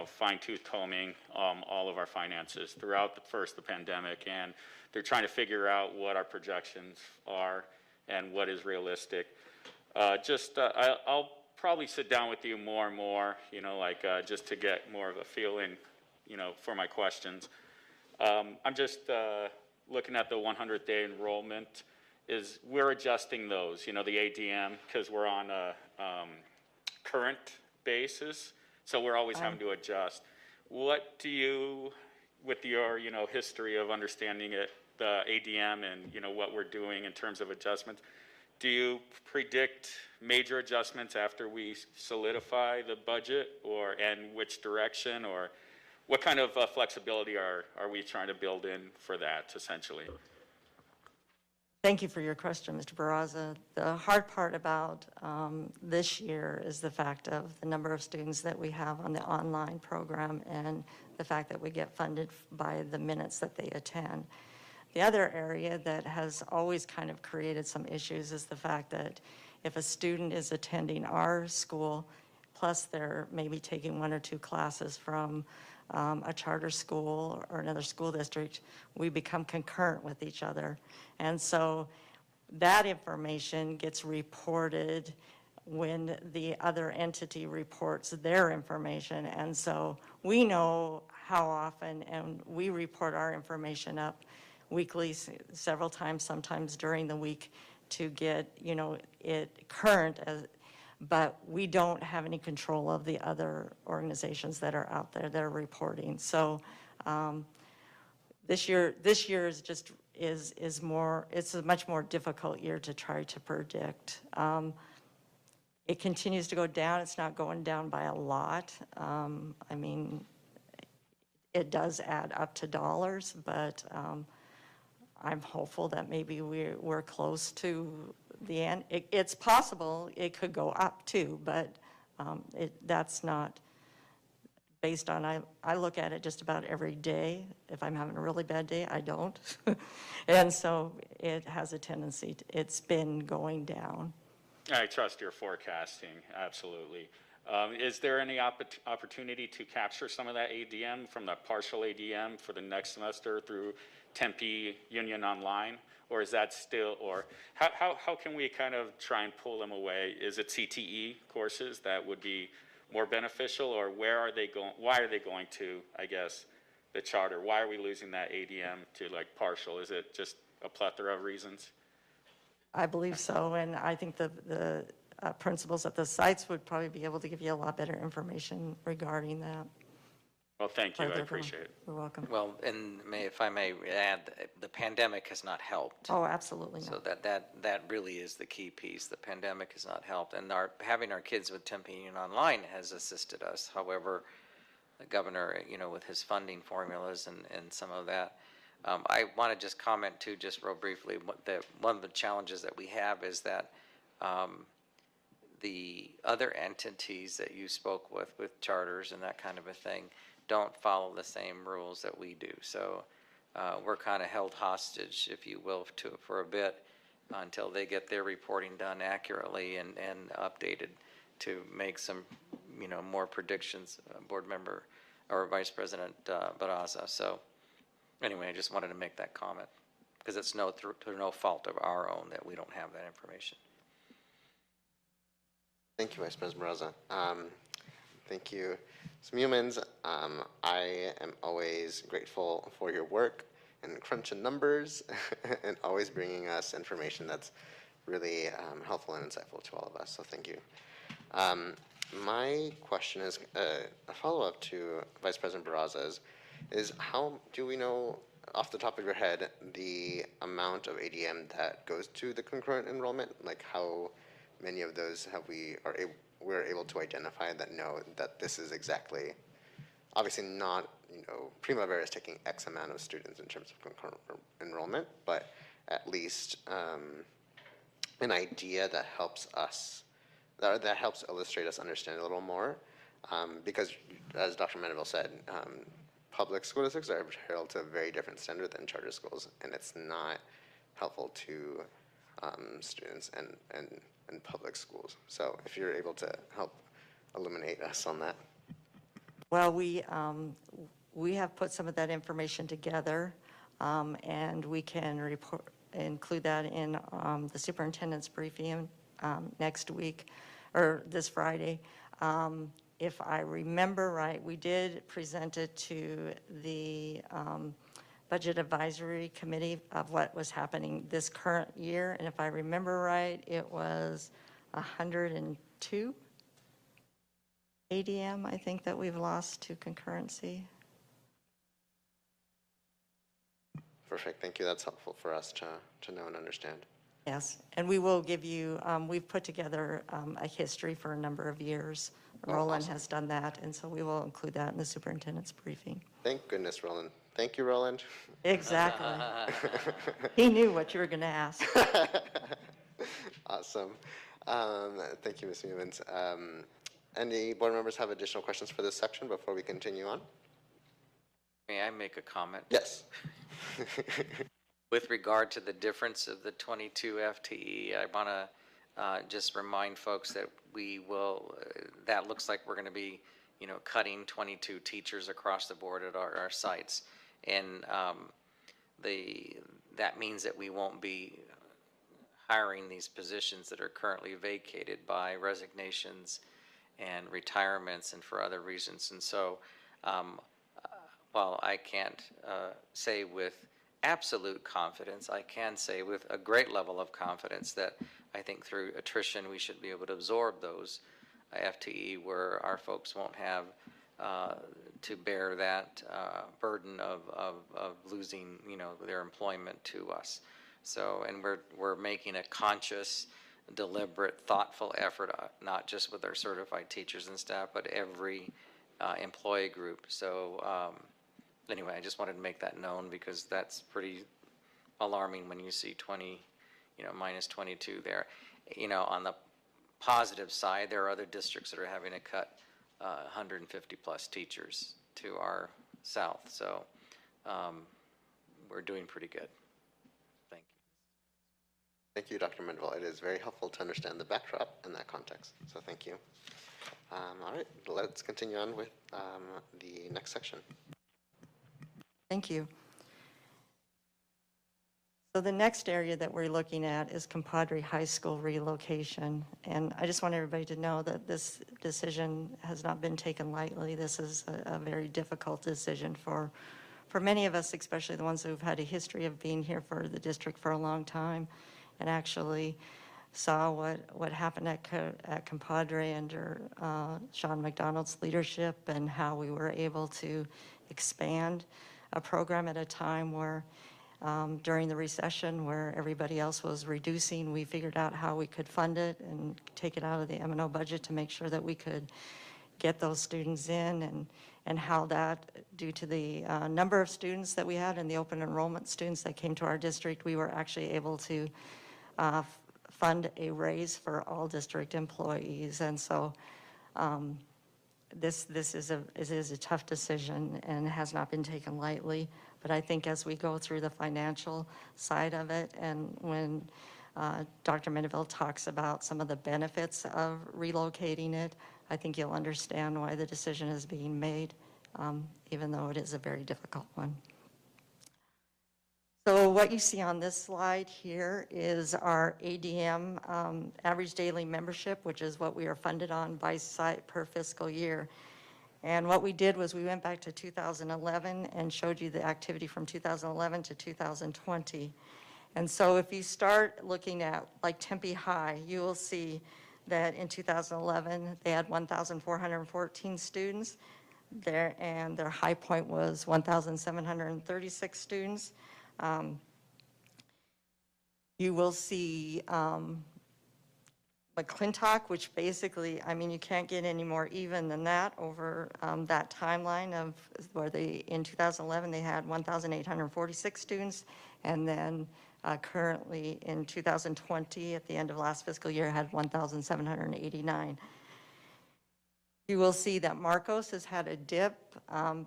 fine-tooth combing all of our finances throughout the pandemic, and they're trying to figure out what our projections are and what is realistic. I'll probably sit down with you more and more, just to get more of a feeling, for my questions. I'm just looking at the 100-day enrollment. We're adjusting those, the ADM, because we're on a current basis, so we're always having to adjust. What do you, with your, history of understanding it, the ADM and, what we're doing in terms of adjustments, do you predict major adjustments after we solidify the budget, and which direction, or what kind of flexibility are we trying to build in for that, essentially? Thank you for your question, Mr. Barraza. The hard part about this year is the fact of the number of students that we have on the online program and the fact that we get funded by the minutes that they attend. The other area that has always kind of created some issues is the fact that if a student is attending our school, plus they're maybe taking one or two classes from a charter school or another school district, we become concurrent with each other. And so that information gets reported when the other entity reports their information. And so we know how often, and we report our information up weekly, several times, sometimes during the week, to get, it current, but we don't have any control of the other organizations that are out there that are reporting. So this year is just is more, it's a much more difficult year to try to predict. It continues to go down. It's not going down by a lot. I mean, it does add up to dollars, but I'm hopeful that maybe we're close to it's possible it could go up too, but that's not based on, I look at it just about every day. If I'm having a really bad day, I don't. And so it has a tendency, it's been going down. I trust your forecasting, absolutely. Is there any opportunity to capture some of that ADM from the partial ADM for the next semester through Tempe Union Online? Or is that still, or how can we kind of try and pull them away? Is it CTE courses that would be more beneficial, or where are they going, why are they going to, I guess, the charter? Why are we losing that ADM to like partial? Is it just a plethora of reasons? I believe so, and I think the principals at the sites would probably be able to give you a lot better information regarding that. Well, thank you, I Further from- appreciate it. You're welcome. Well, and if I may add, the pandemic has not helped. Oh, absolutely So not. that really is the key piece. The pandemic has not helped, and having our kids with Tempe Union Online has assisted us. However, the governor, with his funding formulas and some of that, I want to just comment too, just real briefly. One of the challenges that we have is that the other entities that you spoke with charters and that kind of a thing, don't follow the same rules that we do. So we're kind of held hostage, if you will, for a bit until they get their reporting done accurately and updated to make some, more predictions, Board Member or Vice President Barraza. So anyway, I just wanted to make that comment because it's no fault of our own that we don't have that information. Thank you, Vice President Barraza. Thank you, Ms. Mumins. I am always grateful for your work and crunching numbers and always bringing us information that's really helpful and insightful to all of us, so thank you. My question is a follow-up to Vice President Barraza's, is how do we know, off the top of your head, the amount of ADM that goes to the concurrent enrollment? Like how many of those we're able to identify that know that this is exactly, obviously not, Primavera is taking X amount of students in terms of concurrent enrollment, but at least an idea that helps us, that helps illustrate us understand a little more, because as Dr. Mandeville said, public school districts are held to a very different standard than charter schools, and it's not helpful to students and public schools. So if you're able to help illuminate us on that. Well, we have put some of that information together, and we can include that in the superintendent's briefing next week, or this Friday. If I remember right, we did present it to the Budget Advisory Committee of what was happening this current year, and if I remember right, it was 102 ADM, I think, that we've lost to concurrency. Perfect, thank you. That's helpful for us to know and understand. Yes, and we will give you, we've put together a history for a number of years. Roland awesome. has done that, and so we will include that in the superintendent's briefing. Thank goodness, Roland. Thank you, Roland. Exactly. He knew what you were going to ask. Awesome. Thank you, Ms. Mumins. Any board members have additional questions for this section before we continue on? May I make a comment? Yes. With regard to the difference of the 22 FTE, I want to just remind folks that we will, that looks like we're going to be, cutting 22 teachers across the board at our sites. And that means that we won't be hiring these positions that are currently vacated by resignations and retirements and for other reasons. And so while I can't say with absolute confidence, I can say with a great level of confidence that I think through attrition we should be able to absorb those FTE where our folks won't have to bear that burden of losing, their employment to us. So, and we're making a conscious, deliberate, thoughtful effort, not just with our certified teachers and staff, but every employee group. So anyway, I just wanted to make that known because that's pretty alarming when you see 20 minus 22 there. On the positive side, there are other districts that are having to cut 150 plus teachers to our south. So we're doing pretty good. Thank you. Thank you, Dr. Mendeville. It is very helpful to understand the backdrop in that context, so thank you. All right, let's continue on with the next section. Thank you. So the next area that we're looking at is Compadre High School relocation. And I just want everybody to know that this decision has not been taken lightly. This is a very difficult decision for many of us, especially the ones who've had a history of being here for the district for a long time and actually saw what happened at Compadre under Sean McDonald's leadership and how we were able to expand a program at a time where during the recession where everybody else was reducing, we figured out how we could fund it and take it out of the M&O budget to make sure that we could get those students in, and how that, due to the number of students that we had and the open enrollment students that came to our district, we were actually able to fund a raise for all district employees. And so this is a tough decision and has not been taken lightly. But I think as we go through the financial side of it, and when Dr. Mendeville talks about some of the benefits of relocating it, I think you'll understand why the decision is being made, even though it is a very difficult one. So what you see on this slide here is our ADM, average daily membership, which is what we are funded on by site per fiscal year. And what we did was we went back to 2011 and showed you the activity from 2011 to 2020. And so if you start looking at like Tempe High, you will see that in 2011, they had 1,414 students there, and their high point was 1,736 students. You will see McClintock, which basically, I mean, you can't get any more even than that over that timeline of where they, in 2011, they had 1,846 students, and then currently in 2020, at the end of last fiscal year, had 1,789. You will see that Marcos has had a dip.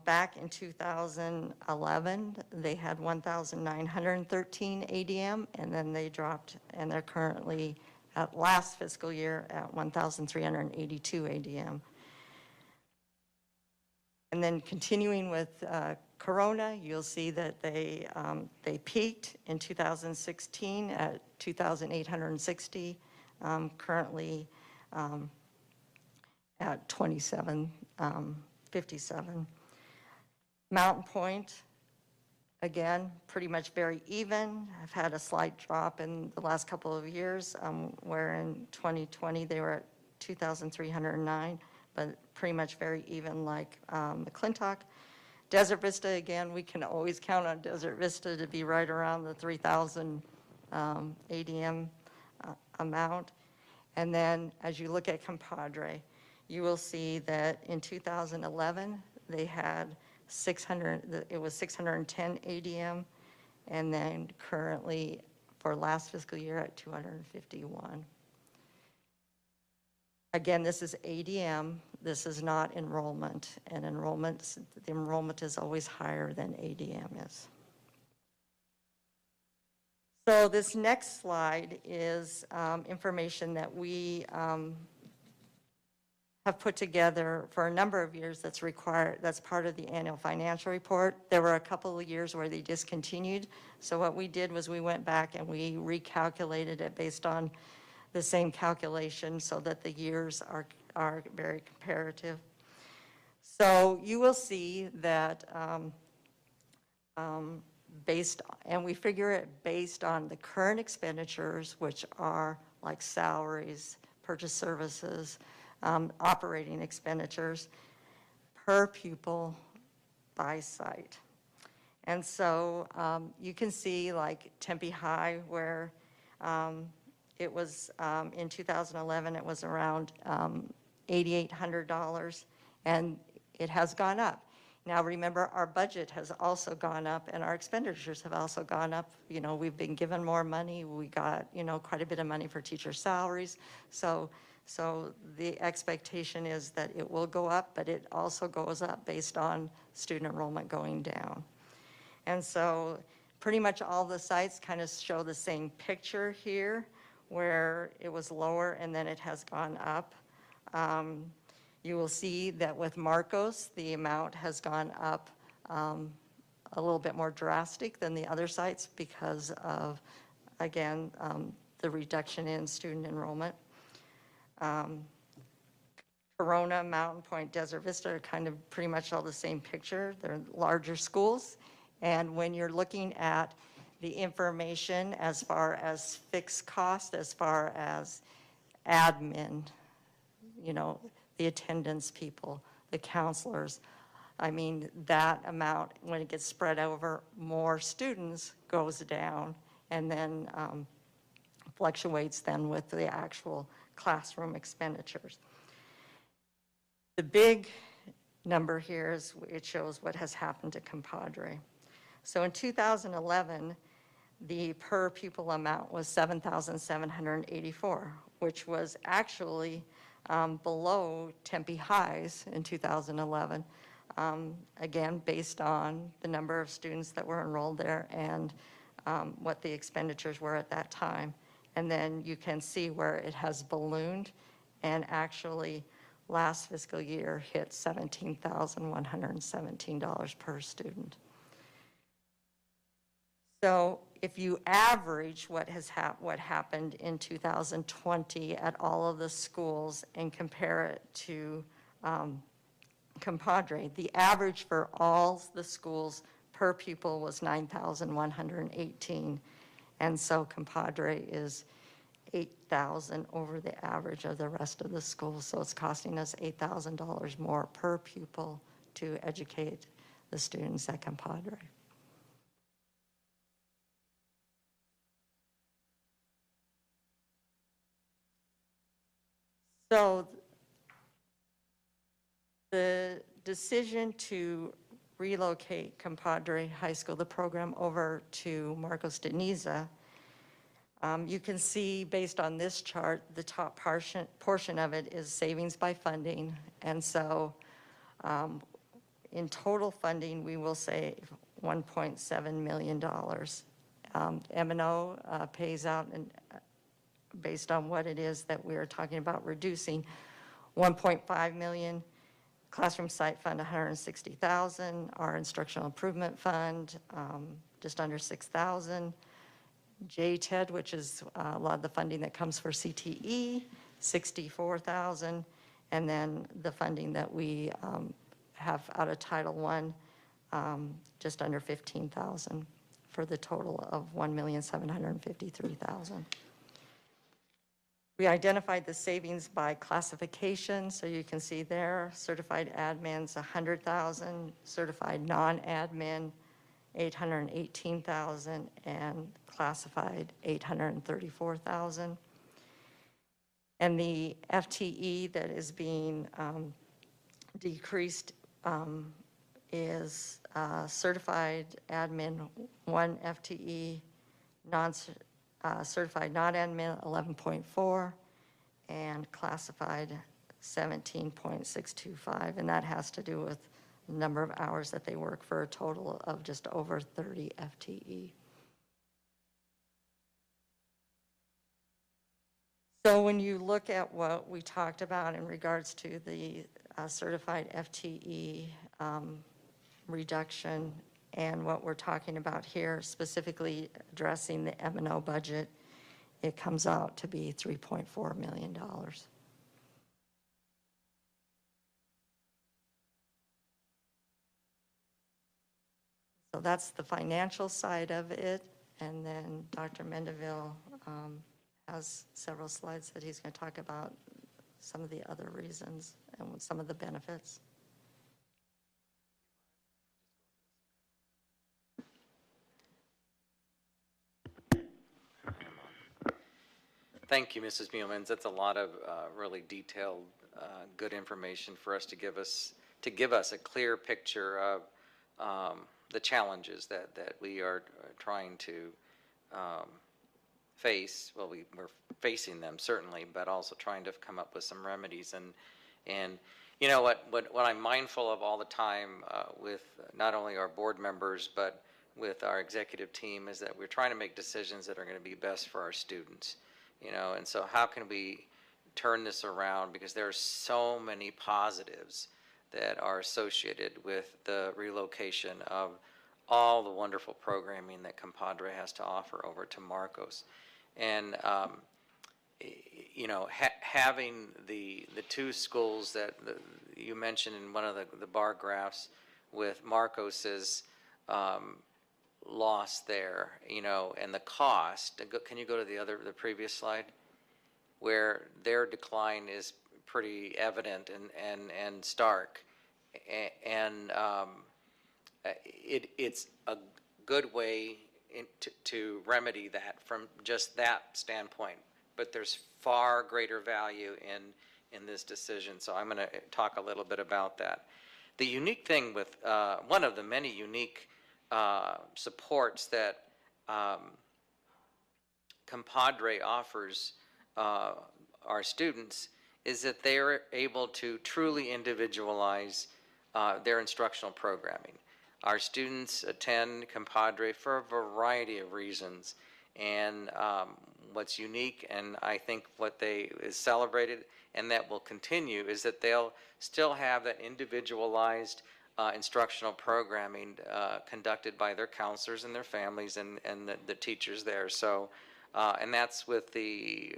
Back in 2011, they had 1,913 ADM, and then they dropped, and they're currently at last fiscal year at 1,382 ADM. And then continuing with Corona, you'll see that they peaked in 2016 at 2,860, currently at 2,757. Mountain Point, again, pretty much very even. I've had a slight drop in the last couple of years, where in 2020 they were at 2,309, but pretty much very even like McClintock. Desert Vista, again, we can always count on Desert Vista to be right around the 3,000 ADM amount. And then as you look at Compadre, you will see that in 2011, they had 600, it was 610 ADM, and then currently for last fiscal year at 251. Again, this is ADM, this is not enrollment, and the enrollment is always higher than ADM is. So this next slide is information that we have put together for a number of years that's required, that's part of the annual financial report. There were a couple of years where they discontinued. So what we did was we went back and we recalculated it based on the same calculation so that the years are very comparative. So you will see that and we figure it based on the current expenditures, which are like salaries, purchase services, operating expenditures per pupil by site. And so you can see like Tempe High, where it was in 2011, it was around $8,800, and it has gone up. Now, remember, our budget has also gone up and our expenditures have also gone up. You know, we've been given more money. We got, you know, quite a bit of money for teacher salaries. So the expectation is that it will go up, but it also goes up based on student enrollment going down. And so pretty much all the sites kind of show the same picture here, where it was lower and then it has gone up. You will see that with Marcos, the amount has gone up a little bit more drastic than the other sites because of, again, the reduction in student enrollment. Corona, Mountain Point, Desert Vista are kind of pretty much all the same picture. They're larger schools. And when you're looking at the information as far as fixed cost, as far as admin, you know, the attendance people, the counselors, I mean, that amount, when it gets spread over more students, goes down and then fluctuates then with the actual classroom expenditures. The big number here is it shows what has happened to Compadre. So in 2011, the per pupil amount was $7,784, which was actually below Tempe High's in 2011, again, based on the number of students that were enrolled there and what the expenditures were at that time. And then you can see where it has ballooned and actually last fiscal year hit $17,117 per student. So if you average what happened in 2020 at all of the schools and compare it to Compadre, the average for all the schools per pupil was $9,118. And so Compadre is $8,000 over the average of the rest of the schools. So it's costing us $8,000 more per pupil to educate the students at Compadre. So the decision to relocate Compadre High School, the program, over to Marcos de Niza, you can see based on this chart, the top portion of it is savings by funding. And so in total funding, we will save $1.7 million. M&O pays out, and based on what it is that we're talking about reducing, $1.5 million. Classroom site fund, $160,000. Our instructional improvement fund, just under $6,000. JTED, which is a lot of the funding that comes for CTE, $64,000. And then the funding that we have out of Title I, just under $15,000 for the total of $1,753,000. We identified the savings by classification, so you can see there, certified admins, $100,000, certified non-admin, $818,000, and classified, $834,000. And the FTE that is being decreased is certified admin, 1 FTE, certified non-admin, 11.4, and classified, 17.625. And that has to do with the number of hours that they work, for a total of just over 30 FTE. So when you look at what we talked about in regards to the certified FTE reduction and what we're talking about here, specifically addressing the M&O budget, it comes out to be $3.4 million. So that's the financial side of it. And then Dr. Mendeville has several slides that he's going to talk about some of the other reasons and some of the benefits. Thank you, Mrs. Muellins. That's a lot of really detailed, good information for us to give us to give us a clear picture of the challenges that we are trying to face. Well, we're facing them certainly, but also trying to come up with some remedies. And you know what I'm mindful of all the time with not only our board members but with our executive team is that we're trying to make decisions that are going to be best for our students. You know, and so how can we turn this around, because there are so many positives that are associated with the relocation of all the wonderful programming that Compadre has to offer over to Marcos. And you know, having the two schools that you mentioned in one of the bar graphs with Marcos's loss there, you know, and the cost. Can you go to the previous slide, where their decline is pretty evident and stark, and it's a good way to remedy that from just that standpoint. But there's far greater value in this decision, so I'm going to talk a little bit about that. The unique thing with one of the many unique supports that Compadre offers our students is that they are able to truly individualize their instructional programming. Our students attend Compadre for a variety of reasons, and what's unique, and I think what is celebrated and that will continue, is that they'll still have that individualized instructional programming conducted by their counselors and their families and the teachers there. So, and that's with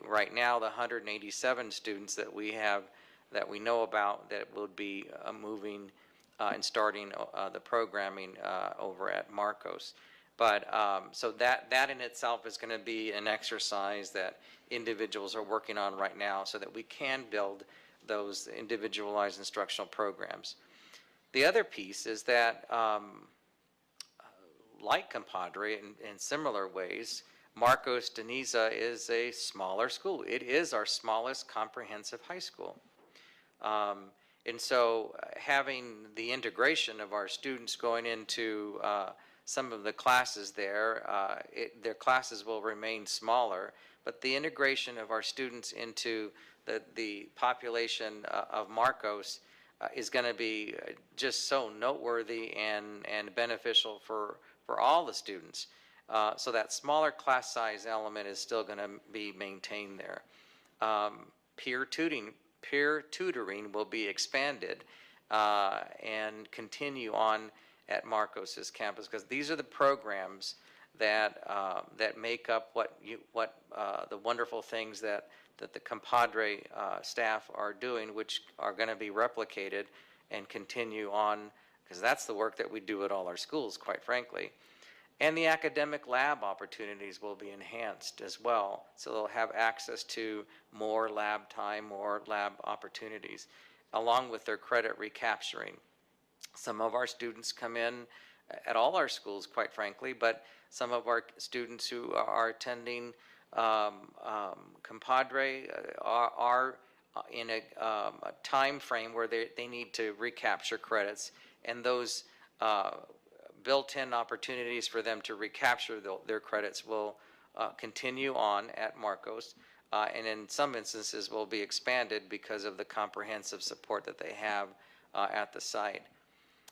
right now, the 187 students that we have, that we know about, that will be moving and starting the programming over at Marcos. But so that in itself is going to be an exercise that individuals are working on right now so that we can build those individualized instructional programs. The other piece is that, like Compadre in similar ways, Marcos de Niza is a smaller school. It is our smallest comprehensive high school. And so having the integration of our students going into some of the classes there, their classes will remain smaller, but the integration of our students into the population of Marcos is going to be just so noteworthy and beneficial for all the students. So that smaller class size element is still going to be maintained there. Peer tutoring will be expanded and continue on at Marcos's campus, because these are the programs that make up the wonderful things that the Compadre staff are doing, which are going to be replicated and continue on, because that's the work that we do at all our schools, quite frankly. And the academic lab opportunities will be enhanced as well, so they'll have access to more lab time, more lab opportunities, along with their credit recapturing. Some of our students come in at all our schools, quite frankly, but some of our students who are attending Compadre are in a time frame where they need to recapture credits, and those built-in opportunities for them to recapture their credits will continue on at Marcos, and in some instances will be expanded because of the comprehensive support that they have at the site.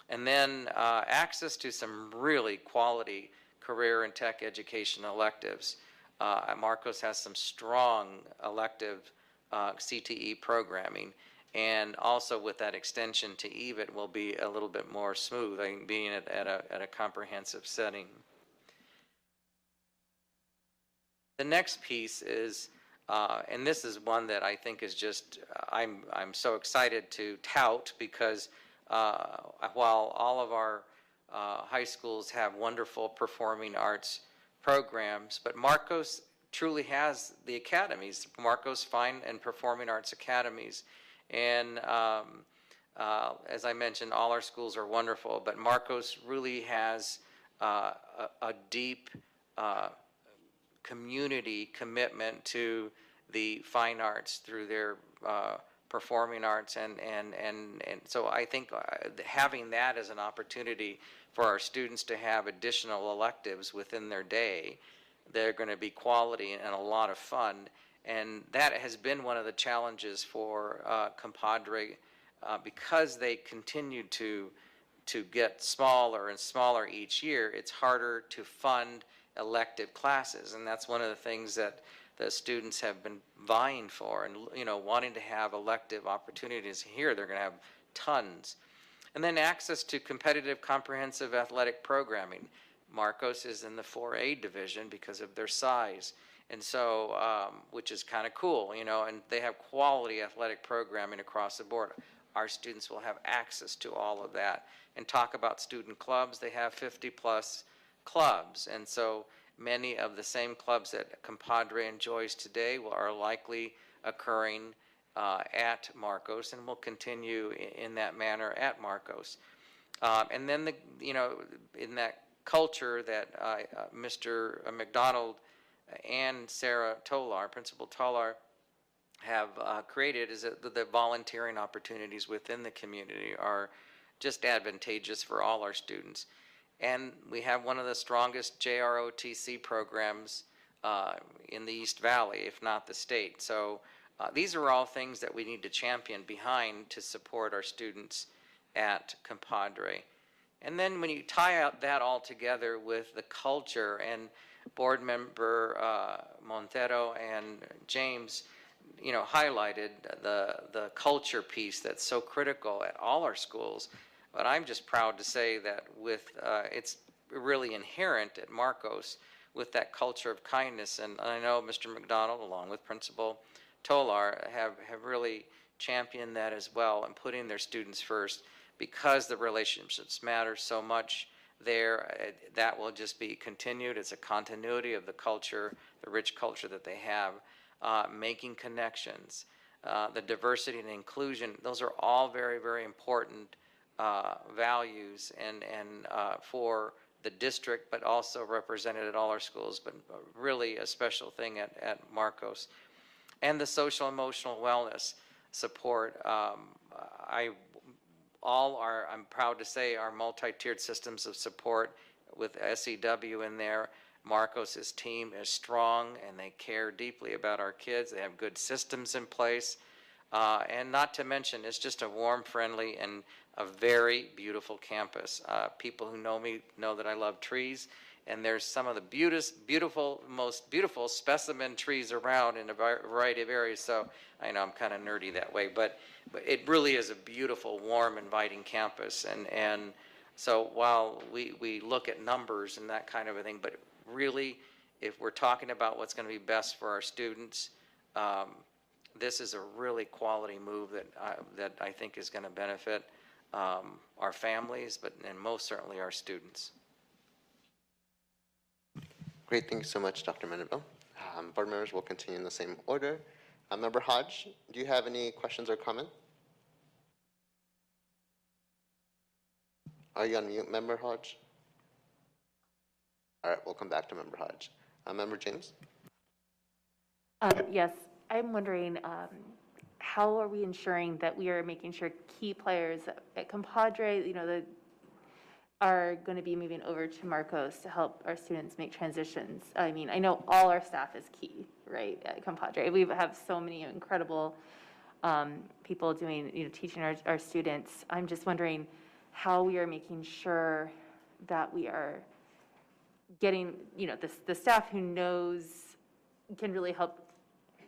And then access to some really quality career and tech education electives. Marcos has some strong elective CTE programming, and also with that extension to EVE, it will be a little bit more smooth, I think, being at a comprehensive setting. The next piece is, and this is one that I think is just, I'm so excited to tout, because while all of our high schools have wonderful performing arts programs, but Marcos truly has the academies, Marcos Fine and Performing Arts Academies. And as I mentioned, all our schools are wonderful, but Marcos really has a deep community commitment to the fine arts through their performing arts, and so I think having that as an opportunity for our students to have additional electives within their day, they're going to be quality and a lot of fun. And that has been one of the challenges for Compadre because they continue to get smaller and smaller each year. It's harder to fund elective classes, and that's one of the things that the students have been vying for and wanting to have elective opportunities. Here they're going to have tons. And then access to competitive comprehensive athletic programming. Marcos is in the 4A division because of their size, and so which is kind of cool, and they have quality athletic programming across the board. Our students will have access to all of that. And talk about student clubs, they have 50+ clubs, and so many of the same clubs that Compadre enjoys today are likely occurring at Marcos and will continue in that manner at Marcos. And then in that culture that Mr. McDonald and Sarah Tolar, Principal Tolar, have created is that the volunteering opportunities within the community are just advantageous for all our students. And we have one of the strongest JROTC programs in the East Valley, if not the state. So these are all things that we need to champion behind to support our students at Compadre. And then when you tie out that all together with the culture, and board member Montero and James highlighted the culture piece that's so critical at all our schools. But I'm just proud to say that with it's really inherent at Marcos with that culture of kindness. And I know Mr. McDonald, along with Principal Tolar, have really championed that as well, and putting their students first, because the relationships matter so much there. That will just be continued. It's a continuity of the culture, the rich culture that they have. Making connections, the diversity and inclusion, those are all very, very important values and for the district, but also represented at all our schools, but really a special thing at Marcos. And the social emotional wellness support. I'm proud to say our multi-tiered systems of support with SEW in there. Marcos's team is strong and they care deeply about our kids. They have good systems in place. And not to mention, it's just a warm, friendly, and a very beautiful campus. People who know me know that I love trees, and there's some of the most beautiful specimen trees around in a variety of areas. So I know I'm kind of nerdy that way, but it really is a beautiful, warm, inviting campus. And so while we look at numbers and that kind of a thing, but really, if we're talking about what's going to be best for our students, this is a really quality move that I think is going to benefit our families, and most certainly our students. Great, thank you so much, Dr. Mendenville. Board members will continue in the same order. Member Hodge, do you have any questions or comments? Are you on mute, Member Hodge? All right, we'll come back to Member Hodge. Member James? Yes, I'm wondering, how are we ensuring that we are making sure key players at Compadre, are going to be moving over to Marcos to help our students make transitions? I mean, I know all our staff is key, right, at Compadre. We have so many incredible people doing, teaching our students. I'm just wondering how we are making sure that we are getting, the staff who knows, can really help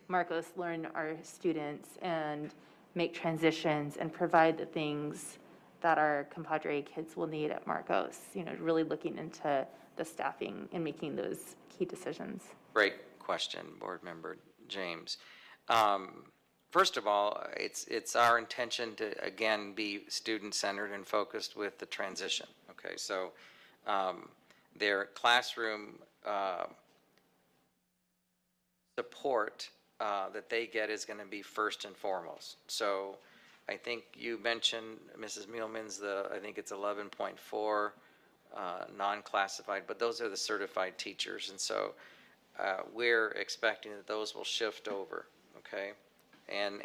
Marcos learn our students and make transitions and provide the things that our Compadre kids will need at Marcos, really looking into the staffing and making those key decisions. Great question, Board Member James. First of all, it's our intention to, again, be student-centered and focused with the transition, okay? So their classroom support that they get is going to be first and foremost. So I think you mentioned, Mrs. Mielman's, I think it's 11.4 non-classified, but those are the certified teachers. And so we're expecting that those will shift over, okay? And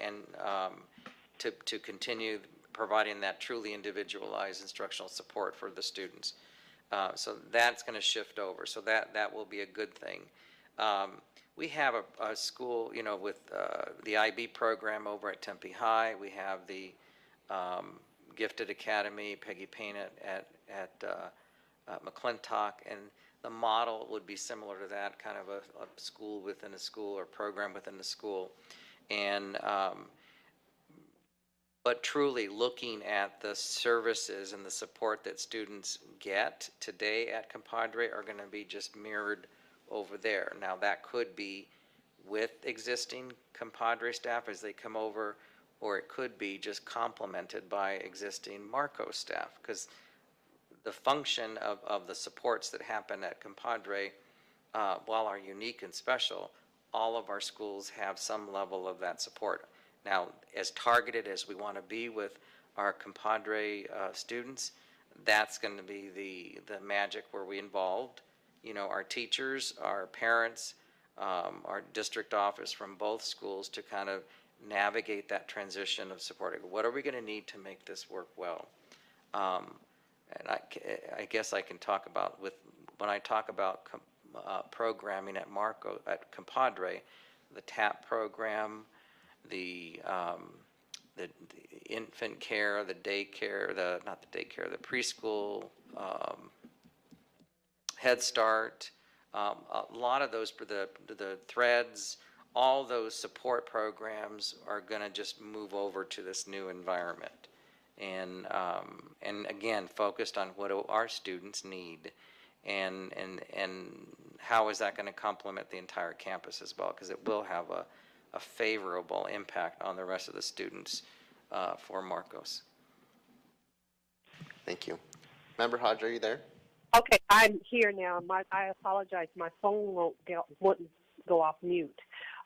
to continue providing that truly individualized instructional support for the students. So that's going to shift over. So that will be a good thing. We have a school, you know, with the IB program over at Tempe High. We have the Gifted Academy, Peggy Payne at McClintock, and the model would be similar to that, kind of a school within a school or program within the school. And but truly looking at the services and the support that students get today at Compadre are going to be just mirrored over there. Now that could be with existing Compadre staff as they come over, or it could be just complemented by existing Marco staff, because the function of the supports that happen at Compadre, while are unique and special, all of our schools have some level of that support. Now, as targeted as we want to be with our Compadre students, that's going to be the magic where we involved, you know, our teachers, our parents, our district office from both schools to kind of navigate that transition of supporting. What are we going to need to make this work well? And I guess I can talk about when I talk about programming at Compadre, the TAP program, the infant care, the daycare, the preschool, Head Start, a lot of those, the threads, all those support programs are going to just move over to this new environment. And again, focused on what do our students need, and how is that going to complement the entire campus as well, because it will have a favorable impact on the rest of the students for Marcos. Thank you. Member Hodge, are you there? Okay, I'm here now. I apologize. My phone wouldn't go off mute.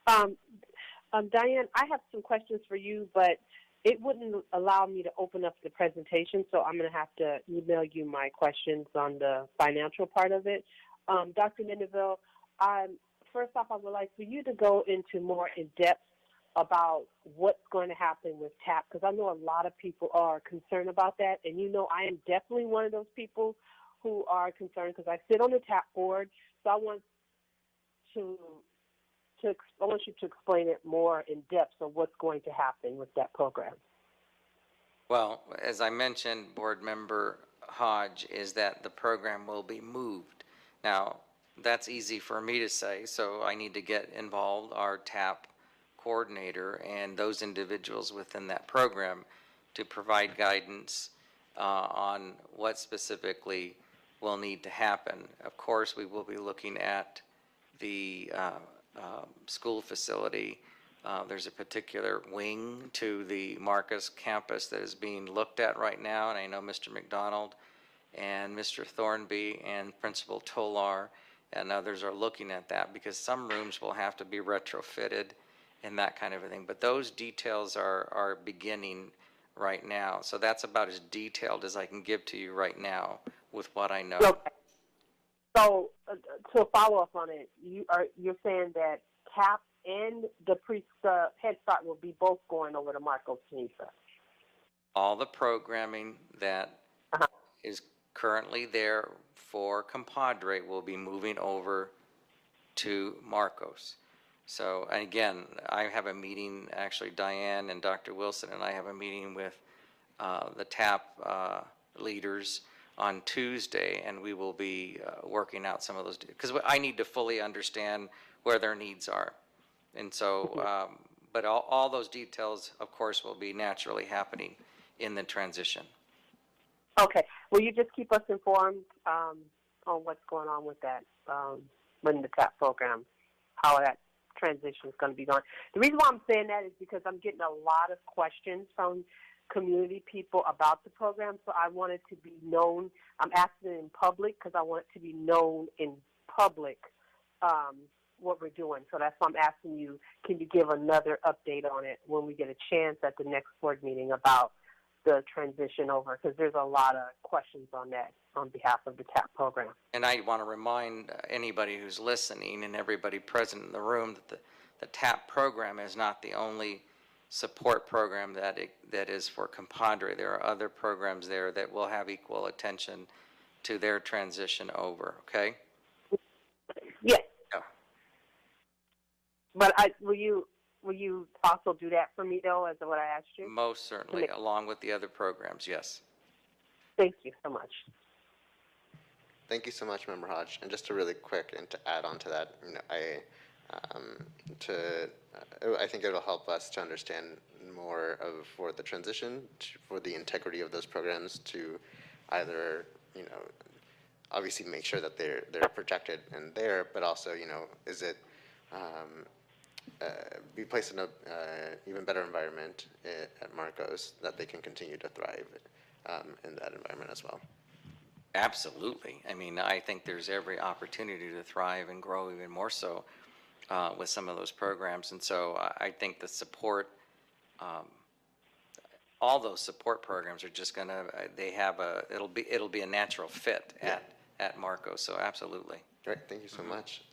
Diane, I have some questions for you, but it wouldn't allow me to open up the presentation, so I'm going to have to email you my questions on the financial part of it. Dr. Mendeville, first off, I would like for you to go into more in depth about what's going to happen with TAP, because I know a lot of people are concerned about that, and you know I am definitely one of those people who are concerned because I sit on the TAP board, so I want you to explain it more in depth of what's going to happen with that program. Well, as I mentioned, Board Member Hodge, is that the program will be moved. Now, that's easy for me to say, so I need to get involved, our TAP coordinator and those individuals within that program, to provide guidance on what specifically will need to happen. Of course, we will be looking at the school facility. There's a particular wing to the Marcus campus that is being looked at right now, and I know Mr. McDonald and Mr. Thornby and Principal Tolar and others are looking at that, because some rooms will have to be retrofitted and that kind of a thing. But those details are beginning right now. So that's about as detailed as I can give to you right now with what I know. Okay. So to follow up on it, you're saying that TAP and the Head Start will be both going over to Marcos Canisa? All the programming that is currently there for Compadre will be moving over to Marcos. So, and again, I have a meeting, actually Diane and Dr. Wilson and I have a meeting with the TAP leaders on Tuesday, and we will be working out some of those, because I need to fully understand where their needs are. And so, but all those details, of course, will be naturally happening in the transition. Okay. Will you just keep us informed on what's going on with that, when the TAP program, how that transition is going to be going? The reason why I'm saying that is because I'm getting a lot of questions from community people about the program, so I want it to be known. I'm asking it in public because I want it to be known in public what we're doing. So that's why I'm asking you, can you give another update on it when we get a chance at the next board meeting about the transition over, because there's a lot of questions on that on behalf of the TAP program. And I want to remind anybody who's listening and everybody present in the room that the TAP program is not the only support program that is for compadre. There are other programs there that will have equal attention to their transition over, okay? Yes, Yeah. but will you also do that for me though, as what I asked you? Most certainly, along with the other programs, yes. Thank you so much. Thank you so much, Member Hodge. And just to really quick and to add on to that, I think it'll help us to understand more of for the transition, for the integrity of those programs to either, obviously make sure that they're protected and there, but also, is it be placed in a even better environment at Marcos that they can continue to thrive in that environment as well. Absolutely. I mean, I think there's every opportunity to thrive and grow even more so with some of those programs. And so I think the support, all those support programs are just going to, it'll be a natural fit at Marcos. So absolutely. Great, thank you so much.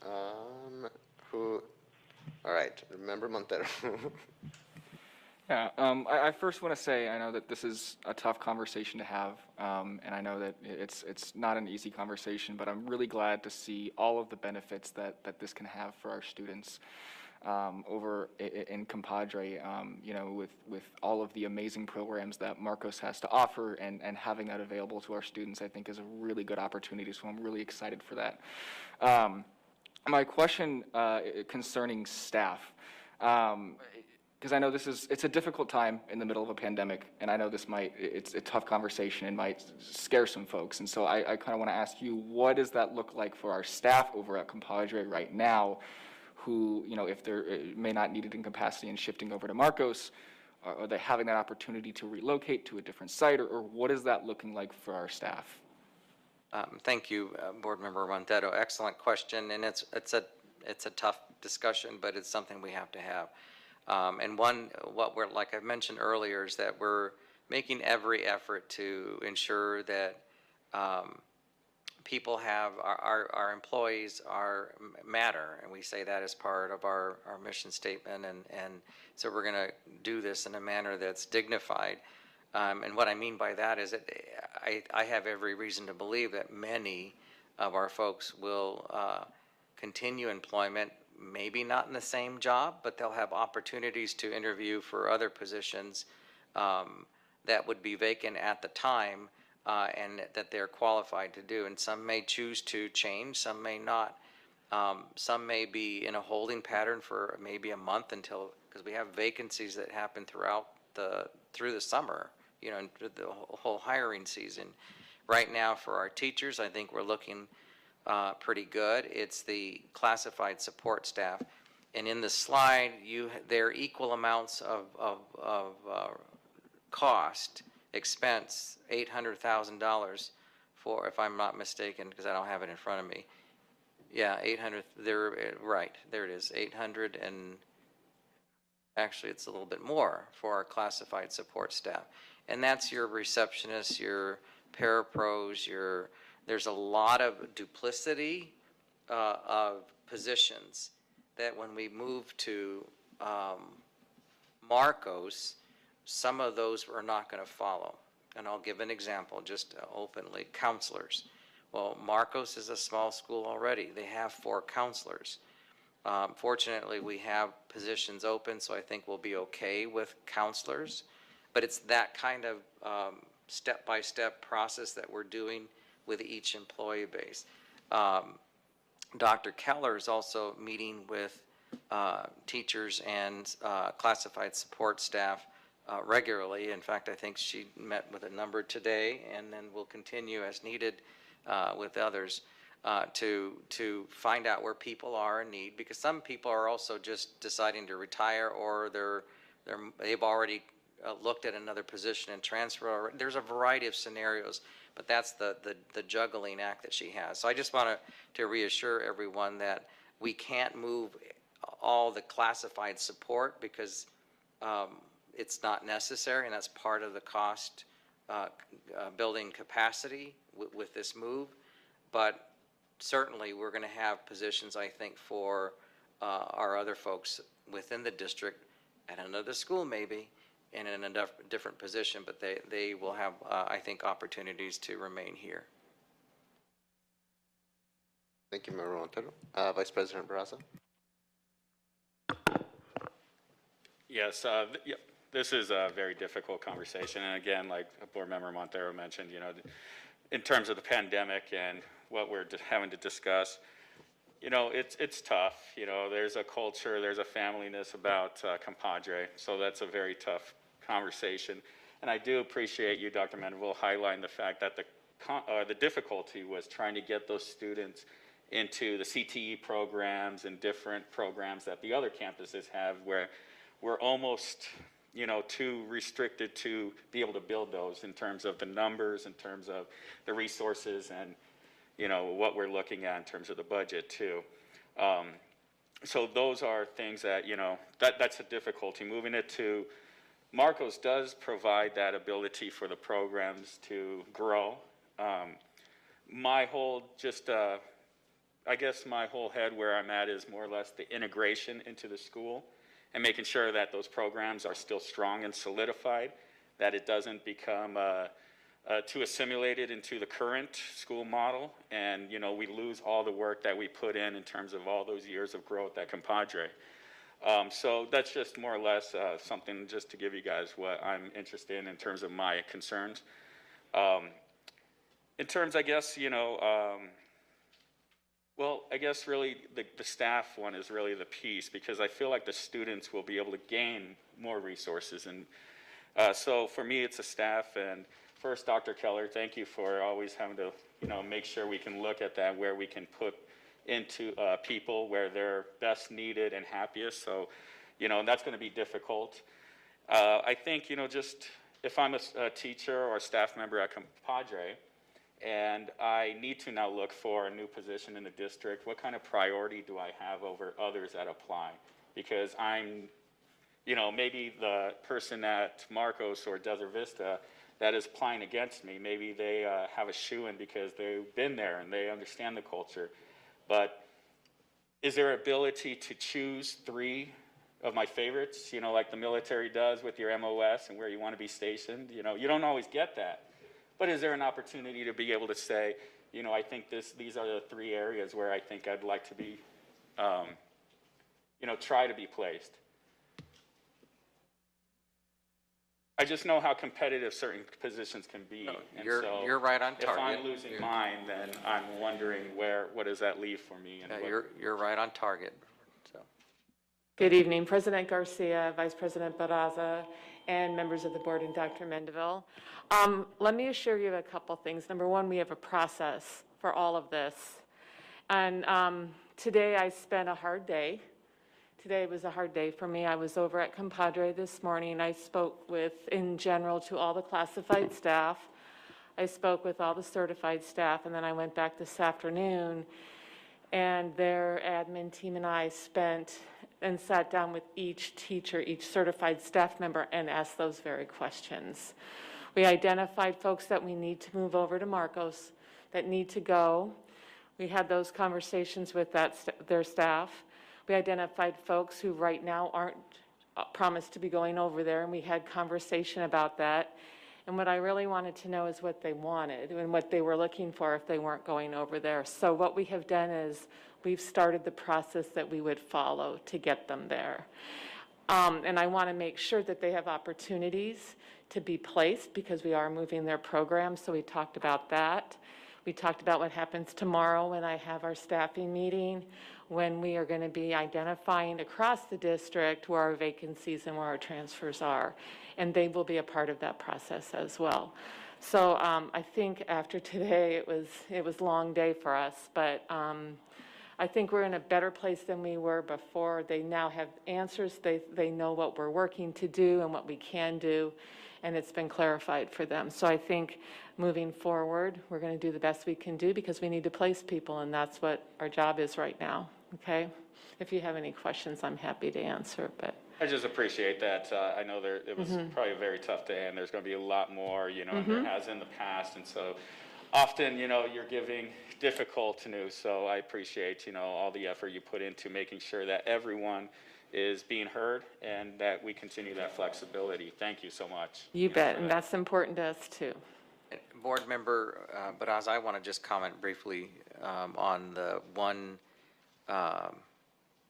All right, Member Montero. Yeah, I first want to say I know that this is a tough conversation to have, and I know that it's not an easy conversation, but I'm really glad to see all of the benefits that this can have for our students over in Compadre, with all of the amazing programs that Marcos has to offer, and having that available to our students, I think is a really good opportunity, so I'm really excited for that. My question concerning staff, because I know it's a difficult time in the middle of a pandemic, and I know it's a tough conversation and might scare some folks. And so I kind of want to ask you, what does that look like for our staff over at Compadre right now, who, if they're may not need it in capacity and shifting over to Marcos, are they having that opportunity to relocate to a different site, or what is that looking like for our staff? Thank you, Board Member Montero. Excellent question, and it's a tough discussion, but it's something we have to have. And what we're, like I mentioned earlier, is that we're making every effort to ensure that people have, our employees matter, and we say that as part of our mission statement, and so we're going to do this in a manner that's dignified. And what I mean by that is that I have every reason to believe that many of our folks will continue employment, maybe not in the same job, but they'll have opportunities to interview for other positions that would be vacant at the time and that they're qualified to do. And some may choose to change, some may not. Some may be in a holding pattern for maybe a month because we have vacancies that happen through the summer, and the whole hiring season. Right now for our teachers, I think we're looking pretty good. It's the classified support staff. And in the slide, they're equal amounts of cost, expense, $800,000 for, if I'm not mistaken, because I don't have it in front of me. Yeah, 800, right, there it is, 800, and actually it's a little bit more for our classified support staff. And that's your receptionists, your parapros, there's a lot of duplicity of positions that when we move to Marcos, some of those are not going to follow. And I'll give an example just openly. Counselors. Well, Marcos is a small school already. They have 4 counselors. Fortunately, we have positions open, so I think we'll be okay with counselors. But it's that kind of step-by-step process that we're doing with each employee base. Dr. Keller is also meeting with teachers and classified support staff regularly. In fact, I think she met with a number today, and then will continue as needed with others to find out where people are in need, because some people are also just deciding to retire, or they've already looked at another position and transfer. There's a variety of scenarios, but that's the juggling act that she has. So I just want to reassure everyone that we can't move all the classified support because it's not necessary, and that's part of the cost building capacity with this move. But certainly we're going to have positions, I think, for our other folks within the district at another school maybe, and in a different position, but they will have, I think, opportunities to remain here. Thank you, Member Montero. Vice President Barraza. Yes, this is a very difficult conversation. And again, like Board Member Montero mentioned, in terms of the pandemic and what we're having to discuss, it's tough. There's a culture, there's a familyness about compadre. So that's a very tough conversation. And I do appreciate you, Dr. Mendeville, highlighting the fact that the difficulty was trying to get those students into the CTE programs and different programs that the other campuses have, where we're almost, too restricted to be able to build those in terms of the numbers, in terms of the resources, and, what we're looking at in terms of the budget too. So those are things that, that's a difficulty. Moving it to Marcos does provide that ability for the programs to grow. My whole I guess my whole head where I'm at is more or less the integration into the school and making sure that those programs are still strong and solidified, that it doesn't become too assimilated into the current school model, and we lose all the work that we put in terms of all those years of growth at Compadre. So that's just more or less something just to give you guys what I'm interested in terms of my concerns. In terms, I guess, well, I guess really the staff one is really the piece, because I feel like the students will be able to gain more resources. And so for me, it's the staff. And first, Dr. Keller, thank you for always having to, make sure we can look at that, where we can put into people where they're best needed and happiest. So, and that's going to be difficult. I think, just if I'm a teacher or a staff member at Compadre, and I need to now look for a new position in the district, what kind of priority do I have over others that apply? Because I'm, maybe the person at Marcos or Desert Vista that is applying against me, maybe they have a shoe-in because they've been there and they understand the culture. But is there ability to choose 3 of my favorites, like the military does with your MOS and where you want to be stationed? You don't always get that. But is there an opportunity to be able to say, I think these are the 3 areas where I think I'd like to be, try to be placed? I just know how competitive certain positions can be. No, and you're right on target. If I'm losing mine, then I'm wondering what does that leave for me? And You're right on target. So. Good evening, President Garcia, Vice President Barraza, and members of the board, and Dr. Mendeville. Let me assure you of a couple things. Number one, we have a process for all of this. And today I spent a hard day. Today was a hard day for me. I was over at Compadre this morning. I spoke with, in general, to all the classified staff. I spoke with all the certified staff, and then I went back this afternoon, and their admin team and I spent and sat down with each teacher, each certified staff member, and asked those very questions. We identified folks that we need to move over to Marcos, that need to go. We had those conversations with their staff. We identified folks who right now aren't promised to be going over there, and we had conversation about that. And what I really wanted to know is what they wanted and what they were looking for if they weren't going over there. So what we have done is we've started the process that we would follow to get them there. And I want to make sure that they have opportunities to be placed, because we are moving their program, so we talked about that. We talked about what happens tomorrow when I have our staffing meeting, when we are going to be identifying across the district where our vacancies and where our transfers are. And they will be a part of that process as well. So I think after today, it was a long day for us, but I think we're in a better place than we were before. They now have answers. They know what we're working to do and what we can do, and it's been clarified for them. So I think moving forward, we're going to do the best we can do, because we need to place people, and that's what our job is right now, okay? If you have any questions, I'm happy to answer, but. I just appreciate that. I know it was probably a very tough day, and there's going to be a lot more, and there has in the past. And so often, you're giving difficult news. So I appreciate, all the effort you put into making sure that everyone is being heard and that we continue that flexibility. Thank you so much. You bet, for and that. that's important to us too. Board Member Baraz, I want to just comment briefly on the one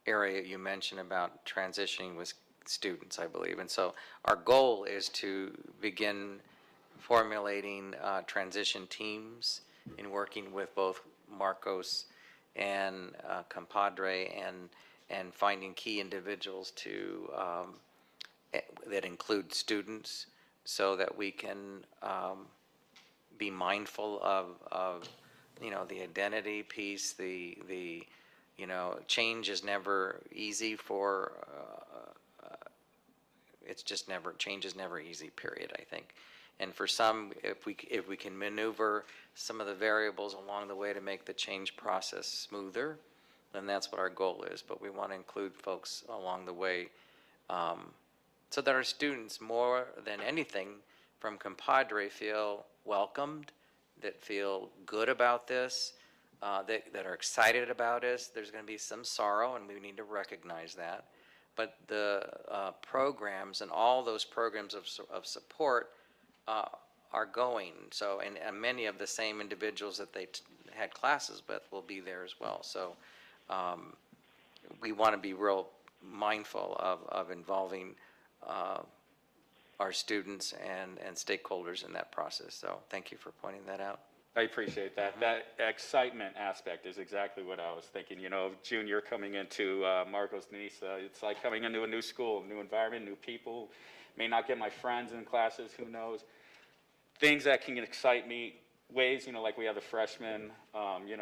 area you mentioned about transitioning with students, I believe. And so our goal is to begin formulating transition teams in working with both Marcos and Compadre and finding key individuals to that include students so that we can be mindful of the identity piece, the change is never easy for, change is never easy, period, I think. And for some, if we can maneuver some of the variables along the way to make the change process smoother, then that's what our goal is. But we want to include folks along the way so that our students, more than anything from Compadre, feel welcomed, that feel good about this, that are excited about us. There's going to be some sorrow, and we need to recognize that. But the programs and all those programs of support are going. So, and many of the same individuals that they had classes with will be there as well. So we want to be real mindful of involving our students and stakeholders in that process. So thank you for pointing that out. I appreciate that. That excitement aspect is exactly what I was thinking. Junior coming into Marcos Niza, it's like coming into a new school, new environment, new people. May not get my friends in classes, who knows. Things that can excite me, ways, like we have the freshmen,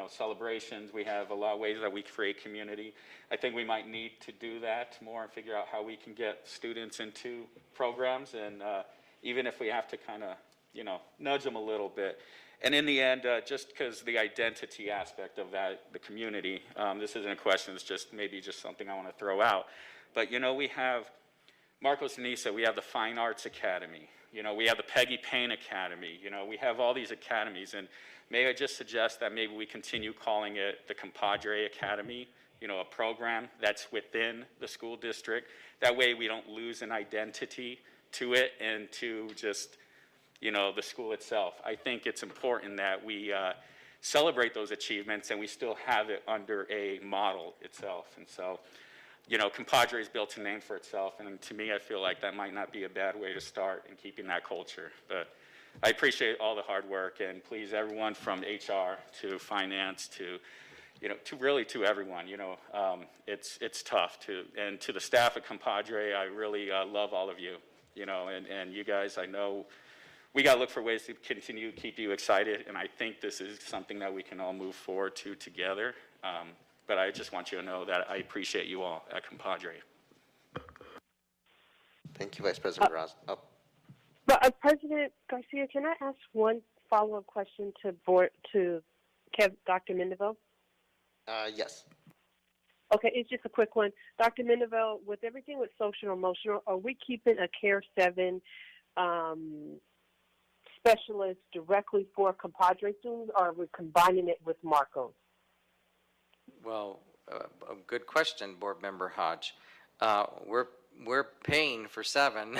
celebrations. We have a lot of ways that we create community. I think we might need to do that more and figure out how we can get students into programs, and even if we have to kind of, nudge them a little bit. And in the end, just because the identity aspect of that, the community, this isn't a question, it's just maybe just something I want to throw out. But, we have Marcos Niza, we have the Fine Arts Academy, we have the Peggy Payne Academy, we have all these academies. And may I just suggest that maybe we continue calling it the Compadre Academy, a program that's within the school district. That way we don't lose an identity to it and to just the school itself. I think it's important that we celebrate those achievements and we still have it under a model itself. And so, Compadre's built a name for itself, and to me, I feel like that might not be a bad way to start in keeping that culture. But I appreciate all the hard work, and please, everyone from HR to finance to, to everyone, it's tough and to the staff at Compadre, I really love all of you, and you guys, I know, we got to look for ways to continue to keep you excited, and I think this is something that we can all move forward to together. But I just want you to know that I appreciate you all at Compadre. Thank you, Vice President Barraza. But President Garcia, can I ask one follow-up question to Dr. Mendeville? Yes. Okay, it's just a quick one. Dr. Mendeville, with everything with social and emotional, are we keeping a Care 7 specialist directly for Compadre students, or are we combining it with Marcos? Well, a good question, Board Member Hodge. We're paying for 7,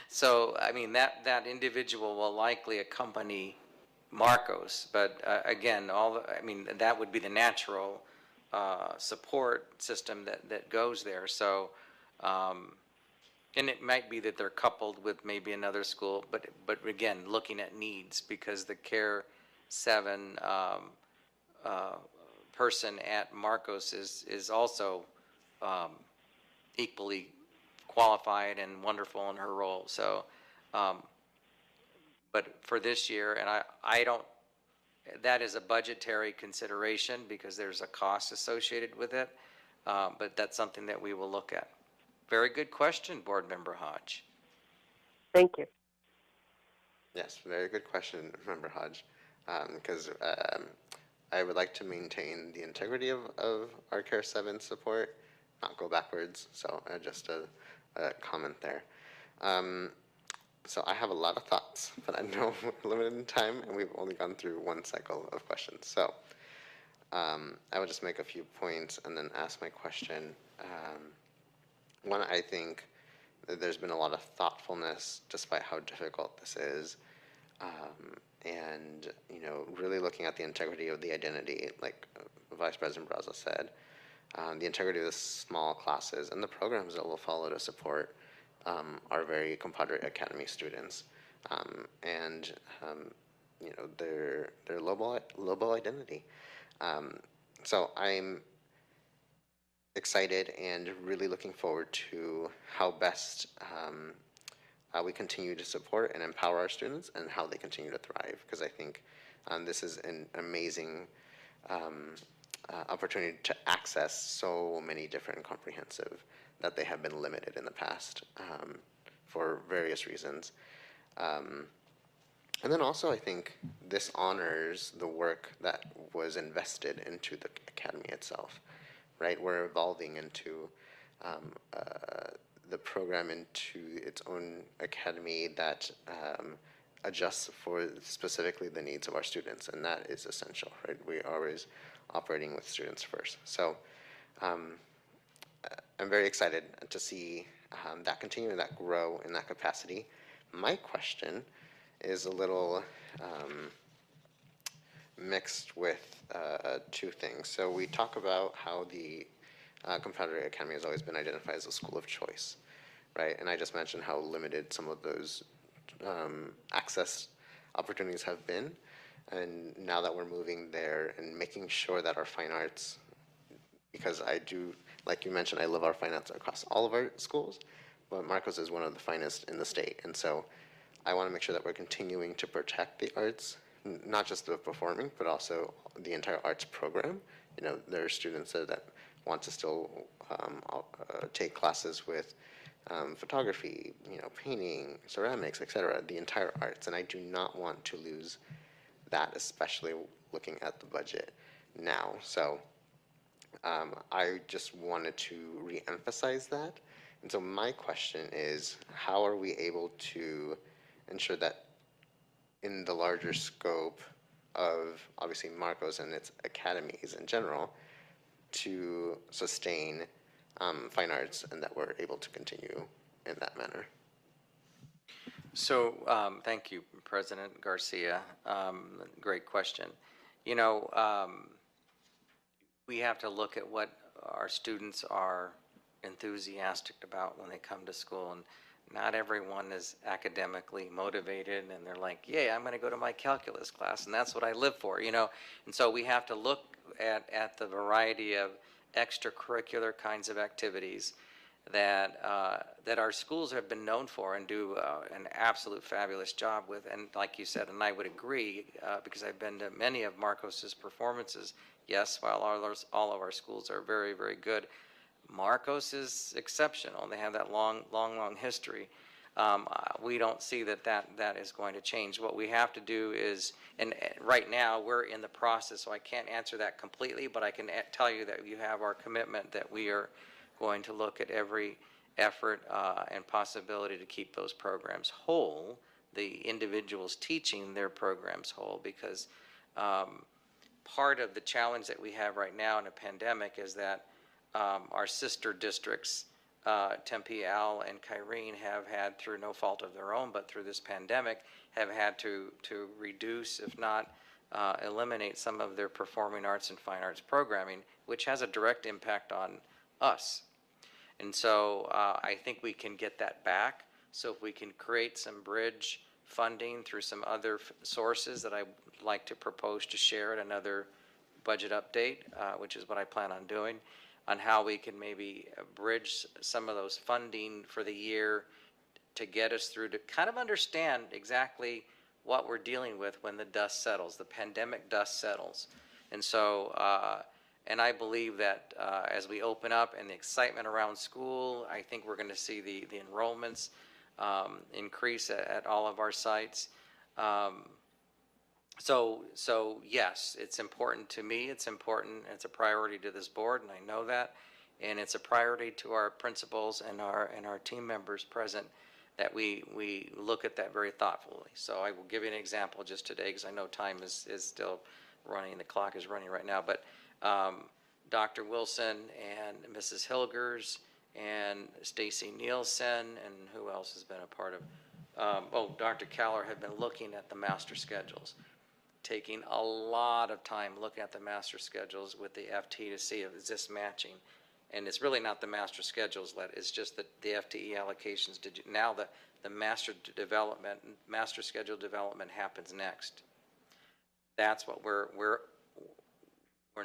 so I mean that individual will likely accompany Marcos. But again, that would be the natural support system that goes there. So, and it might be that they're coupled with maybe another school, but again, looking at needs, because the Care 7 person at Marcos is also equally qualified and wonderful in her role. So, but for this year, and I don't, that is a budgetary consideration because there's a cost associated with it, but that's something that we will look at. Very good question, Board Member Hodge. Thank you. Yes, very good question, Member Hodge, because I would like to maintain the integrity of our Care 7 support, not go backwards. So just a comment there. So I have a lot of thoughts, but I know we're limited in time, and we've only gone through one cycle of questions. So I will just make a few points and then ask my question. One, I think that there's been a lot of thoughtfulness despite how difficult this is. And, really looking at the integrity of the identity, like Vice President Braza said, the integrity of the small classes and the programs that will follow to support our very compadre academy students. And, their global identity. So I'm excited and really looking forward to how best we continue to support and empower our students and how they continue to thrive. Because I think this is an amazing opportunity to access so many different comprehensive that they have been limited in the past for various reasons. And then also I think this honors the work that was invested into the academy itself, right? We're evolving into the program into its own academy that adjusts for specifically the needs of our students, and that is essential, right? We are always operating with students first. So I'm very excited to see that continue and that grow in that capacity. My question is a little mixed with two things. So we talk about how the Confederate Academy has always been identified as a school of choice, right? And I just mentioned how limited some of those access opportunities have been. And now that we're moving there and making sure that our fine arts, because I do, like you mentioned, I love our fine arts across all of our schools, but Marcos is one of the finest in the state. And so I want to make sure that we're continuing to protect the arts, not just the performing, but also the entire arts program. There are students that want to still take classes with photography, painting, ceramics, etc., the entire arts. And I do not want to lose that, especially looking at the budget now. So I just wanted to reemphasize that. And so my question is, how are we able to ensure that in the larger scope of obviously Marcos and its academies in general to sustain fine arts and that we're able to continue in that manner? So thank you, President Garcia. Great question. We have to look at what our students are enthusiastic about when they come to school, and not everyone is academically motivated and they're like, yeah, I'm going to go to my calculus class and that's what I live for, And so we have to look at the variety of extracurricular kinds of activities that our schools have been known for and do an absolute fabulous job with. And like you said, and I would agree, because I've been to many of Marcos's performances. Yes, while all of our schools are very, very good, Marcos is exceptional. They have that long history. We don't see that is going to change. What we have to do is, and right now we're in the process, so I can't answer that completely, but I can tell you that you have our commitment that we are going to look at every effort and possibility to keep those programs whole, the individuals teaching their programs whole, because part of the challenge that we have right now in a pandemic is that our sister districts, Tempe, Al, and Kyrene, have had, through no fault of their own, but through this pandemic, have had to reduce, if not eliminate, some of their performing arts and fine arts programming, which has a direct impact on us. And so I think we can get that back. So if we can create some bridge funding through some other sources that I'd like to propose to share at another budget update, which is what I plan on doing, on how we can maybe bridge some of those funding for the year to get us through to kind of understand exactly what we're dealing with when the dust settles, the pandemic dust settles. And so, and I believe that as we open up and the excitement around school, I think we're going to see the enrollments increase at all of our sites. So yes, it's important to me. It's important. It's a priority to this board, and I know that. And it's a priority to our principals and our team members present that we look at that very thoughtfully. So I will give you an example just today, because I know time is still running. The clock is running right now. But Dr. Wilson and Mrs. Hilgers and Stacy Nielsen, and who else has been a part of, Dr. Keller have been looking at the master schedules, taking a lot of time looking at the master schedules with the FT to see if is this matching. And it's really not the master schedules, it's just that the FTE allocations. Now the master schedule development happens next. That's what we're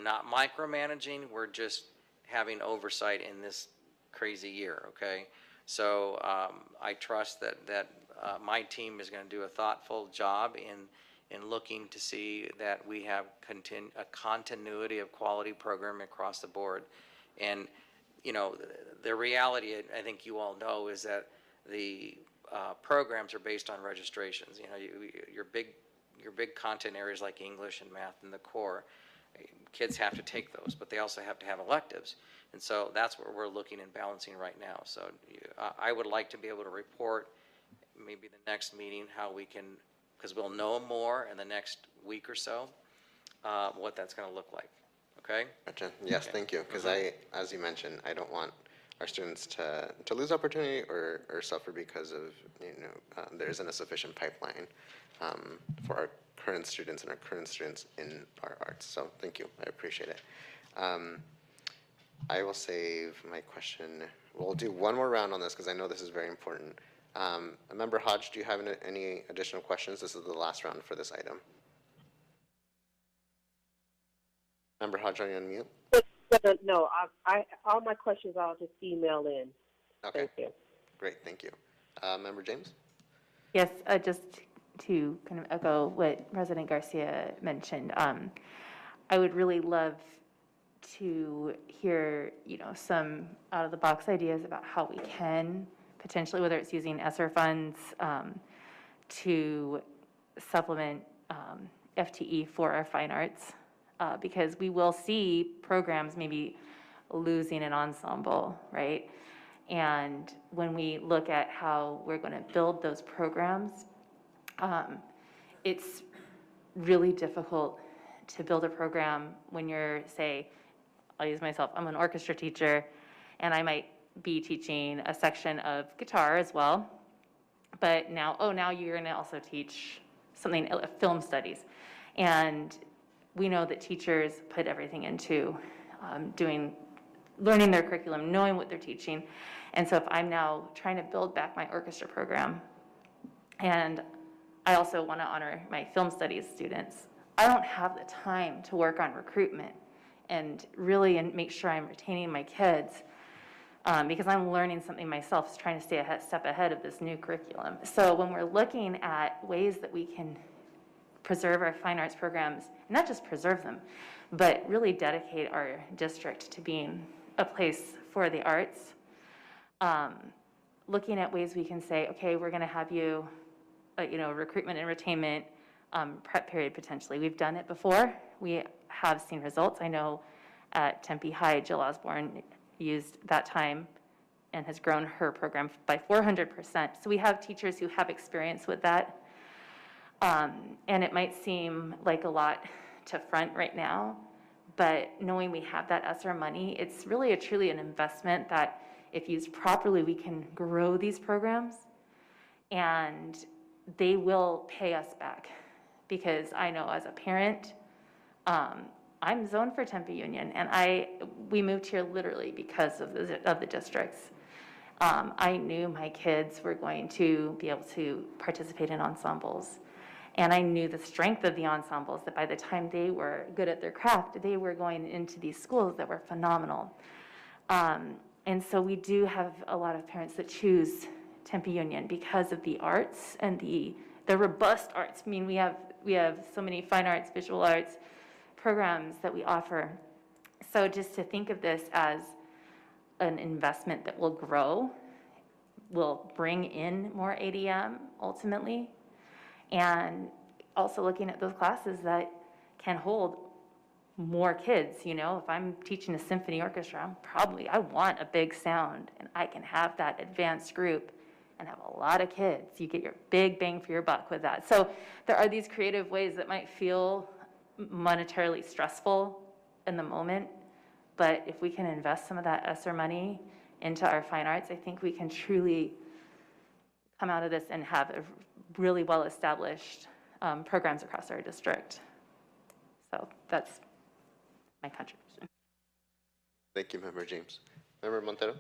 not micromanaging, we're just having oversight in this crazy year, okay? So I trust that my team is going to do a thoughtful job in looking to see that we have a continuity of quality program across the board. And, you know, the reality, I think you all know, is that the programs are based on registrations. You know, your big content areas like English and math and the core, kids have to take those, but they also have to have electives. And so that's what we're looking and balancing right now. So I would like to be able to report maybe the next meeting how we can, because we'll know more in the next week or so, what that's going to look like. Okay? Gotcha. Yes, Okay. thank you. Because as you mentioned, I don't want our students to lose opportunity or suffer because of, there isn't a sufficient pipeline for our current students and our current students in our arts. So thank you. I appreciate it. I will save my question. We'll do one more round on this because I know this is very important. Member Hodge, do you have any additional questions? This is the last round for this item. Member Hodge, are you on mute? No, all my questions I'll just email in. Okay. Thank you. Great, thank you. Member James? Yes, just to kind of echo what President Garcia mentioned, I would really love to hear, some out-of-the-box ideas about how we can potentially, whether it's using ESSER funds to supplement FTE for our fine arts, because we will see programs maybe losing an ensemble, right? And when we look at how we're going to build those programs, it's really difficult to build a program when you're, say, I'll use myself, I'm an orchestra teacher, and I might be teaching a section of guitar as well, but now you're going to also teach something, film studies. And we know that teachers put everything into learning their curriculum, knowing what they're teaching. And so if I'm now trying to build back my orchestra program, and I also want to honor my film studies students, I don't have the time to work on recruitment and really make sure I'm retaining my kids because I'm learning something myself, trying to stay a step ahead of this new curriculum. So when we're looking at ways that we can preserve our fine arts programs, not just preserve them, but really dedicate our district to being a place for the arts, looking at ways we can say, okay, we're going to have you, recruitment and retainment prep period potentially. We've done it before. We have seen results. I know at Tempe High, Jill Osborne used that time and has grown her program by 400%. So we have teachers who have experience with that. And it might seem like a lot to front right now, but knowing we have that ESSER money, it's really truly an investment that if used properly, we can grow these programs and they will pay us back. Because I know as a parent, I'm zoned for Tempe Union, and we moved here literally because of the districts. I knew my kids were going to be able to participate in ensembles, and I knew the strength of the ensembles, that by the time they were good at their craft, they were going into these schools that were phenomenal. And so we do have a lot of parents that choose Tempe Union because of the arts and the robust arts. I mean, we have so many fine arts, visual arts programs that we offer. So just to think of this as an investment that will grow, will bring in more ADM ultimately, and also looking at those classes that can hold more kids. If I'm teaching a symphony orchestra, I want a big sound, and I can have that advanced group and have a lot of kids. You get your big bang for your buck with that. So there are these creative ways that might feel monetarily stressful in the moment, but if we can invest some of that ESSER money into our fine arts, I think we can truly come out of this and have a really well-established programs across our district. So that's my contribution. Thank you, Member James. Member Montero?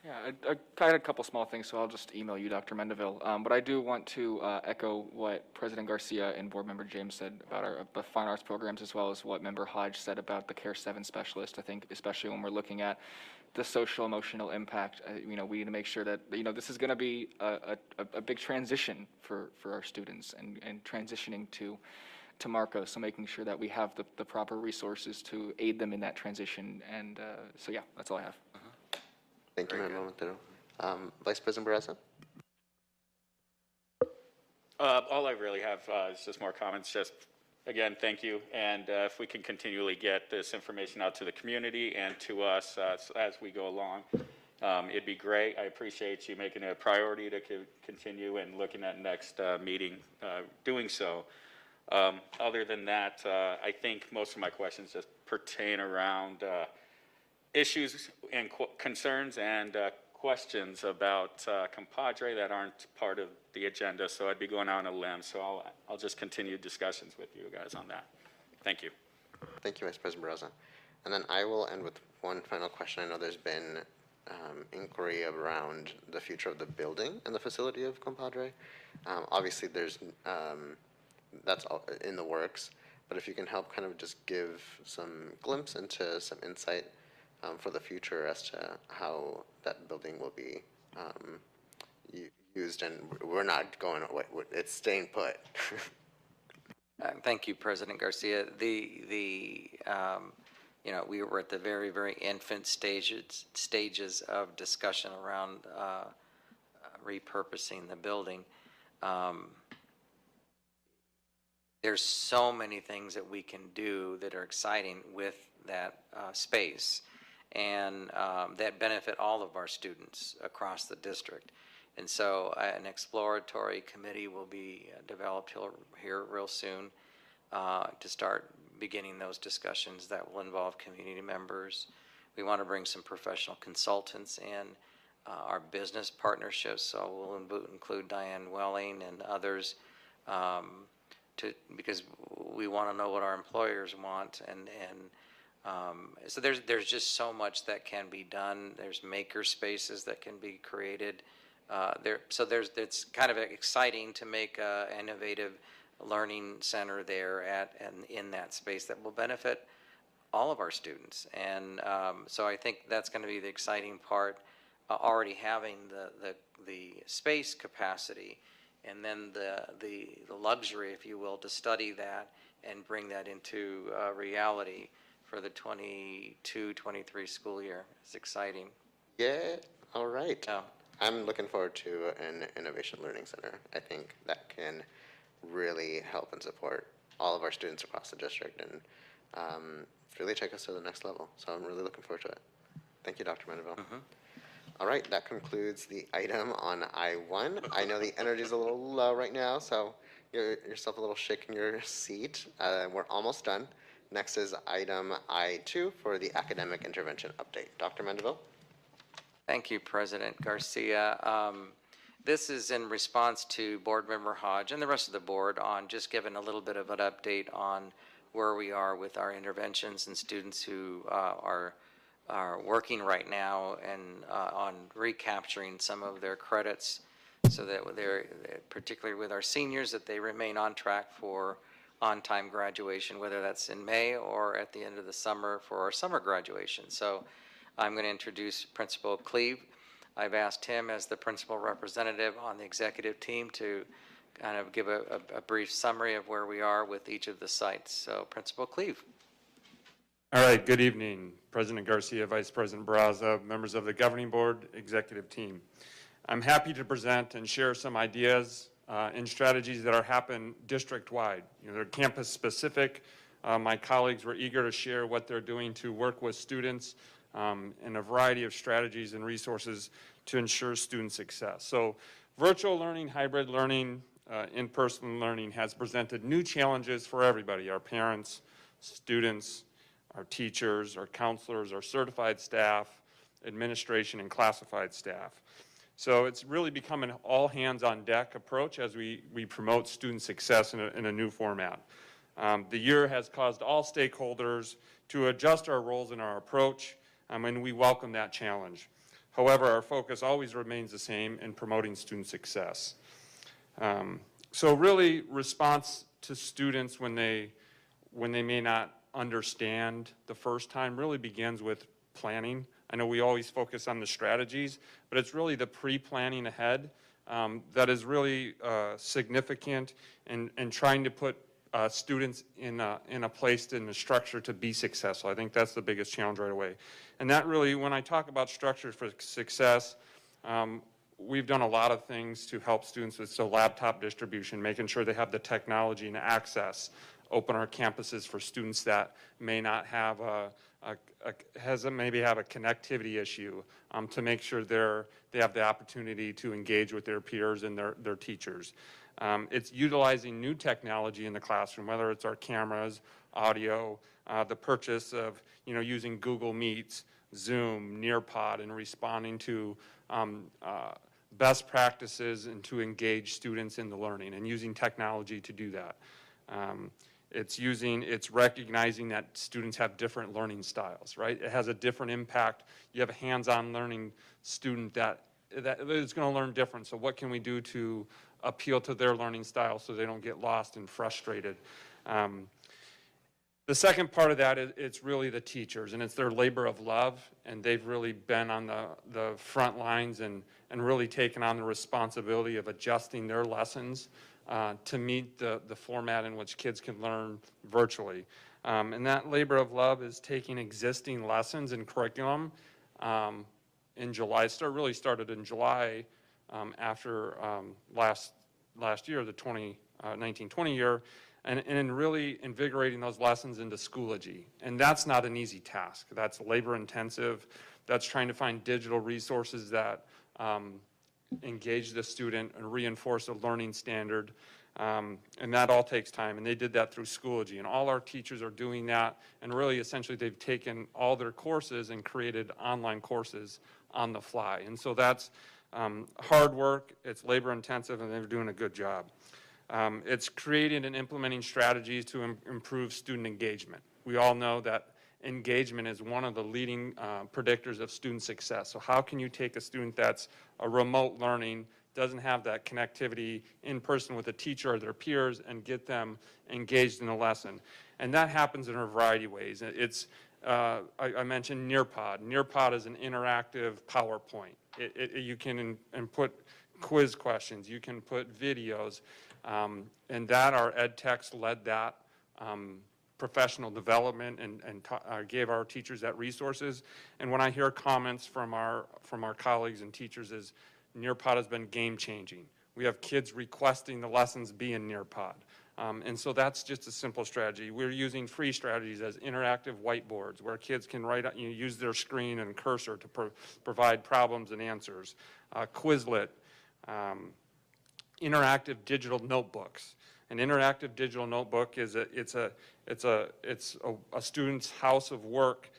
Yeah, I had a couple small things, so I'll just email you, Dr. Mendeville. But I do want to echo what President Garcia and Board Member James said about our fine arts programs, as well as what Member Hodge said about the Care 7 specialist. I think especially when we're looking at the social emotional impact, we need to make sure that, this is going to be a big transition for our students and transitioning to Marco, so making sure that we have the proper resources to aid them in that transition. And so, yeah, that's all I have. Thank you, Member Montero. Vice President Barraza? All I really have is just more comments. Just, again, thank you. And if we can continually get this information out to the community and to us as we go along, it'd be great. I appreciate you making it a priority to continue and looking at next meeting doing so. Other than that, I think most of my questions just pertain around issues and concerns and questions about compadre that aren't part of the agenda, so I'd be going out on a limb, so I'll just continue discussions with you guys on that. Thank you. Thank you, Vice President Barraza. And then I will end with one final question. I know there's been inquiry around the future of the building and the facility of Compadre. Obviously, there's that's all in the works, but if you can help kind of just give some glimpse into some insight for the future as to how that building will be used, and we're not going away, it's staying put. Thank you, President Garcia. We were at the very, very infant stages of discussion around repurposing the building. There's so many things that we can do that are exciting with that space, and that benefit all of our students across the district. And so an exploratory committee will be developed here real soon to start beginning those discussions that will involve community members. We want to bring some professional consultants in, our business partnerships, so we'll include Diane Welling and others, because we want to know what our employers want, and so there's just so much that can be done. There's maker spaces that can be created. It's kind of exciting to make an innovative learning center there in that space that will benefit all of our students. And so I think that's going to be the exciting part, already having the space capacity, and then the luxury, if you will, to study that and bring that into reality for the 22-23 school year. It's exciting. Yeah, all right. Oh. I'm looking forward to an Innovation Learning Center. I think that can really help and support all of our students across the district and really take us to the next level. So I'm really looking forward to it. Thank you, Dr. Mendeville. Mm-hmm. All right, that concludes the item on I-1. I know the energy is a little low right now, so you're yourself a little shake in your seat. We're almost done. Next is item I-2 for the academic intervention update. Dr. Mendeville? Thank you, President Garcia. This is in response to Board Member Hodge and the rest of the board on just giving a little bit of an update on where we are with our interventions and students who are working right now and on recapturing some of their credits, so that they're, particularly with our seniors, that they remain on track for on-time graduation, whether that's in May or at the end of the summer for our summer graduation. So I'm going to introduce Principal Cleve. I've asked him as the principal representative on the executive team to kind of give a brief summary of where we are with each of the sites. So Principal Cleve. All right, good evening, President Garcia, Vice President Barraza, members of the governing board, executive team. I'm happy to present and share some ideas and strategies that are happening district-wide. They're campus-specific. My colleagues were eager to share what they're doing to work with students and a variety of strategies and resources to ensure student success. So virtual learning, hybrid learning, in-person learning has presented new challenges for everybody, our parents, students, our teachers, our counselors, our certified staff, administration, and classified staff. So it's really become an all-hands-on-deck approach as we promote student success in a new format. The year has caused all stakeholders to adjust our roles in our approach, and we welcome that challenge. However, our focus always remains the same in promoting student success. So really, response to students when they may not understand the first time really begins with planning. I know we always focus on the strategies, but it's really the pre-planning ahead that is really significant and trying to put students in a place, in a structure to be successful. I think that's the biggest challenge right away. And that really, when I talk about structure for success, we've done a lot of things to help students with laptop distribution, making sure they have the technology and access, open our campuses for students that may not have maybe have a connectivity issue, to make sure they have the opportunity to engage with their peers and their teachers. It's utilizing new technology in the classroom, whether it's our cameras, audio, the purchase of using Google Meets, Zoom, Nearpod, and responding to best practices and to engage students in the learning and using technology to do that. It's recognizing that students have different learning styles, right? It has a different impact. You have a hands-on learning student that is going to learn different. So what can we do to appeal to their learning style so they don't get lost and frustrated? The second part of that is it's really the teachers, and it's their labor of love, and they've really been on the front lines and really taken on the responsibility of adjusting their lessons to meet the format in which kids can learn virtually. And that labor of love is taking existing lessons and curriculum in July. Really started in July after last year, the 2019-20 year, and really invigorating those lessons into Schoology. And that's not an easy task. That's labor intensive. That's trying to find digital resources that engage the student and reinforce a learning standard. And that all takes time. And they did that through Schoology. And all our teachers are doing that. And really, essentially, they've taken all their courses and created online courses on the fly. And so that's hard work. It's labor intensive, and they're doing a good job. It's creating and implementing strategies to improve student engagement. We all know that engagement is one of the leading predictors of student success. So how can you take a student that's a remote learning, doesn't have that connectivity in person with a teacher or their peers, and get them engaged in a lesson? And that happens in a variety of ways. I mentioned Nearpod. Nearpod is an interactive PowerPoint. You can put quiz questions, you can put videos, and that our ed techs led that professional development and gave our teachers that resources. And when I hear comments from our colleagues and teachers is Nearpod has been game changing. We have kids requesting the lessons be in Nearpod. And so that's just a simple strategy. We're using free strategies as interactive whiteboards where kids can use their screen and cursor to provide problems and answers. Quizlet, interactive digital notebooks. An interactive digital notebook is a student's house of work,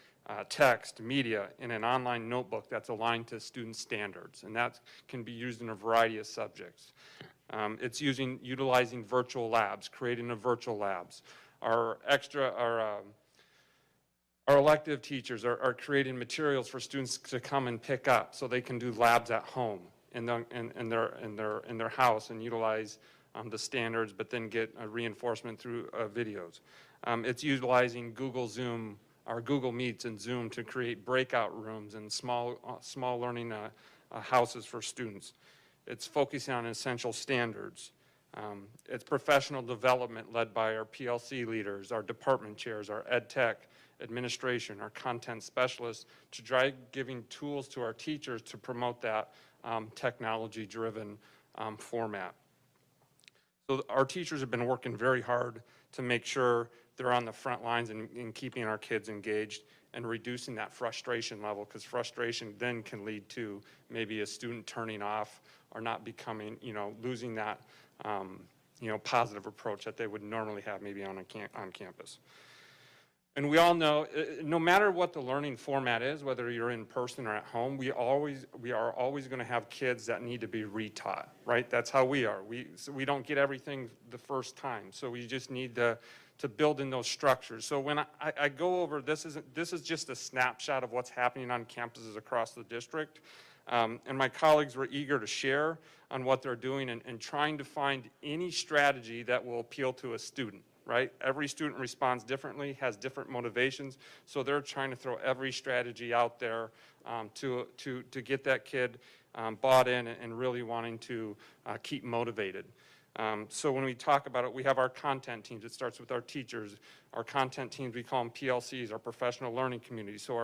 text, media in an online notebook that's aligned to student standards, and that can be used in a variety of subjects. It's utilizing virtual labs, creating a virtual labs. Our elective teachers are creating materials for students to come and pick up so they can do labs at home in their house and utilize the standards, but then get a reinforcement through videos. It's utilizing Google Zoom, or Google Meets and Zoom to create breakout rooms and small learning houses for students. It's focusing on essential standards. It's professional development led by our PLC leaders, our department chairs, our ed tech, administration, our content specialists, to try giving tools to our teachers to promote that technology-driven format. So our teachers have been working very hard to make sure they're on the front lines in keeping our kids engaged and reducing that frustration level, because frustration then can lead to maybe a student turning off or not becoming, losing that, positive approach that they would normally have maybe on campus. And we all know, no matter what the learning format is, whether you're in person or at home, we are always going to have kids that need to be retaught, right? That's how we are. So we don't get everything the first time, so we just need to build in those structures. So when I go over, this is just a snapshot of what's happening on campuses across the district. And my colleagues were eager to share on what they're doing and trying to find any strategy that will appeal to a student. Right? Every student responds differently, has different motivations, so they're trying to throw every strategy out there to get that kid bought in and really wanting to keep motivated. So when we talk about it, we have our content teams. It starts with our teachers. Our content teams, we call them PLCs, our professional learning community. So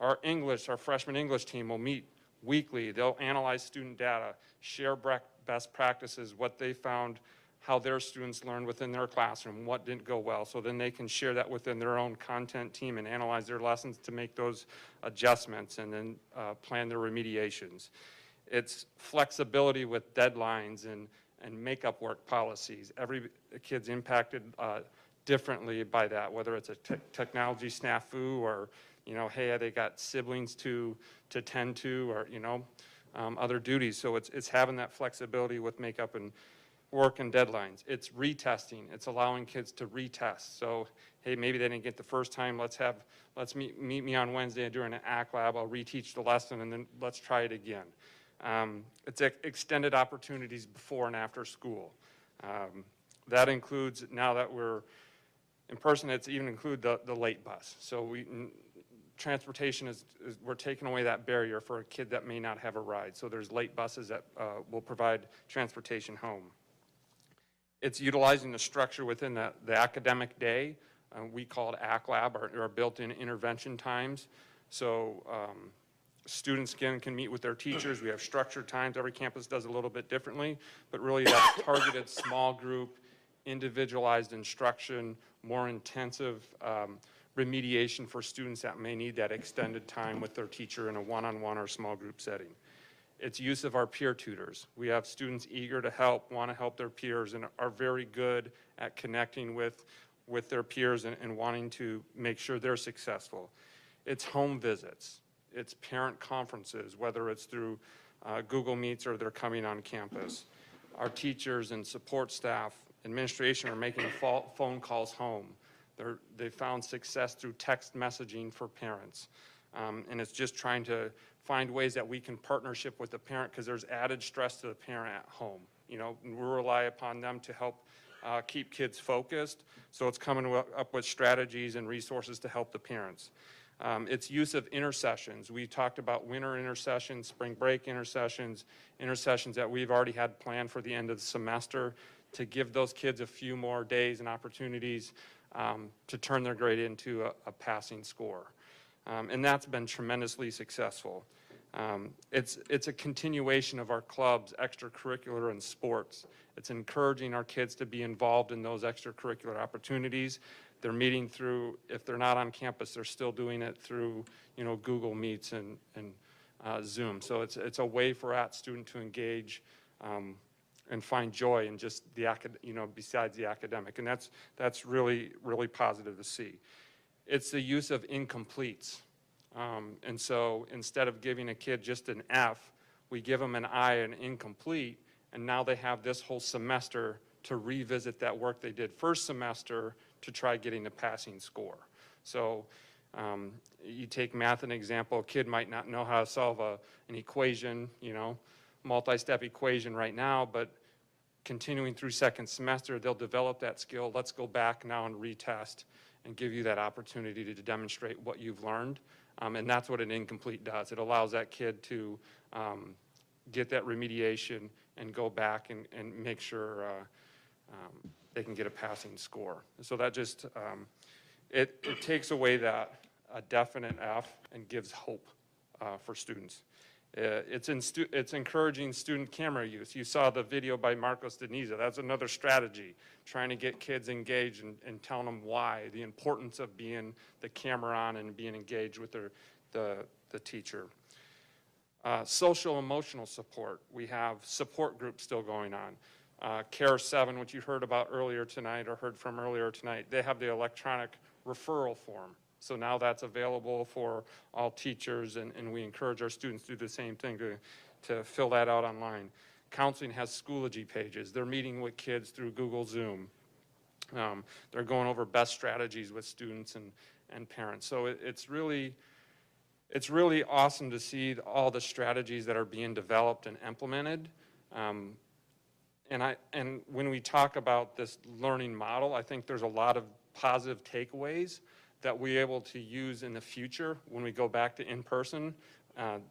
our freshman English team will meet weekly. They'll analyze student data, share best practices, what they found, how their students learned within their classroom, what didn't go well, so then they can share that within their own content team and analyze their lessons to make those adjustments and then plan their remediations. It's flexibility with deadlines and makeup work policies. Every kid's impacted differently by that, whether it's a technology snafu or, you know, hey, they got siblings to tend to, or, you know, other duties. So it's having that flexibility with makeup and work and deadlines. It's retesting. It's allowing kids to retest. So, hey, maybe they didn't get the first time. Let's meet me on Wednesday during an ACT lab. I'll reteach the lesson and then let's try it again. It's extended opportunities before and after school. That includes, now that we're in person, it's even include the late bus. So transportation we're taking away that barrier for a kid that may not have a ride. So there's late buses that will provide transportation home. It's utilizing the structure within the academic day. We call it ACT Lab, or built-in intervention times. So students can meet with their teachers. We have structured times. Every campus does a little bit differently, but really that's targeted small group, individualized instruction, more intensive remediation for students that may need that extended time with their teacher in a one-on-one or small group setting. It's use of our peer tutors. We have students eager to help, want to help their peers, and are very good at connecting with their peers and wanting to make sure they're successful. It's home visits. It's parent conferences, whether it's through Google Meets or they're coming on campus. Our teachers and support staff, administration are making phone calls home. They found success through text messaging for parents. And it's just trying to find ways that we can partnership with the parent, because there's added stress to the parent at home. You know, we rely upon them to help keep kids focused. So it's coming up with strategies and resources to help the parents. It's use of intercessions. We talked about winter intercessions, spring break intercessions that we've already had planned for the end of the semester to give those kids a few more days and opportunities to turn their grade into a passing score. And that's been tremendously successful. It's a continuation of our clubs, extracurricular and sports. It's encouraging our kids to be involved in those extracurricular opportunities. They're meeting through, if they're not on campus, they're still doing it through, you know, Google Meets and Zoom. So it's a way for that student to engage and find joy in just the besides the academic, and that's really, really positive to see. It's the use of incompletes. And so instead of giving a kid just an F, we give them an I, an incomplete, and now they have this whole semester to revisit that work they did first semester to try getting a passing score. So you take math an example, a kid might not know how to solve an equation, you know, multi-step equation right now, but continuing through second semester, they'll develop that skill. Let's go back now and retest and give you that opportunity to demonstrate what you've learned. And that's what an incomplete does. It allows that kid to get that remediation and go back and make sure they can get a passing score. So that just, it takes away that a definite F and gives hope for students. It's encouraging student camera use. You saw the video by Marcos Deniza. That's another strategy, trying to get kids engaged and telling them why, the importance of being the camera on and being engaged with the teacher. Social emotional support. We have support groups still going on. CARE 7, which you heard about earlier tonight or heard from earlier tonight, they have the electronic referral form. So now that's available for all teachers, and we encourage our students to do the same thing, to fill that out online. Counseling has Schoology pages. They're meeting with kids through Google Zoom. They're going over best strategies with students and parents. So it's really awesome to see all the strategies that are being developed and implemented. And when we talk about this learning model, I think there's a lot of positive takeaways that we're able to use in the future when we go back to in-person.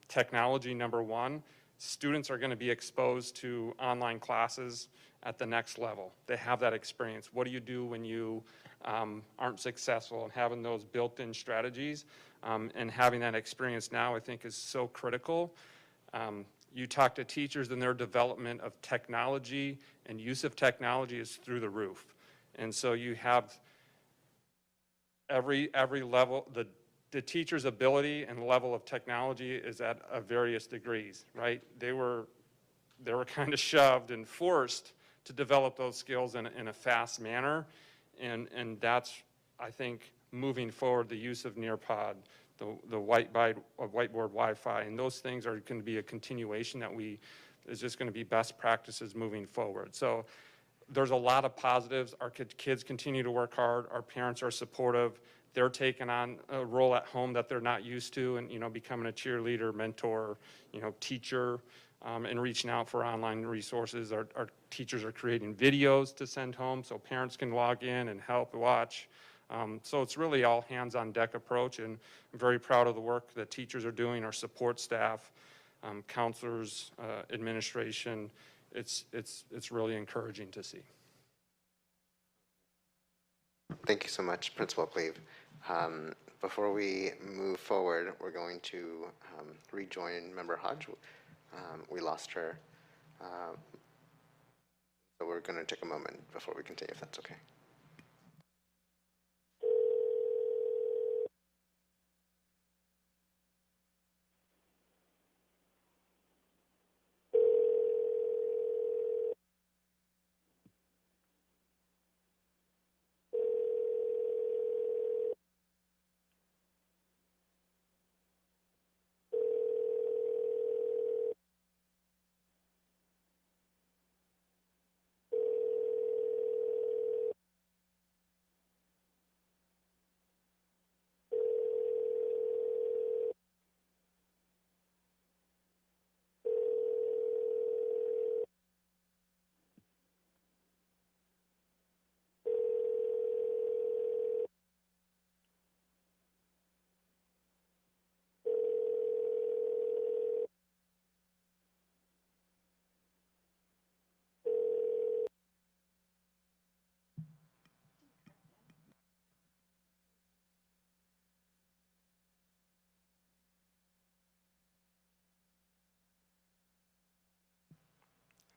Technology, number one, students are going to be exposed to online classes at the next level. They have that experience. What do you do when you aren't successful? And having those built-in strategies and having that experience now, I think, is so critical. You talk to teachers, and their development of technology and use of technology is through the roof. And so you have every level, the teacher's ability and level of technology is at various degrees, right? They were kind of shoved and forced to develop those skills in a fast manner. And that's, I think, moving forward, the use of Nearpod, the whiteboard Wi-Fi, and those things are going to be a continuation that is just going to be best practices moving forward. So there's a lot of positives. Our kids continue to work hard. Our parents are supportive. They're taking on a role at home that they're not used to, and, you know, becoming a cheerleader, mentor, you know, teacher, and reaching out for online resources. Our teachers are creating videos to send home so parents can log in and help watch. So it's really all hands-on deck approach, and I'm very proud of the work that teachers are doing, our support staff, counselors, administration. It's really encouraging to see. Thank you so much, Principal Cleve. Before we move forward, we're going to rejoin Member Hodge. We lost her. So we're going to take a moment before we continue, if that's okay.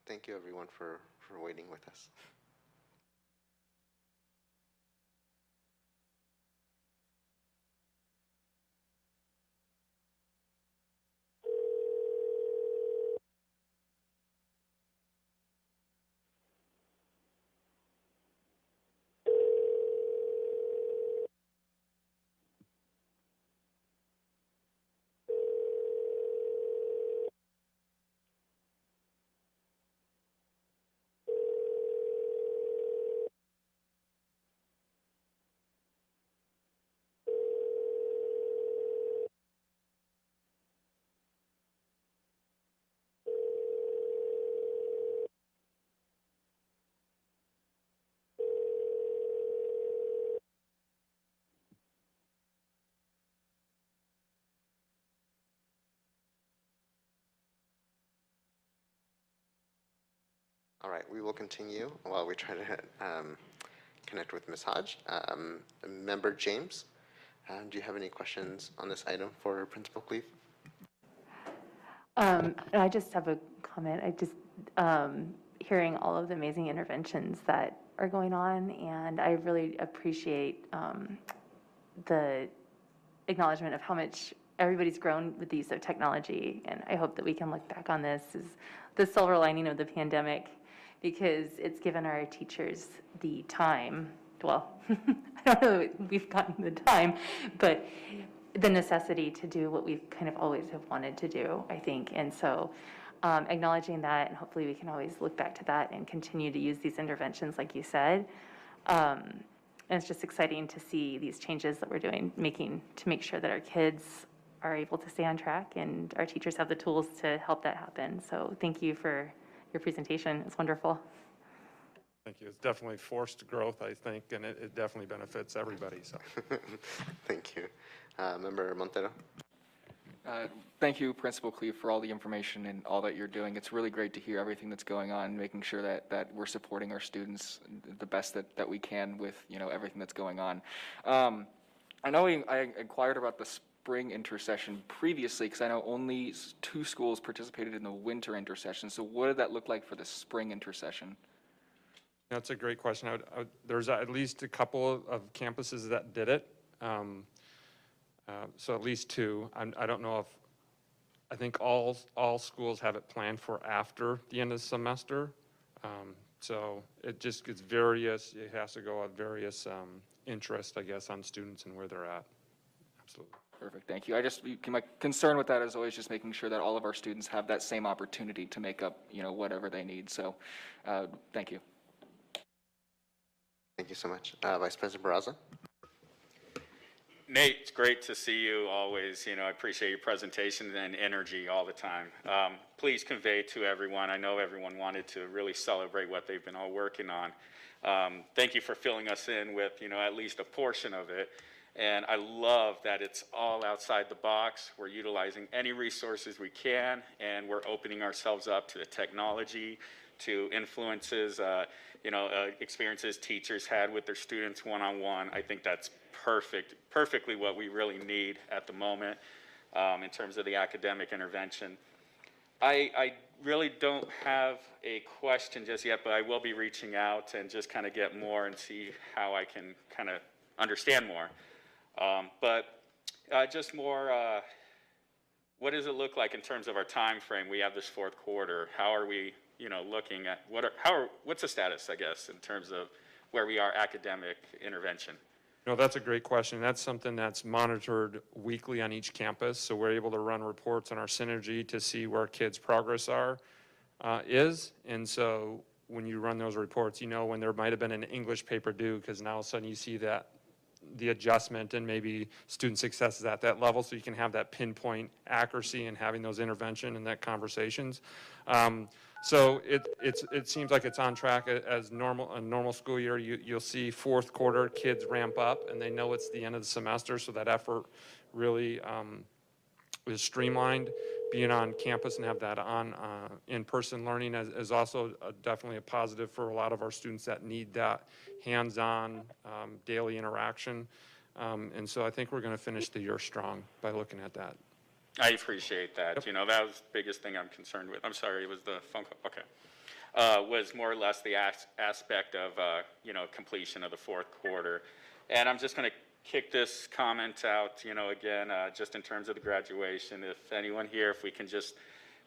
Thank you, everyone, for waiting with us. All right, we will continue while we try to connect with Ms. Hodge. Member James, do you have any questions on this item for Principal Cleve? I just have a comment. I just, hearing all of the amazing interventions that are going on, and I really appreciate the acknowledgement of how much everybody's grown with the use of technology, and I hope that we can look back on this as the silver lining of the pandemic, because it's given our teachers the time well, I don't know that we've gotten the time, but the necessity to do what we kind of always have wanted to do, I think. And so acknowledging that, and hopefully we can always look back to that and continue to use these interventions, like you said. And it's just exciting to see these changes that we're making to make sure that our kids are able to stay on track and our teachers have the tools to help that happen. So thank you for your presentation. It's wonderful. Thank you. It's definitely forced growth, I think, and it definitely benefits everybody, so. Thank you. Member Montero? Thank you, Principal Cleve, for all the information and all that you're doing. It's really great to hear everything that's going on, making sure that we're supporting our students the best that we can with, everything that's going on. I know I inquired about the spring intersession previously because I know only 2 schools participated in the winter intersession. So what did that look like for the spring intersession? That's a great question. There's at least a couple of campuses that did it. So at least 2. I don't know if, I think all schools have it planned for after the end of the semester. So it just gets various, it has to go at various interest, I guess, on students and where they're at. Absolutely. Perfect, thank you. My concern with that is always just making sure that all of our students have that same opportunity to make up, whatever they need. So thank you. Thank you so much. Vice President Barraza? Nate, it's great to see you always. I appreciate your presentation and energy all the time. Please convey to everyone, I know everyone wanted to really celebrate what they've been all working on. Thank you for filling us in with, at least a portion of it. And I love that it's all outside the box. We're utilizing any resources we can, and we're opening ourselves up to the technology, to influences, experiences teachers had with their students one-on-one. I think that's perfectly what we really need at the moment in terms of the academic intervention. I really don't have a question just yet, but I will be reaching out and just kind of get more and see how I can kind of understand more. Just more, what does it look like in terms of our time frame? We have this 4th quarter. How are we, looking at, what's the status, I guess, in terms of where we are academic intervention? No, that's a great question. That's something that's monitored weekly on each campus. So we're able to run reports on our synergy to see where kids' progress is. And so when you run those reports, when there might have been an English paper due, because now all of a sudden you see that the adjustment and maybe student success is at that level, so you can have that pinpoint accuracy in having those intervention and that conversations. So it seems like it's on track as normal. A normal school year, you'll see 4th quarter kids ramp up, and they know it's the end of the semester, so that effort really is streamlined. Being on campus and have that on in-person learning is also definitely a positive for a lot of our students that need that hands-on daily interaction. And so I think we're going to finish the year strong by looking at that. I appreciate that. Yep. That was the biggest thing I'm concerned with. I'm sorry, it was the phone call. Okay. Was more or less the aspect of, completion of the 4th quarter. And I'm just going to kick this comment out, again, just in terms of the graduation. If anyone here, if we can just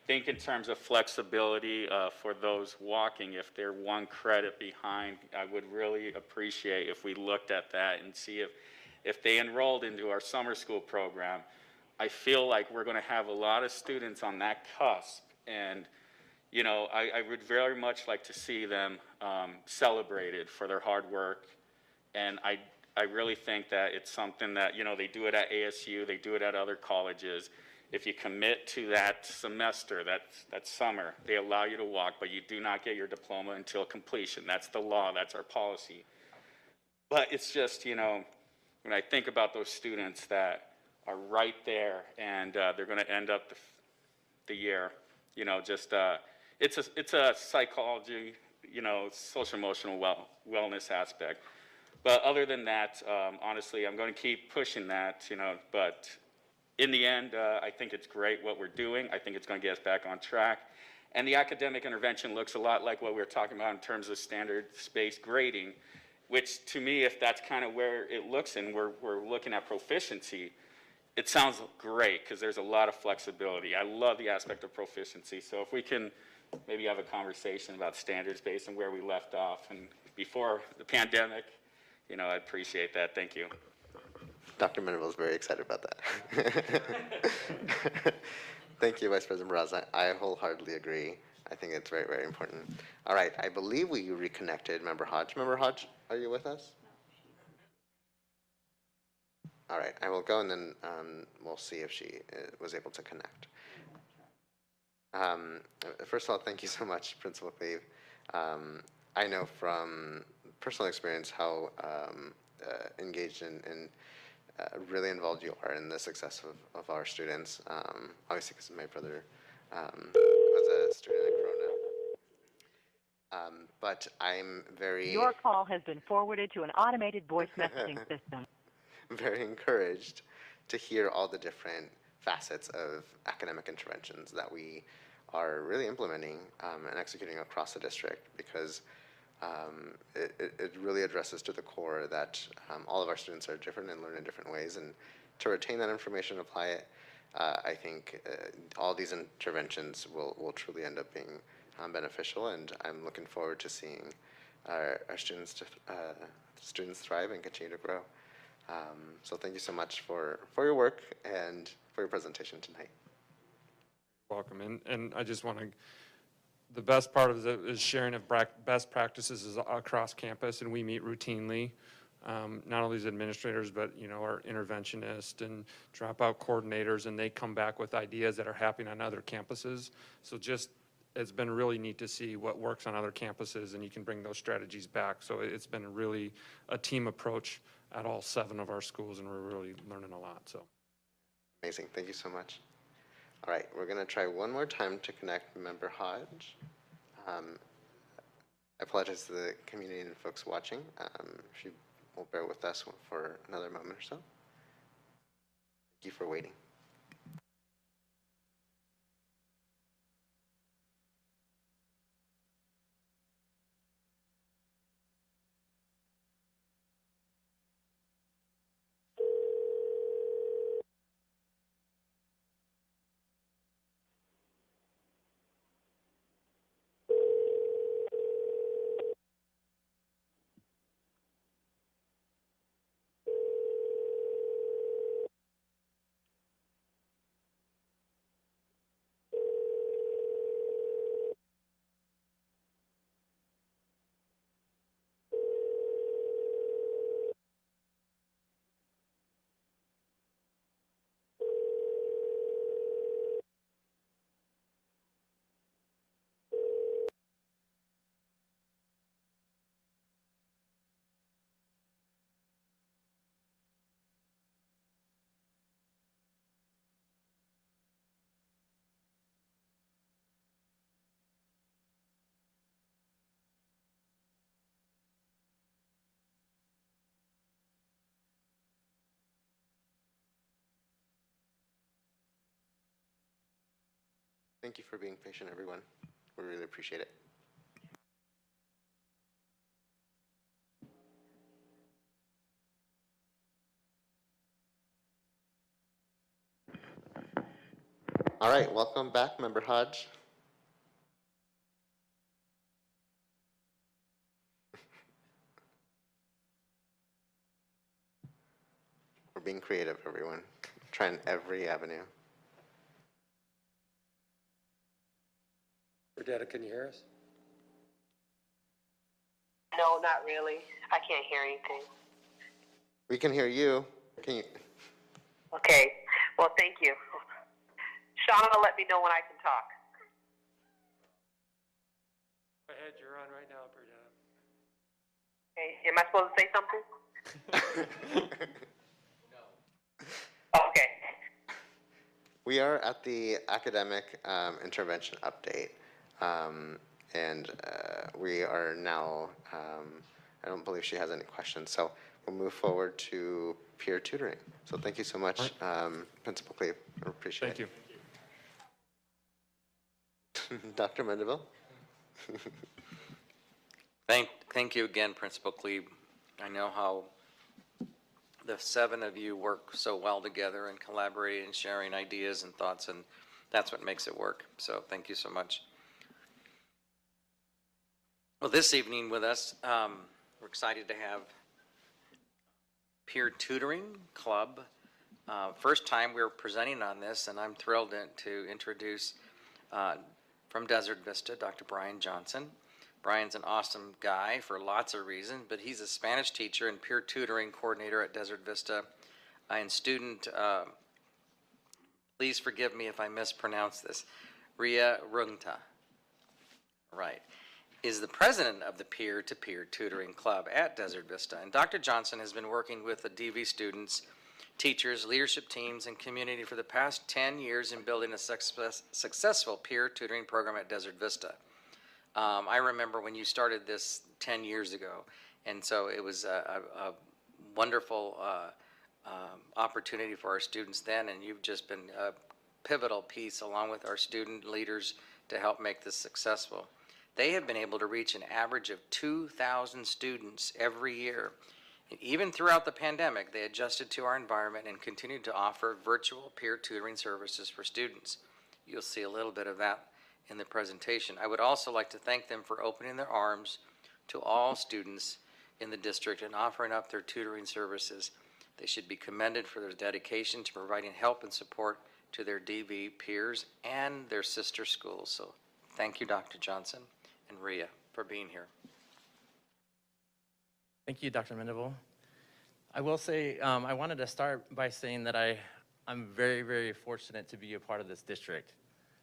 think in terms of flexibility for those walking, if they're 1 credit behind, I would really appreciate if we looked at that and see if they enrolled into our summer school program. I feel like we're going to have a lot of students on that cusp, and I would very much like to see them celebrated for their hard work. And I really think that it's something that, they do it at ASU, they do it at other colleges. If you commit to that semester, that summer, they allow you to walk, but you do not get your diploma until completion. That's the law, that's our policy. But it's just, when I think about those students that are right there and they're going to end up the year, it's a psychology, social emotional wellness aspect. But other than that, honestly, I'm going to keep pushing that, but in the end, I think it's great what we're doing. I think it's going to get us back on track. And the academic intervention looks a lot like what we were talking about in terms of standards-based grading, which to me, if that's kind of where it looks and we're looking at proficiency, it sounds great because there's a lot of flexibility. I love the aspect of proficiency. So if we can maybe have a conversation about standards-based and where we left off. And before the pandemic, I appreciate that. Thank you. Dr. Mendenville is very excited about that. Thank you, Vice President Barraza. I wholeheartedly agree. I think it's very, very important. All right, I believe we reconnected Member Hodge. Member Hodge, are you with us? All right, I will go and then we'll see if she was able to connect. First of all, thank you so much, Principal Cleve. I know from personal experience how engaged and really involved you are in the success of our students. Obviously, because my brother was a student at Corona. But I'm very... Your call has been forwarded to an automated voice messaging system. Very encouraged to hear all the different facets of academic interventions that we are really implementing and executing across the district, because it really addresses to the core that all of our students are different and learn in different ways, and to retain that information and apply it, I think all these interventions will truly end up being beneficial, and I'm looking forward to seeing our students thrive and continue to grow. So thank you so much for your work and for your presentation tonight. Welcome. And I just want to, the best part of it is sharing of best practices across campus, and we meet routinely. Not only as administrators, but our interventionists and dropout coordinators, and they come back with ideas that are happening on other campuses. So it's been really neat to see what works on other campuses, and you can bring those strategies back. So it's been really a team approach at all 7 of our schools, and we're really learning a lot. So amazing. Thank you so much. All right, we're going to try one more time to connect Member Hodge. I apologize to the community and folks watching. If you will bear with us for another moment or so. Thank you for waiting. Thank you for being patient, everyone. We really appreciate it. All right, welcome back, Member Hodge. We're being creative, everyone. Trying every avenue. Bernadette, can you hear us? No, not really. I can't hear anything. We can hear you. Can you? Okay. Well, thank you. Sean will let me know when I can talk. Go ahead, you're on right now, Bernadette. Okay. Am I supposed to say something? No. Okay. We are at the academic intervention update, and we are now, I don't believe she has any questions, so we'll move forward to peer tutoring. So thank you so much, Principal Cleve. I appreciate it. thank you. Dr. Mendenville? Thank you again, Principal Cleve. I know how the 7 of you work so well together and collaborating and sharing ideas and thoughts, and that's what makes it work. So thank you so much. Well, this evening with us, we're excited to have Peer Tutoring Club. First time we're presenting on this, and I'm thrilled to introduce from Desert Vista, Dr. Brian Johnson. Brian's an awesome guy for lots of reasons, but he's a Spanish teacher and peer tutoring coordinator at Desert Vista. And student, please forgive me if I mispronounce this, Ria Rungta, right, is the president of the Peer-to-Peer Tutoring Club at Desert Vista. And Dr. Johnson has been working with the DV students, teachers, leadership teams, and community for the past 10 years in building a successful peer tutoring program at Desert Vista. I remember when you started this 10 years ago, and so it was a wonderful opportunity for our students then, and you've just been a pivotal piece along with our student leaders to help make this successful. They have been able to reach an average of 2,000 students every year. And even throughout the pandemic, they adjusted to our environment and continued to offer virtual peer tutoring services for students. You'll see a little bit of that in the presentation. I would also like to thank them for opening their arms to all students in the district and offering up their tutoring services. They should be commended for their dedication to providing help and support to their DV peers and their sister schools. So thank you, Dr. Johnson and Ria, for being here. Thank you, Dr. Mendeville. I will say, I wanted to start by saying that I'm very, very fortunate to be a part of this district.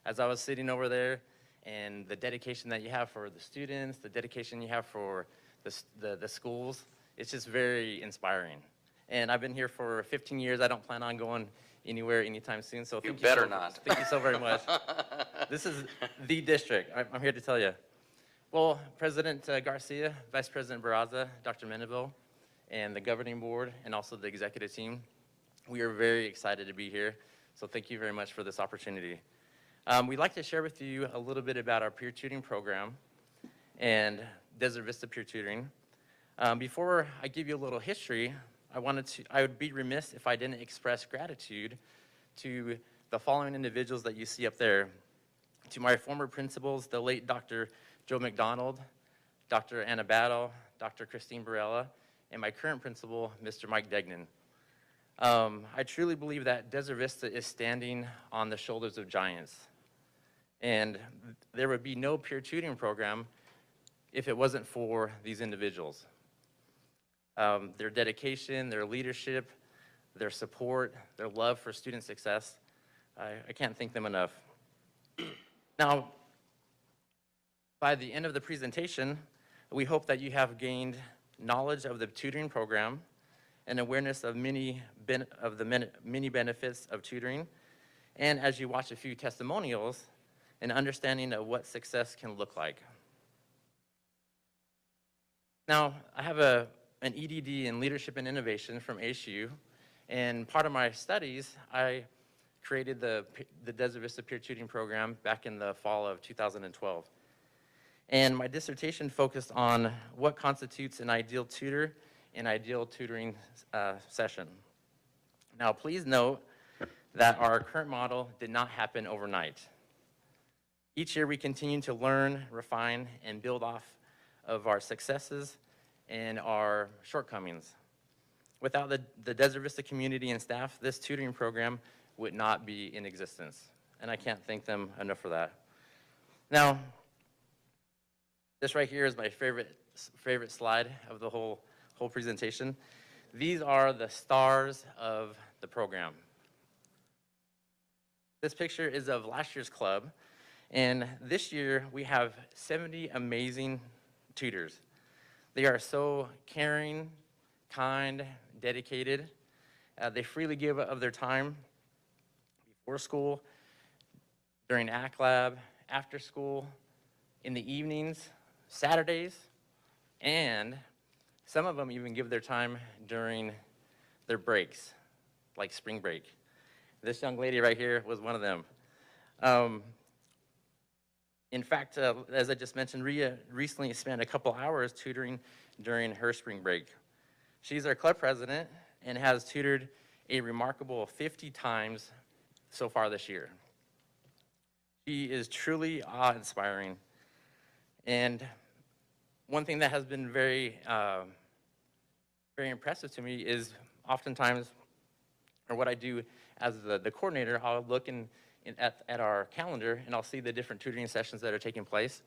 As I was sitting over there, and the dedication that you have for the students, the dedication you have for the schools, it's just very inspiring. And I've been here for 15 years. I don't plan on going anywhere anytime soon. So You better not. Thank you so very much. This is the district. I'm here to tell you. Well, President Garcia, Vice President Barraza, Dr. Mendeville, and the governing board, and also the executive team, we are very excited to be here. So thank you very much for this opportunity. We'd like to share with you a little bit about our peer tutoring program and Desert Vista Peer Tutoring. Before I give you a little history, I would be remiss if I didn't express gratitude to the following individuals that you see up there. To my former principals, the late Dr. Joe McDonald, Dr. Anna Battle, Dr. Christine Barella, and my current principal, Mr. Mike Degnan. I truly believe that Desert Vista is standing on the shoulders of giants. And there would be no peer tutoring program if it wasn't for these individuals. Their dedication, their leadership, their support, their love for student success, I can't thank them enough. Now, by the end of the presentation, we hope that you have gained knowledge of the tutoring program and awareness of many benefits of tutoring, and as you watch a few testimonials, an understanding of what success can look like. Now, I have an EDD in Leadership and Innovation from ASU, and part of my studies, I created the Desert Vista Peer Tutoring Program back in the fall of 2012. And my dissertation focused on what constitutes an ideal tutor and ideal tutoring session. Now, please note that our current model did not happen overnight. Each year we continue to learn, refine, and build off of our successes and our shortcomings. Without the Desert Vista community and staff, this tutoring program would not be in existence. And I can't thank them enough for that. Now, this right here is my favorite slide of the whole presentation. These are the stars of the program. This picture is of last year's club, and this year we have 70 amazing tutors. They are so caring, kind, dedicated. They freely give of their time before school, during ACT Lab, after school, in the evenings, Saturdays, and some of them even give their time during their breaks, like spring break. This young lady right here was one of them. In fact, as I just mentioned, Ria recently spent a couple hours tutoring during her spring break. She's our club president and has tutored a remarkable 50 times so far this year. She is truly awe-inspiring. And one thing that has been very impressive to me is oftentimes, or what I do as the coordinator, I'll look at our calendar and I'll see the different tutoring sessions that are taking place.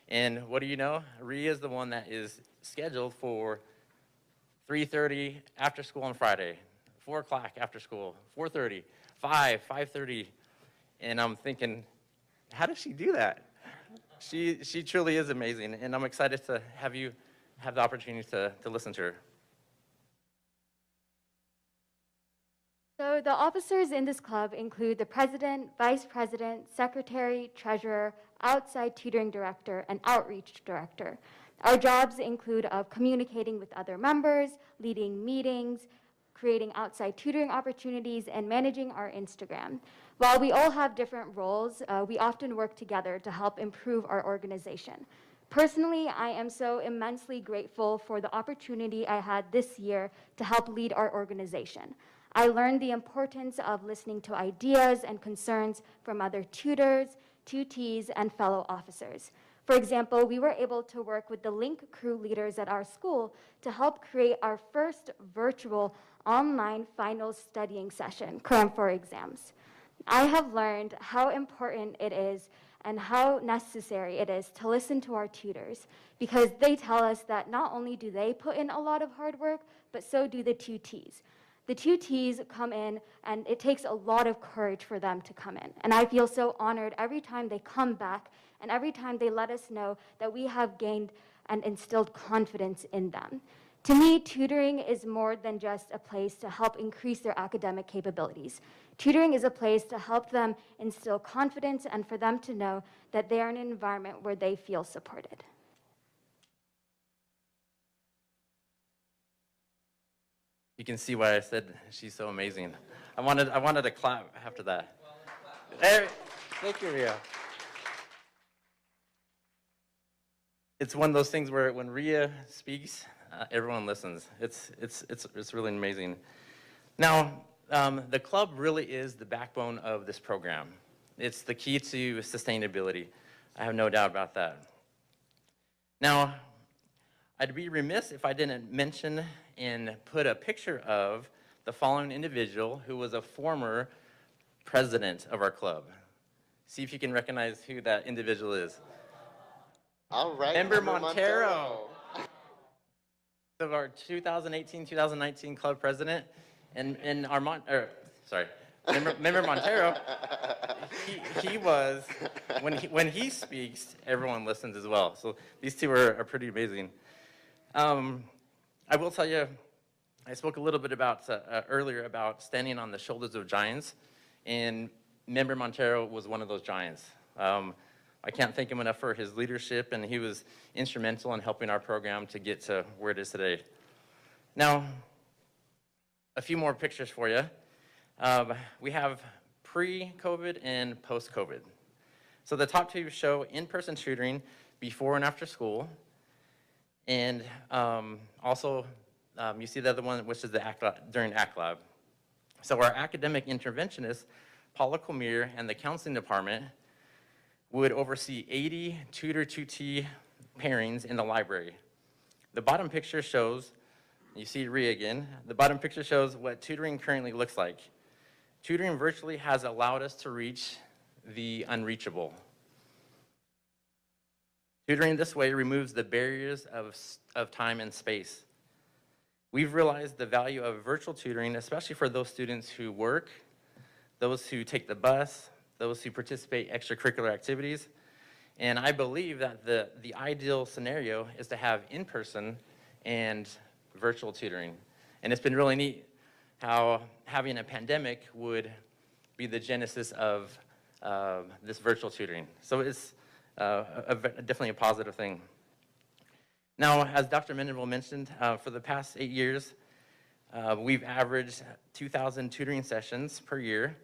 And what do you know? Rhea is the one that is scheduled for 3:30 after school on Friday, 4 o'clock after school, 4:30, 5:30. And I'm thinking, how does she do that? She truly is amazing, and I'm excited to have you have the opportunity to listen to her. So the officers in this club include the president, vice president, secretary, treasurer, outside tutoring director, and outreach director. Our jobs include communicating with other members, leading meetings, creating outside tutoring opportunities, and managing our Instagram. While we all have different roles, we often work together to help improve our organization. Personally, I am so immensely grateful for the opportunity I had this year to help lead our organization. I learned the importance of listening to ideas and concerns from other tutors, tutees, and fellow officers. For example, we were able to work with the Link crew leaders at our school to help create our first virtual online final studying session, cram for exams. I have learned how important it is and how necessary it is to listen to our tutors, because they tell us that not only do they put in a lot of hard work, but so do the tutees. The tutees come in, and it takes a lot of courage for them to come in. And I feel so honored every time they come back and every time they let us know that we have gained and instilled confidence in them. To me, tutoring is more than just a place to help increase their academic capabilities. Tutoring is a place to help them instill confidence and for them to know that they are in an environment where they feel supported. You can see why I said she's so amazing. I wanted to clap after that. Hey, thank you, Rhea. It's one of those things where when Rhea speaks, everyone listens. It's really amazing. Now, the club really is the backbone of this program. It's the key to sustainability. I have no doubt about that. Now, I'd be remiss if I didn't mention and put a picture of the following individual who was a former president of our club. See if you can recognize who that individual is. All right, Member Montero. Of our 2018-2019 club president, and Member Montero, he was, when he speaks, everyone listens as well. So these two are pretty amazing. I will tell you, I spoke a little bit about earlier about standing on the shoulders of giants, and Member Montero was one of those giants. I can't thank him enough for his leadership, and he was instrumental in helping our program to get to where it is today. Now, a few more pictures for you. We have pre-COVID and post-COVID. So the top two show in-person tutoring before and after school, and also you see the other one, which is the during ACT Lab. So our academic interventionists, Paula Comir, and the counseling department would oversee 80 tutor-tutee pairings in the library. The bottom picture shows, you see Rhea again, the bottom picture shows what tutoring currently looks like. Tutoring virtually has allowed us to reach the unreachable. Tutoring this way removes the barriers of time and space. We've realized the value of virtual tutoring, especially for those students who work, those who take the bus, those who participate in extracurricular activities. And I believe that the ideal scenario is to have in-person and virtual tutoring. And it's been really neat how having a pandemic would be the genesis of this virtual tutoring. So it's definitely a positive thing. Now, as Dr. Mendenville mentioned, for the past 8 years, we've averaged 2,000 tutoring sessions per year.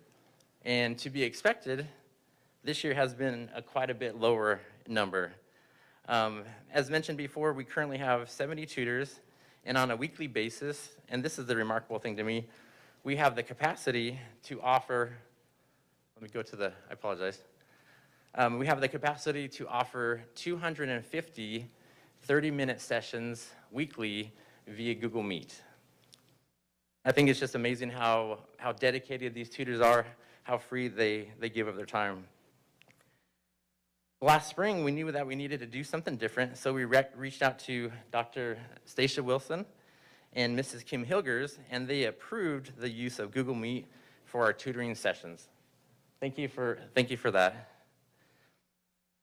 And to be expected, this year has been quite a bit lower number. As mentioned before, we currently have 70 tutors, and on a weekly basis, and this is the remarkable thing to me, we have the capacity to offer, let me go to the, I apologize. We have the capacity to offer 250 30-minute sessions weekly via Google Meet. I think it's just amazing how dedicated these tutors are, how free they give of their time. Last spring, we knew that we needed to do something different, so we reached out to Dr. Stacia Wilson and Mrs. Kim Hilgers, and they approved the use of Google Meet for our tutoring sessions. Thank you for that.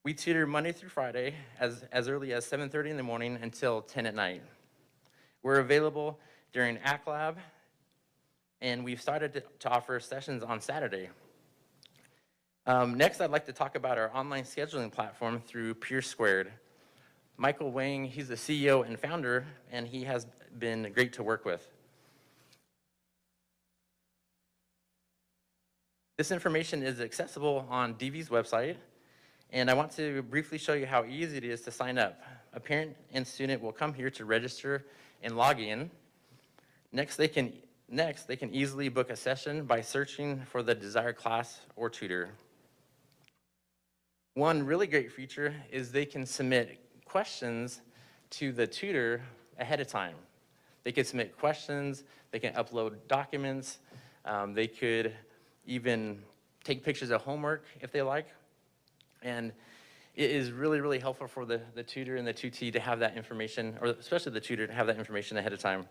We tutor Monday through Friday as early as 7:30 in the morning until 10 at night. We're available during ACT Lab, and we've started to offer sessions on Saturday. Next, I'd like to talk about our online scheduling platform through Peer Squared. Michael Wang, he's the CEO and founder, and he has been great to work with. This information is accessible on DV's website, and I want to briefly show you how easy it is to sign up. A parent and student will come here to register and log in. Next, they can easily book a session by searching for the desired class or tutor. One really great feature is they can submit questions to the tutor ahead of time. They can submit questions, they can upload documents, they could even take pictures of homework if they like. And it is really, really helpful for the tutor and the tutee to have that information, or especially the tutor to have that information ahead of time.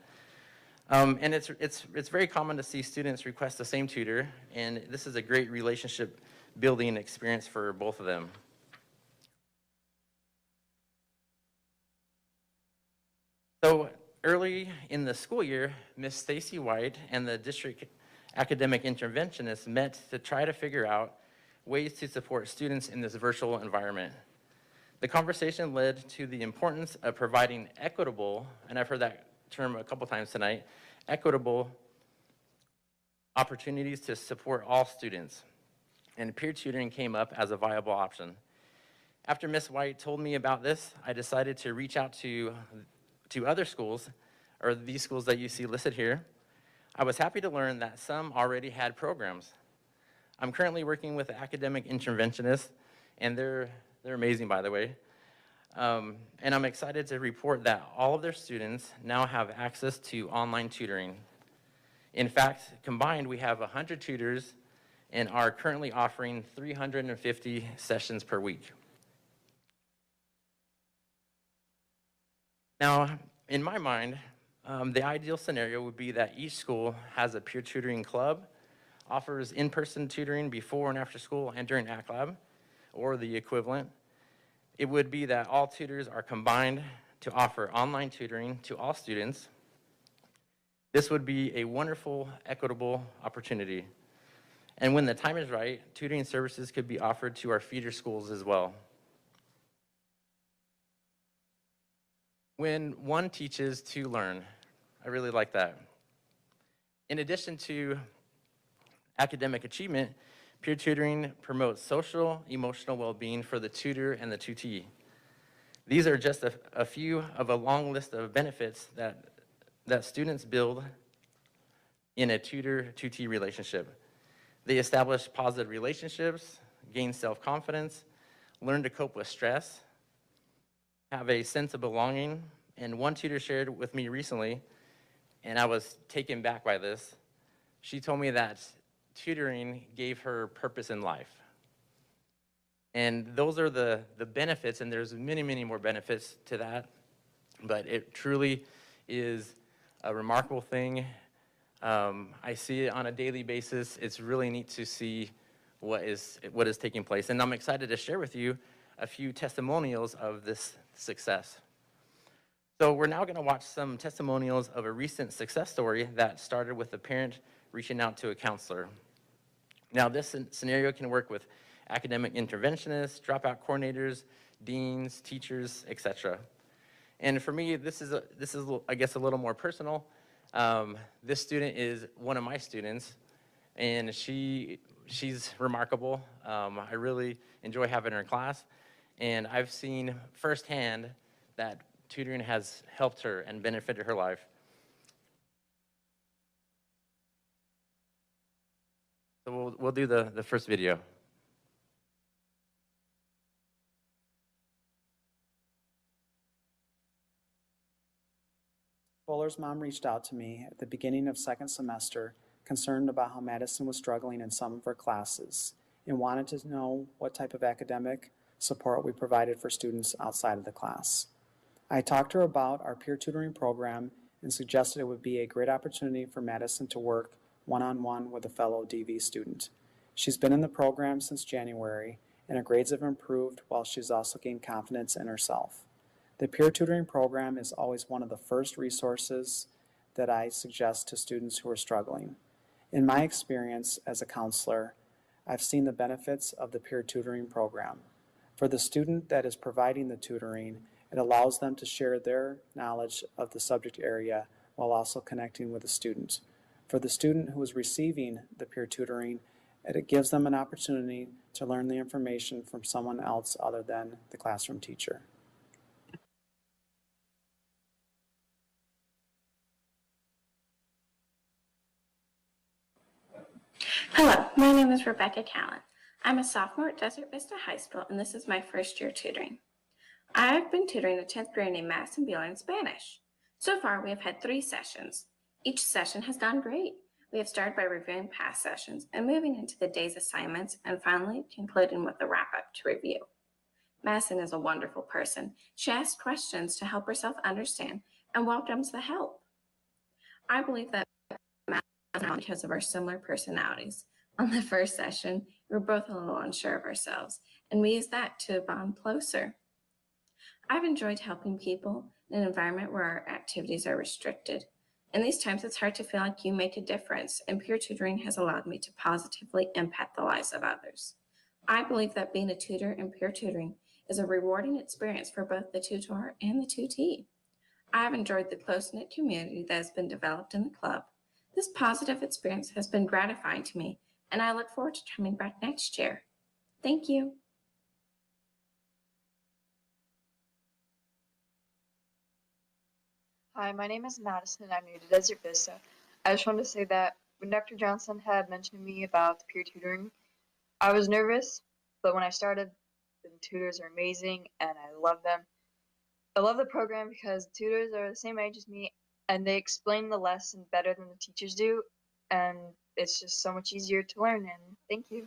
And it's very common to see students request the same tutor, and this is a great relationship building experience for both of them. So early in the school year, Ms. Stacy White and the district academic interventionist met to try to figure out ways to support students in this virtual environment. The conversation led to the importance of providing equitable, and I've heard that term a couple times tonight, equitable opportunities to support all students. And peer tutoring came up as a viable option. After Ms. White told me about this, I decided to reach out to other schools, or these schools that you see listed here. I was happy to learn that some already had programs. I'm currently working with academic interventionists, and they're amazing, by the way. And I'm excited to report that all of their students now have access to online tutoring. In fact, combined, we have 100 tutors and are currently offering 350 sessions per week. Now, in my mind, the ideal scenario would be that each school has a peer tutoring club, offers in-person tutoring before and after school and during ACT Lab, or the equivalent. It would be that all tutors are combined to offer online tutoring to all students. This would be a wonderful, equitable opportunity. And when the time is right, tutoring services could be offered to our feeder schools as well. When one teaches to learn, I really like that. In addition to academic achievement, peer tutoring promotes social, emotional well-being for the tutor and the tutee. These are just a few of a long list of benefits that students build in a tutor-tutee relationship. They establish positive relationships, gain self-confidence, learn to cope with stress, have a sense of belonging. And one tutor shared with me recently, and I was taken back by this. She told me that tutoring gave her purpose in life. And those are the benefits, and there's many, many more benefits to that, but it truly is a remarkable thing. I see it on a daily basis. It's really neat to see what is taking place, and I'm excited to share with you a few testimonials of this success. So we're now going to watch some testimonials of a recent success story that started with a parent reaching out to a counselor. Now, this scenario can work with academic interventionists, dropout coordinators, deans, teachers, etc. And for me, this is I guess a little more personal. This student is one of my students, and she's remarkable. I really enjoy having her in class, and I've seen firsthand that tutoring has helped her and benefited her life. So we'll do the first video. Bowler's mom reached out to me at the beginning of second semester, concerned about how Madison was struggling in some of her classes, and wanted to know what type of academic support we provided for students outside of the class. I talked to her about our peer tutoring program and suggested it would be a great opportunity for Madison to work one-on-one with a fellow DV student. She's been in the program since January, and her grades have improved while she's also gained confidence in herself. The peer tutoring program is always one of the first resources that I suggest to students who are struggling. In my experience as a counselor, I've seen the benefits of the peer tutoring program. For the student that is providing the tutoring, it allows them to share their knowledge of the subject area while also connecting with the student. For the student who is receiving the peer tutoring, it gives them an opportunity to learn the information from someone else other than the classroom teacher. Hello, my name is Rebecca Callan. I'm a sophomore at Desert Vista High School, and this is my first year tutoring. I've been tutoring the 10th grade named Madison Beeler in Spanish. So far, we have had 3 sessions. Each session has gone great. We have started by reviewing past sessions and moving into the day's assignments, and finally concluding with a wrap-up to review. Madison is a wonderful person. She asks questions to help herself understand and welcomes the help. I believe that because of our similar personalities. On the first session, we were both a little unsure of ourselves, and we used that to bond closer. I've enjoyed helping people in an environment where our activities are restricted. In these times, it's hard to feel like you make a difference, and peer tutoring has allowed me to positively impact the lives of others. I believe that being a tutor and peer tutoring is a rewarding experience for both the tutor and the tutee. I have enjoyed the close-knit community that has been developed in the club. This positive experience has been gratifying to me, and I look forward to coming back next year. Thank you. Hi, my name is Madison. I'm new to Desert Vista. I just wanted to say that when Dr. Johnson had mentioned to me about the peer tutoring, I was nervous, but when I started, the tutors are amazing and I love them. I love the program because the tutors are the same age as me and they explain the lesson better than the teachers do, and it's just so much easier to learn, and thank you.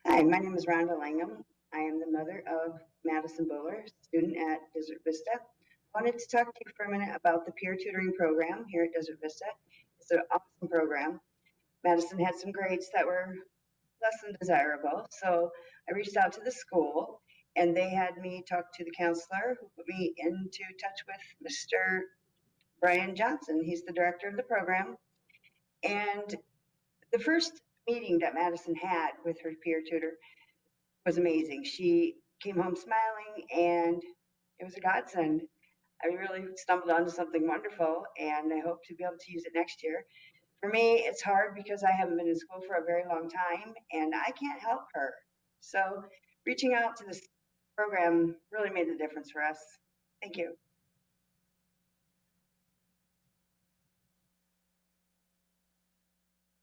Hi, my name is Rhonda Langham. I am the mother of Madison Bowler, student at Desert Vista. I wanted to talk to you for a minute about the peer tutoring program here at Desert Vista. It's an awesome program. Madison had some grades that were less than desirable, so I reached out to the school and they had me talk to the counselor who put me into touch with Mr. Brian Johnson. He's the director of the program. And the first meeting that Madison had with her peer tutor was amazing. She came home smiling and it was a godsend. I really stumbled onto something wonderful and I hope to be able to use it next year. For me, it's hard because I haven't been in school for a very long time and I can't help her. So reaching out to this program really made the difference for us. Thank you.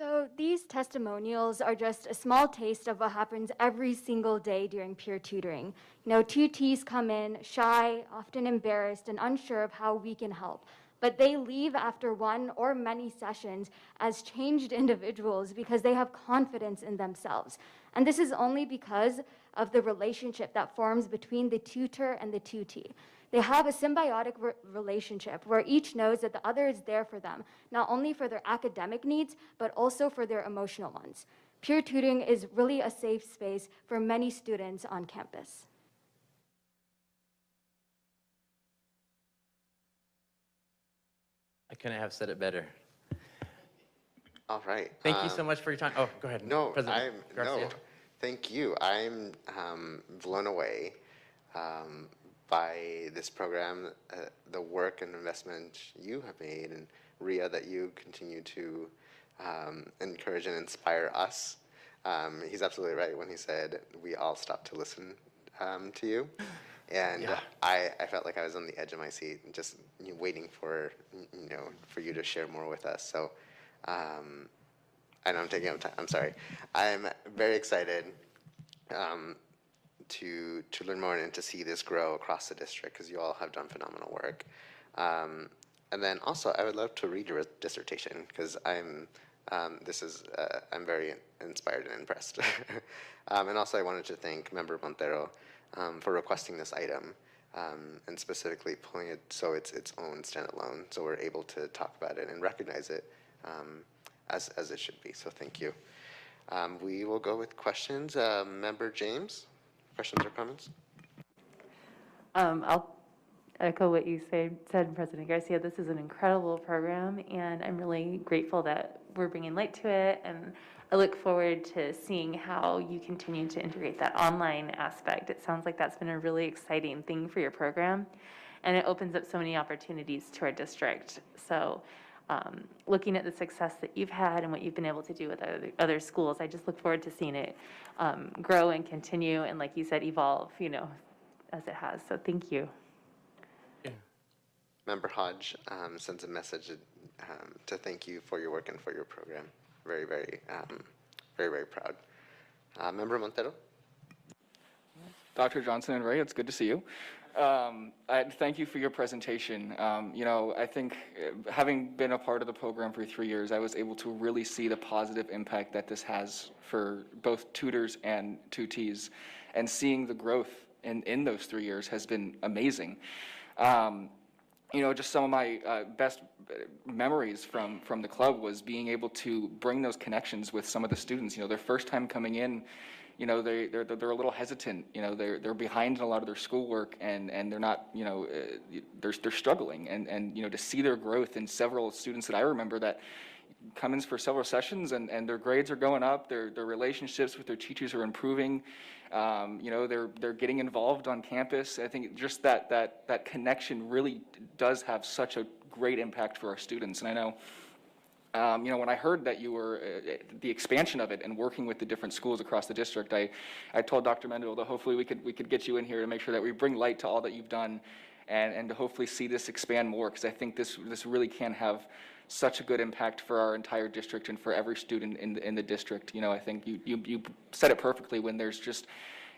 So these testimonials are just a small taste of what happens every single day during peer tutoring. You know, tutees come in shy, often embarrassed, and unsure of how we can help. But they leave after one or many sessions as changed individuals because they have confidence in themselves. And this is only because of the relationship that forms between the tutor and the tutee. They have a symbiotic relationship where each knows that the other is there for them, not only for their academic needs, but also for their emotional ones. Peer tutoring is really a safe space for many students on campus. I couldn't have said it better. All right. Thank you so much for your time. Oh, go ahead. No, President Garcia. thank you. I'm blown away by this program, the work and investment you have made, and Ria, that you continue to encourage and inspire us. He's absolutely right when he said we all stopped to listen to you. And Yeah. I felt like I was on the edge of my seat, just waiting for for you to share more with us. So I know I'm taking up time. I'm sorry. I'm very excited to learn more and to see this grow across the district because you all have done phenomenal work. And then also, I would love to read your dissertation because I'm very inspired and impressed. And also, I wanted to thank Member Montero for requesting this item and specifically pulling it so it's its own standalone, so we're able to talk about it and recognize it as it should be. So thank you. We will go with questions. Member James, questions or comments? I'll echo what you said, President Garcia. This is an incredible program, and I'm really grateful that we're bringing light to it, and I look forward to seeing how you continue to integrate that online aspect. It sounds like that's been a really exciting thing for your program, and it opens up so many opportunities to our district. So looking at the success that you've had and what you've been able to do with other schools, I just look forward to seeing it grow and continue, and like you said, evolve, as it has. So thank you. Member Hodge sends a message to thank you for your work and for your program. Very, very, very proud. Member Montero? Dr. Johnson and Ray, it's good to see you. Thank you for your presentation. I think having been a part of the program for 3 years, I was able to really see the positive impact that this has for both tutors and tutees, and seeing the growth in those 3 years has been amazing. Just some of my best memories from the club was being able to bring those connections with some of the students. Their first time coming in, they're a little hesitant. They're behind in a lot of their schoolwork, and they're not. They're struggling. And to see their growth in several students that I remember that come in for several sessions, and their grades are going up. Their relationships with their teachers are improving. They're getting involved on campus. I think just that connection really does have such a great impact for our students. And I know, when I heard that you were the expansion of it and working with the different schools across the district, I told Dr. Mendel that hopefully we could get you in here to make sure that we bring light to all that you've done, and to hopefully see this expand more, because I think this really can have such a good impact for our entire district and for every student in the district. I think you said it perfectly when there's just,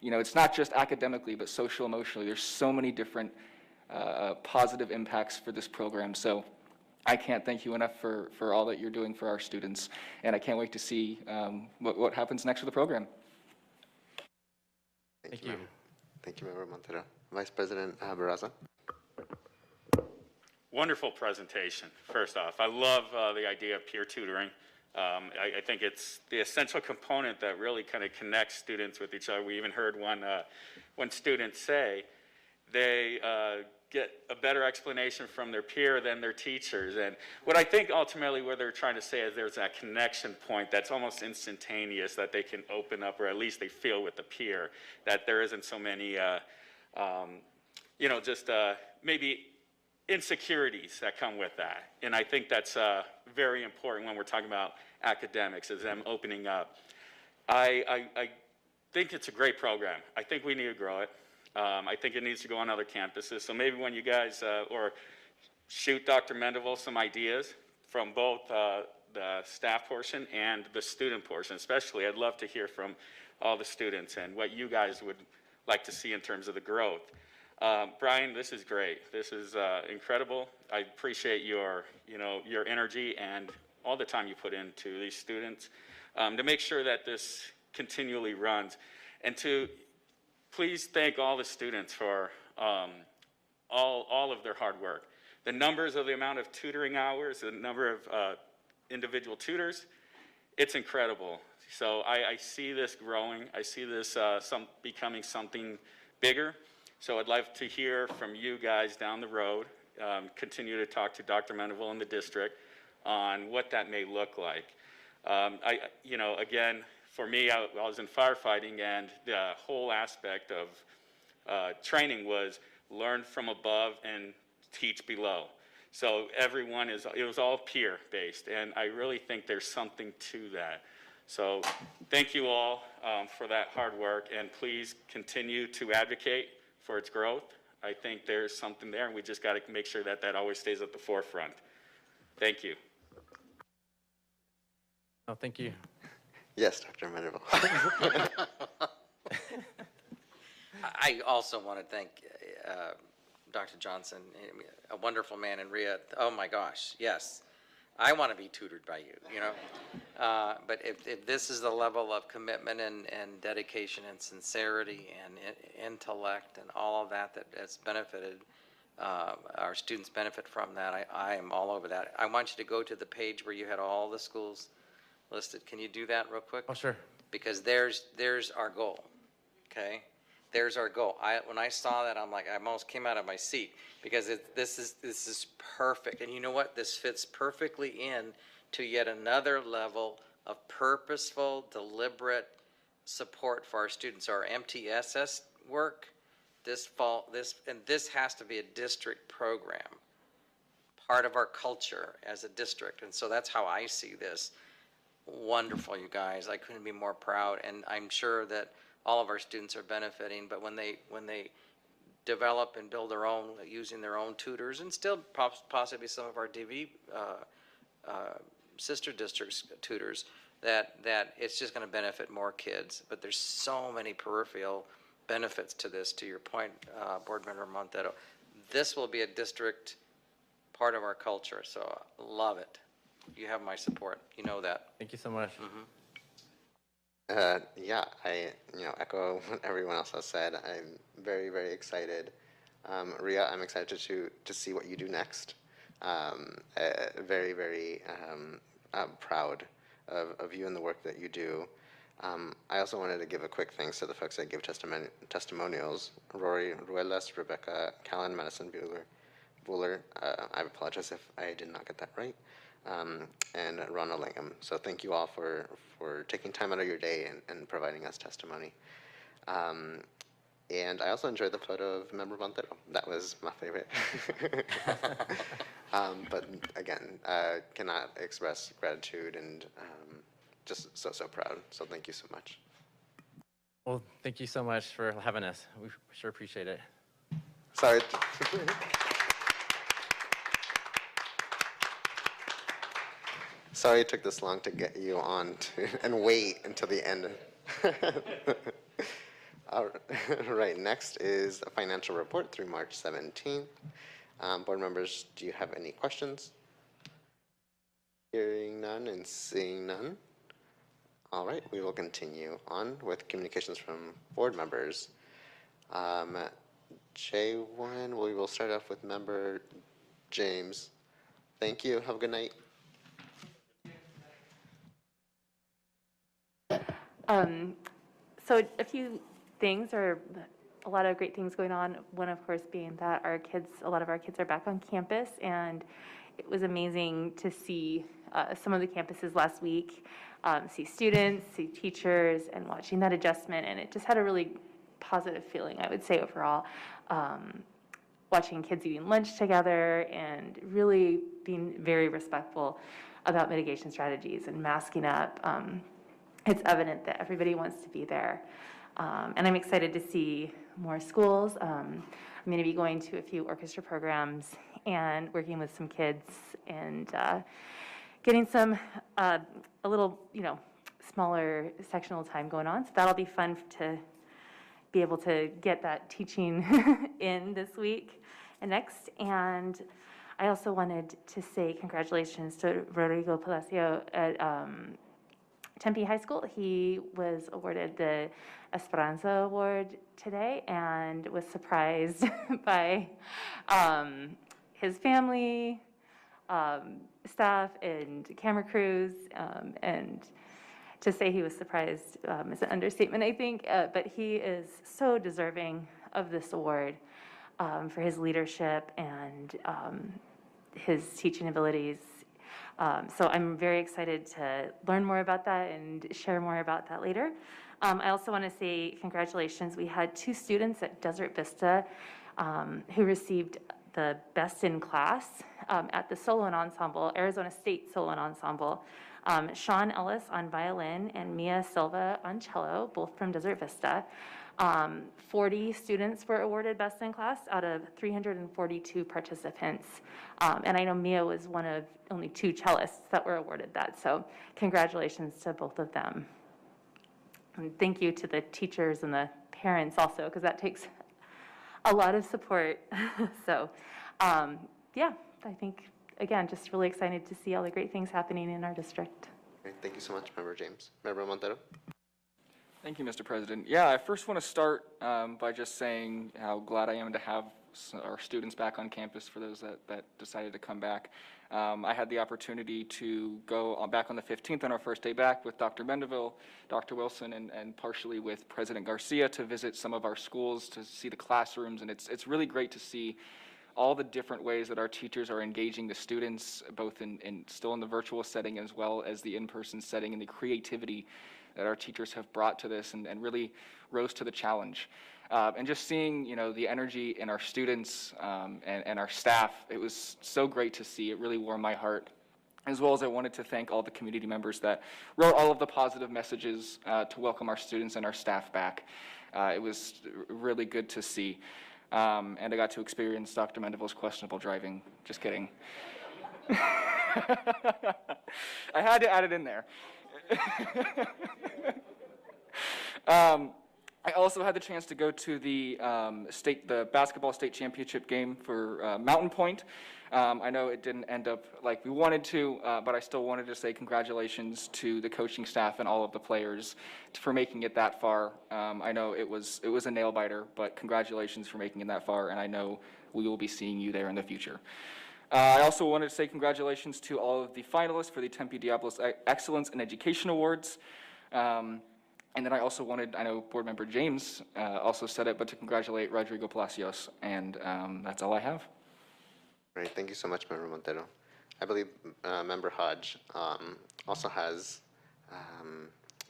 it's not just academically, but social, emotionally. There's so many different positive impacts for this program. So I can't thank you enough for all that you're doing for our students, and I can't wait to see what happens next with the program. Thank you. Thank you, Member Montero. Vice President Barraza. Wonderful presentation, first off. I love the idea of peer tutoring. I think it's the essential component that really kind of connects students with each other. We even heard one student say they get a better explanation from their peer than their teachers. And what I think ultimately what they're trying to say is there's that connection point that's almost instantaneous that they can open up, or at least they feel with the peer, that there isn't so many, maybe insecurities that come with that. And I think that's very important when we're talking about academics, is them opening up. I think it's a great program. I think we need to grow it. I think it needs to go on other campuses. So maybe when you guys, or shoot Dr. Mendeville some ideas from both the staff portion and the student portion especially, I'd love to hear from all the students and what you guys would like to see in terms of the growth. Brian, this is great. This is incredible. I appreciate your energy and all the time you put into these students to make sure that this continually runs. And to please thank all the students for all of their hard work. The numbers of the amount of tutoring hours, the number of individual tutors, it's incredible. So I see this growing. I see this becoming something bigger. So I'd love to hear from you guys down the road, continue to talk to Dr. Mendeville in the district on what that may look like. Again, for me, I was in firefighting, and the whole aspect of training was learn from above and teach below. So it was all peer-based, and I really think there's something to that. So thank you all for that hard work, and please continue to advocate for its growth. I think there's something there, and we just got to make sure that that always stays at the forefront. Thank you. Oh, thank you. Yes, Dr. Mendenville. I also want to thank Dr. Johnson, a wonderful man, and Rhea. Oh my gosh, yes, I want to be tutored by you. You know, but if this is the level of commitment and dedication and sincerity and intellect and all of that has benefited our students benefit from that, I am all over that. I want you to go to the page where you had all the schools listed. Can you do that real quick? Oh, sure. Because there's our goal. Okay. There's our goal. When I saw that, I'm like, I almost came out of my seat because this is perfect. And you know what? This fits perfectly in to yet another level of purposeful, deliberate support for our students. Our MTSS work this fall, this has to be a district program, part of our culture as a district. And so that's how I see this. Wonderful, you guys. I couldn't be more proud. And I'm sure that all of our students are benefiting, but when they develop and build their own, using their own tutors, and still possibly some of our DV sister districts tutors, that it's just going to benefit more kids. But there's so many peripheral benefits to this. To your point, Board Member Montero, this will be a district part of our culture. So love it. You have my support. You know that. Thank you so much. Mm-hmm. Yeah, I echo what everyone else has said. I'm very, very excited. Rhea, I'm excited to see what you do next. Very, very proud of you and the work that you do. I also wanted to give a quick thanks to the folks that gave testimonials: Rory Ruelas, Rebecca Callan, Madison Buller. I apologize if I did not get that right. And Ronald Lingham. So thank you all for taking time out of your day and providing us testimony. And I also enjoyed the photo of Member Montero. That was my favorite. But again, cannot express gratitude and just so proud. So thank you so much. Well, thank you so much for having us. We sure appreciate it. Sorry. Sorry it took this long to get you on and wait until the end. All right, next is a financial report through March 17th. Board members, do you have any questions? Hearing none and seeing none. All right, we will continue on with communications from board members. J1, we will start off with member James. Thank you. Have a good night. So a few things, or a lot of great things going on. One, of course, being that a lot of our kids are back on campus, and it was amazing to see some of the campuses last week, see students, see teachers, and watching that adjustment, and it just had a really positive feeling, I would say, overall. Watching kids eating lunch together and really being very respectful about mitigation strategies and masking up. It's evident that everybody wants to be there. And I'm excited to see more schools. I'm going to be going to a few orchestra programs and working with some kids and getting some, a little, smaller sectional time going on. So that'll be fun to be able to get that teaching in this week and next. And I also wanted to say congratulations to Rodrigo Palacio at Tempe High School. He was awarded the Esperanza Award today and was surprised by his family, staff, and camera crews. And to say he was surprised is an understatement, I think. But he is so deserving of this award for his leadership and his teaching abilities. So I'm very excited to learn more about that and share more about that later. I also want to say congratulations. We had 2 students at Desert Vista who received the Best in Class at the Solo and Ensemble, Arizona State Solo and Ensemble Sean Ellis on violin, and Mia Silva on cello, both from Desert Vista. 40 students were awarded Best in Class out of 342 participants. And I know Mia was one of only 2 cellists that were awarded that, so congratulations to both of them. And thank you to the teachers and the parents also, because that takes a lot of support. So, yeah, I think, again, just really excited to see all the great things happening in our district. Great. Thank you so much, Member James. Member Montero? Thank you, Mr. President. Yeah, I first want to start by just saying how glad I am to have our students back on campus, for those that decided to come back. I had the opportunity to go back on the 15th on our first day back with Dr. Mendeville, Dr. Wilson, and partially with President Garcia to visit some of our schools, to see the classrooms, and it's really great to see all the different ways that our teachers are engaging the students, both still in the virtual setting as well as the in-person setting, and the creativity that our teachers have brought to this and really rose to the challenge. And just seeing, the energy in our students and our staff, it was so great to see. It really warmed my heart. As well as I wanted to thank all the community members that wrote all of the positive messages to welcome our students and our staff back. It was really good to see. And I got to experience Dr. Mendeville's questionable driving. Just kidding. I had to add it in there. I also had the chance to go to the basketball state championship game for Mountain Point. I know it didn't end up like we wanted to, but I still wanted to say congratulations to the coaching staff and all of the players for making it that far. I know it was a nail biter, but congratulations for making it that far, and I know we will be seeing you there in the future. I also wanted to say congratulations to all of the finalists for the Tempe Diablos Excellence in Education Awards. And then I also wanted, I know Board Member James also said it, but to congratulate Rodrigo Palacios, and that's all I have. Great. Thank you so much, Member Montero. I believe Member Hodge also has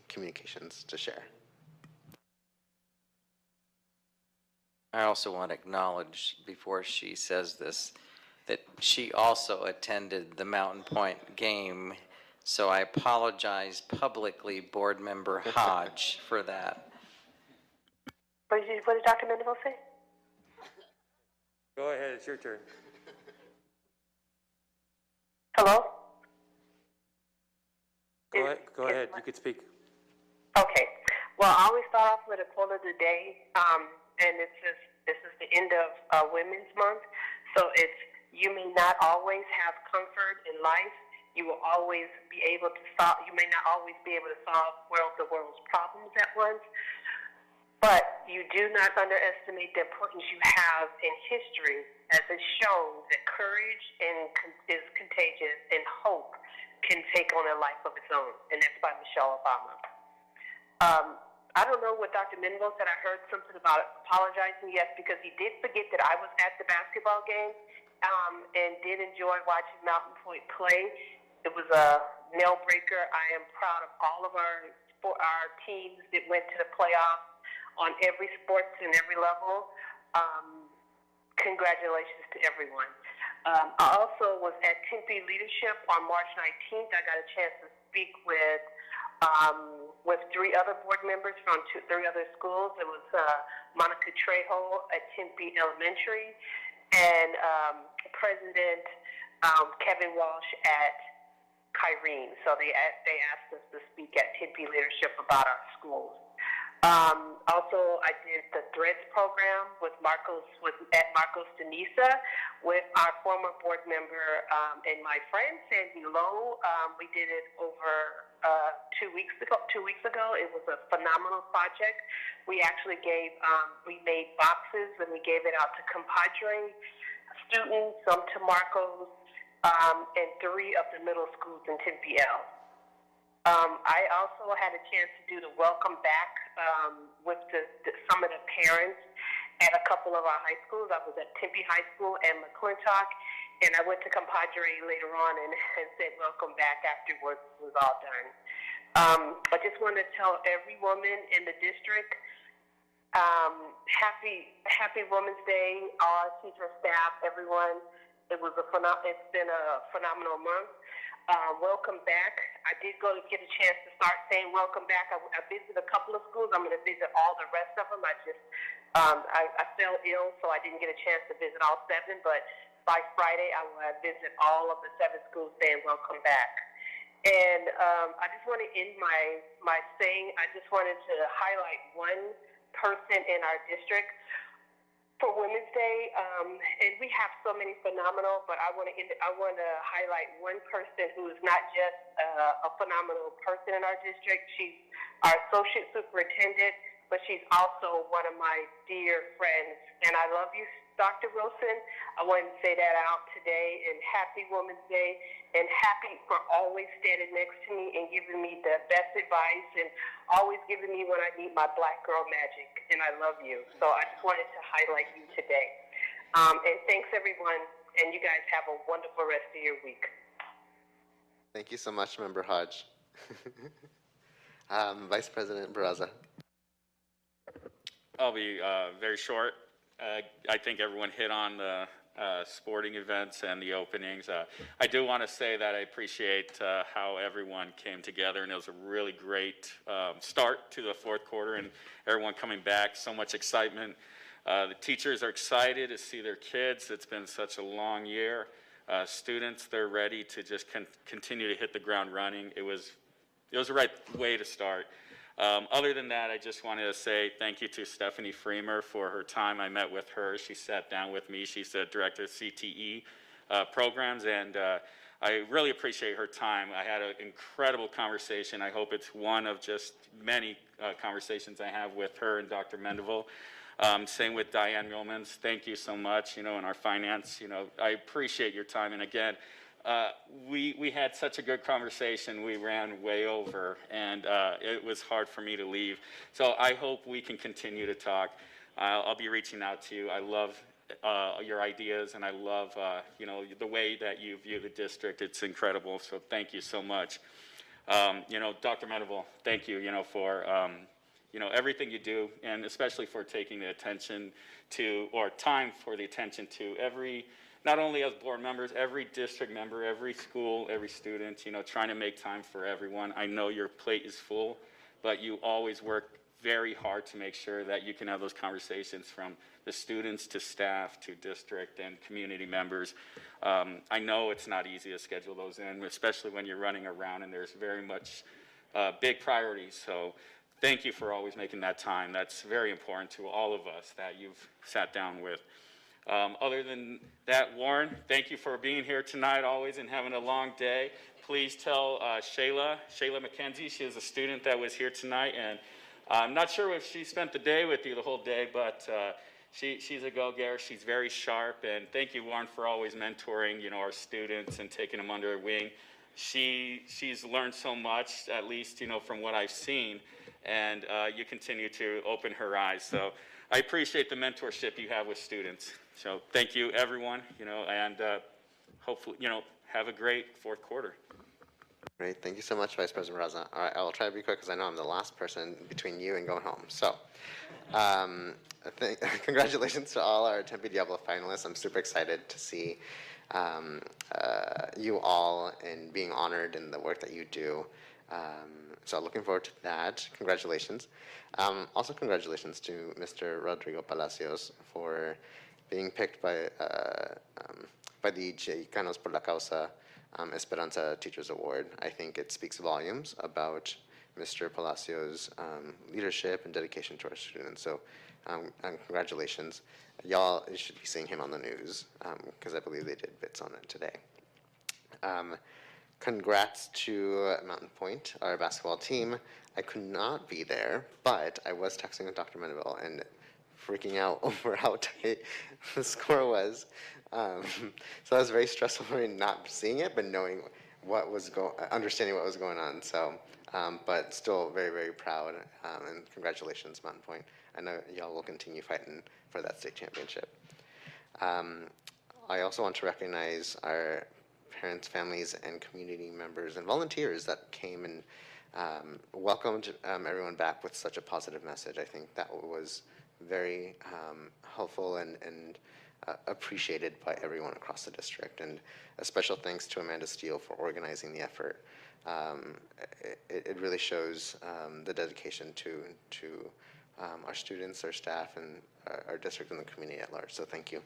communications to share. I also want to acknowledge, before she says this, that she also attended the Mountain Point game, so I apologize publicly, Board Member Hodge, for that. What did Dr. Mendeville say? Go ahead, it's your turn. Hello? Go ahead, you could speak. Okay. Well, I always start off with a quote of the day, and it's just, this is the end of Women's Month, so it's, you may not always have comfort in life. You will always be able to solve, you may not always be able to solve the world's problems at once, but you do not underestimate the importance you have in history, as it's shown that courage is contagious and hope can take on a life of its own, and that's by Michelle Obama. I don't know what Dr. Mendeville said. I heard something about apologizing, yes, because he did forget that I was at the basketball game and did enjoy watching Mountain Point play. It was a nail breaker. I am proud of all of our teams that went to the playoffs on every sports and every level. Congratulations to everyone. I also was at Tempe Leadership on March 19th. I got a chance to speak with 3 other board members from 3 other schools. It was Monica Trejo at Tempe Elementary and President Kevin Walsh at Kyrene. So they asked us to speak at Tempe Leadership about our schools. Also, I did the Threads program at Marcos Denisa with our former board member and my friend Sandy Lowe. We did it over 2 weeks ago. It was a phenomenal project. We actually we made boxes and we gave it out to compadre students, some to Marcos, and 3 of the middle schools in Tempe L. I also had a chance to do the welcome back with some of the parents at a couple of our high schools. I was at Tempe High School and McClintock, and I went to compadre later on and said welcome back after work was all done. I just want to tell every woman in the district, happy Women's Day, all teacher staff, everyone. It's been a phenomenal month. welcome back. I did get a chance to start saying welcome back. I visited a couple of schools. I'm going to visit all the rest of them. I fell ill, so I didn't get a chance to visit all 7, but by Friday, I will visit all of the 7 schools saying welcome back. And I just want to end my saying, I just wanted to highlight one person in our district for Women's Day, and we have so many phenomenal, but I want to highlight one person who is not just a phenomenal person in our district. She's our associate superintendent, but she's also one of my dear friends, and I love you, Dr. Wilson. I wanted to say that out today, and happy Women's Day, and happy for always standing next to me and giving me the best advice, and always giving me when I need my black girl magic, and I love you. So I just wanted to highlight you today. And thanks, everyone, and you guys have a wonderful rest of your week. Thank you so much, Member Hodge. Vice President Barraza. I'll be very short. I think everyone hit on the sporting events and the openings. I do want to say that I appreciate how everyone came together, and it was a really great start to the fourth quarter, and everyone coming back, so much excitement. The teachers are excited to see their kids. It's been such a long year. Students, they're ready to just continue to hit the ground running. It was the right way to start. Other than that, I just wanted to say thank you to Stephanie Freemer for her time. I met with her. She sat down with me. She's the director of CTE programs, and I really appreciate her time. I had an incredible conversation. I hope it's one of just many conversations I have with her and Dr. Mendeville. Same with Diane Millmans. Thank you so much, in our finance. I appreciate your time. And again, we had such a good conversation. We ran way over, and it was hard for me to leave. So I hope we can continue to talk. I'll be reaching out to you. I love your ideas, and I love the way that you view the district. It's incredible. So thank you so much. Dr. Mendeville, thank you, for everything you do, and especially for taking the attention to, or time for the attention to not only as board members, every district member, every school, every student, trying to make time for everyone. I know your plate is full, but you always work very hard to make sure that you can have those conversations from the students to staff to district and community members. I know it's not easy to schedule those in, especially when you're running around and there's very much big priorities. So thank you for always making that time. That's very important to all of us that you've sat down with. Other than that, Warren, thank you for being here tonight always and having a long day. Please tell Shayla McKenzie, she is a student that was here tonight, and I'm not sure if she spent the day with you the whole day, but she's a go-getter. She's very sharp, and thank you, Warren, for always mentoring, our students and taking them under her wing. She's learned so much, at least, from what I've seen, and you continue to open her eyes. So I appreciate the mentorship you have with students. So thank you, everyone, and hopefully, have a great fourth quarter. Great. Thank you so much, Vice President Raza. All right, I will try to be quick because I know I'm the last person between you and going home. So congratulations to all our Tempe Diablo finalists. I'm super excited to see you all and being honored in the work that you do. So looking forward to that. Congratulations. Also congratulations to Mr. Rodrigo Palacios for being picked by the Chicanos por la Causa Esperanza Teachers Award. I think it speaks volumes about Mr. Palacios' leadership and dedication to our students. So congratulations. Y'all should be seeing him on the news because I believe they did bits on it today. Congrats to Mountain Point, our basketball team. I could not be there, but I was texting with Dr. Mendeville and freaking out over how tight the score was. So that was very stressful for me not seeing it, but knowing understanding what was going on. So, but still very, very proud, and congratulations, Mountain Point. I know y'all will continue fighting for that state championship. I also want to recognize our parents, families, and community members and volunteers that came and welcomed everyone back with such a positive message. I think that was very helpful and appreciated by everyone across the district. And a special thanks to Amanda Steele for organizing the effort. It really shows the dedication to our students, our staff, and our district and the community at large. So thank you.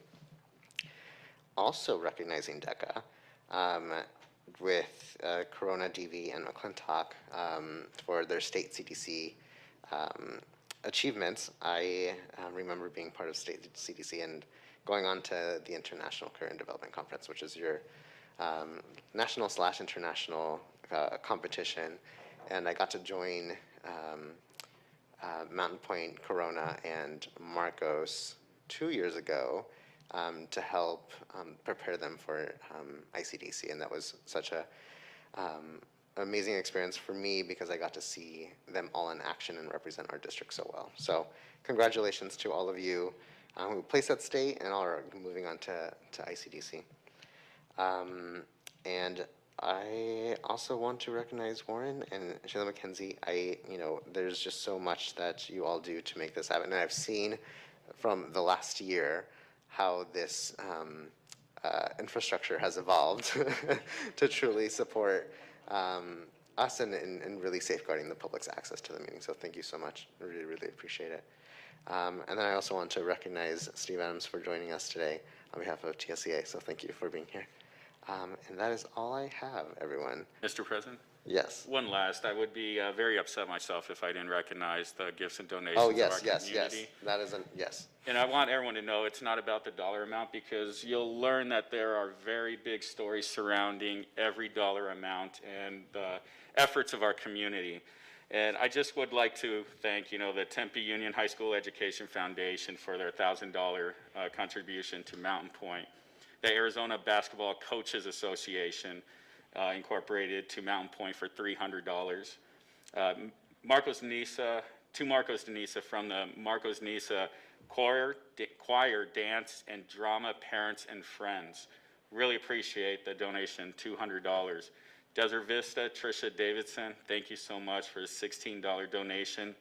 Also recognizing DECA with Corona, DV, and McClintock for their state CDC achievements. I remember being part of state CDC and going on to the International Career and Development Conference, which is your national/international competition. And I got to join Mountain Point, Corona, and Marcos 2 years ago to help prepare them for ICDC. And that was such a amazing experience for me because I got to see them all in action and represent our district so well. So congratulations to all of you who placed at state and all are moving on to ICDC. And I also want to recognize Warren and Sheila McKenzie. There's just so much that you all do to make this happen. And I've seen from the last year how this infrastructure has evolved to truly support us and really safeguarding the public's access to the meeting. So thank you so much. I really, really appreciate it. And then I also want to recognize Steve Adams for joining us today on behalf of TSCA. So thank you for being here. And that is all I have, everyone. Mr. President? Yes. One last, I would be very upset myself if I didn't recognize the gifts and donations Oh, of yes, our yes, community. yes. That is yes. And I want everyone to know it's not about the dollar amount because you'll learn that there are very big stories surrounding every dollar amount and the efforts of our community. And I just would like to thank, the Tempe Union High School Education Foundation for their $1,000 contribution to Mountain Point. The Arizona Basketball Coaches Association incorporated to Mountain Point for $300. Marcos Nisa from the Marcos Nisa choir, dance, and drama parents and friends. Really appreciate the donation, $200. Desert Vista, Tricia Davidson, thank you so much for a $16 donation.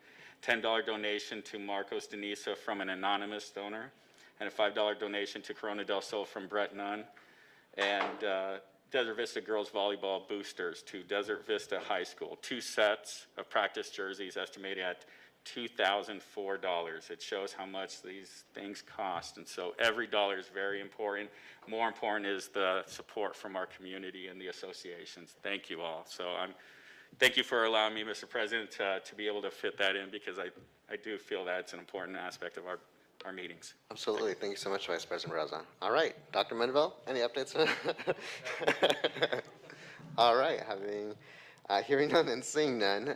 $10 donation to Marcos Denisa from an anonymous donor, and a $5 donation to Corona del Sol from Brett Nunn. And Desert Vista Girls Volleyball Boosters to Desert Vista High School. 2 sets of practice jerseys estimated at $2,004. It shows how much these things cost. And so every dollar is very important. More important is the support from our community and the associations. Thank you all. So thank you for allowing me, Mr. President, to be able to fit that in because I do feel that it's an important aspect of our meetings. Absolutely. Thank you so much, Vice President Barraza. All right, Dr. Mendeville, any updates? All right, hearing none and seeing none,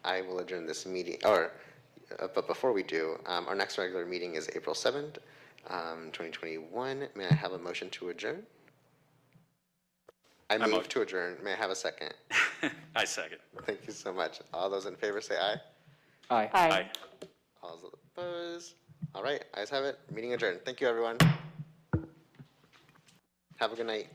I will adjourn this meeting. But before we do, our next regular meeting is April 7th, 2021. May I have a motion to adjourn? I move to adjourn. May I have a second? I second. Thank you so much. All those in favor say aye. Aye. Aye. All those opposed? All right, ayes have it. Meeting adjourned. Thank you, everyone. Have a good night.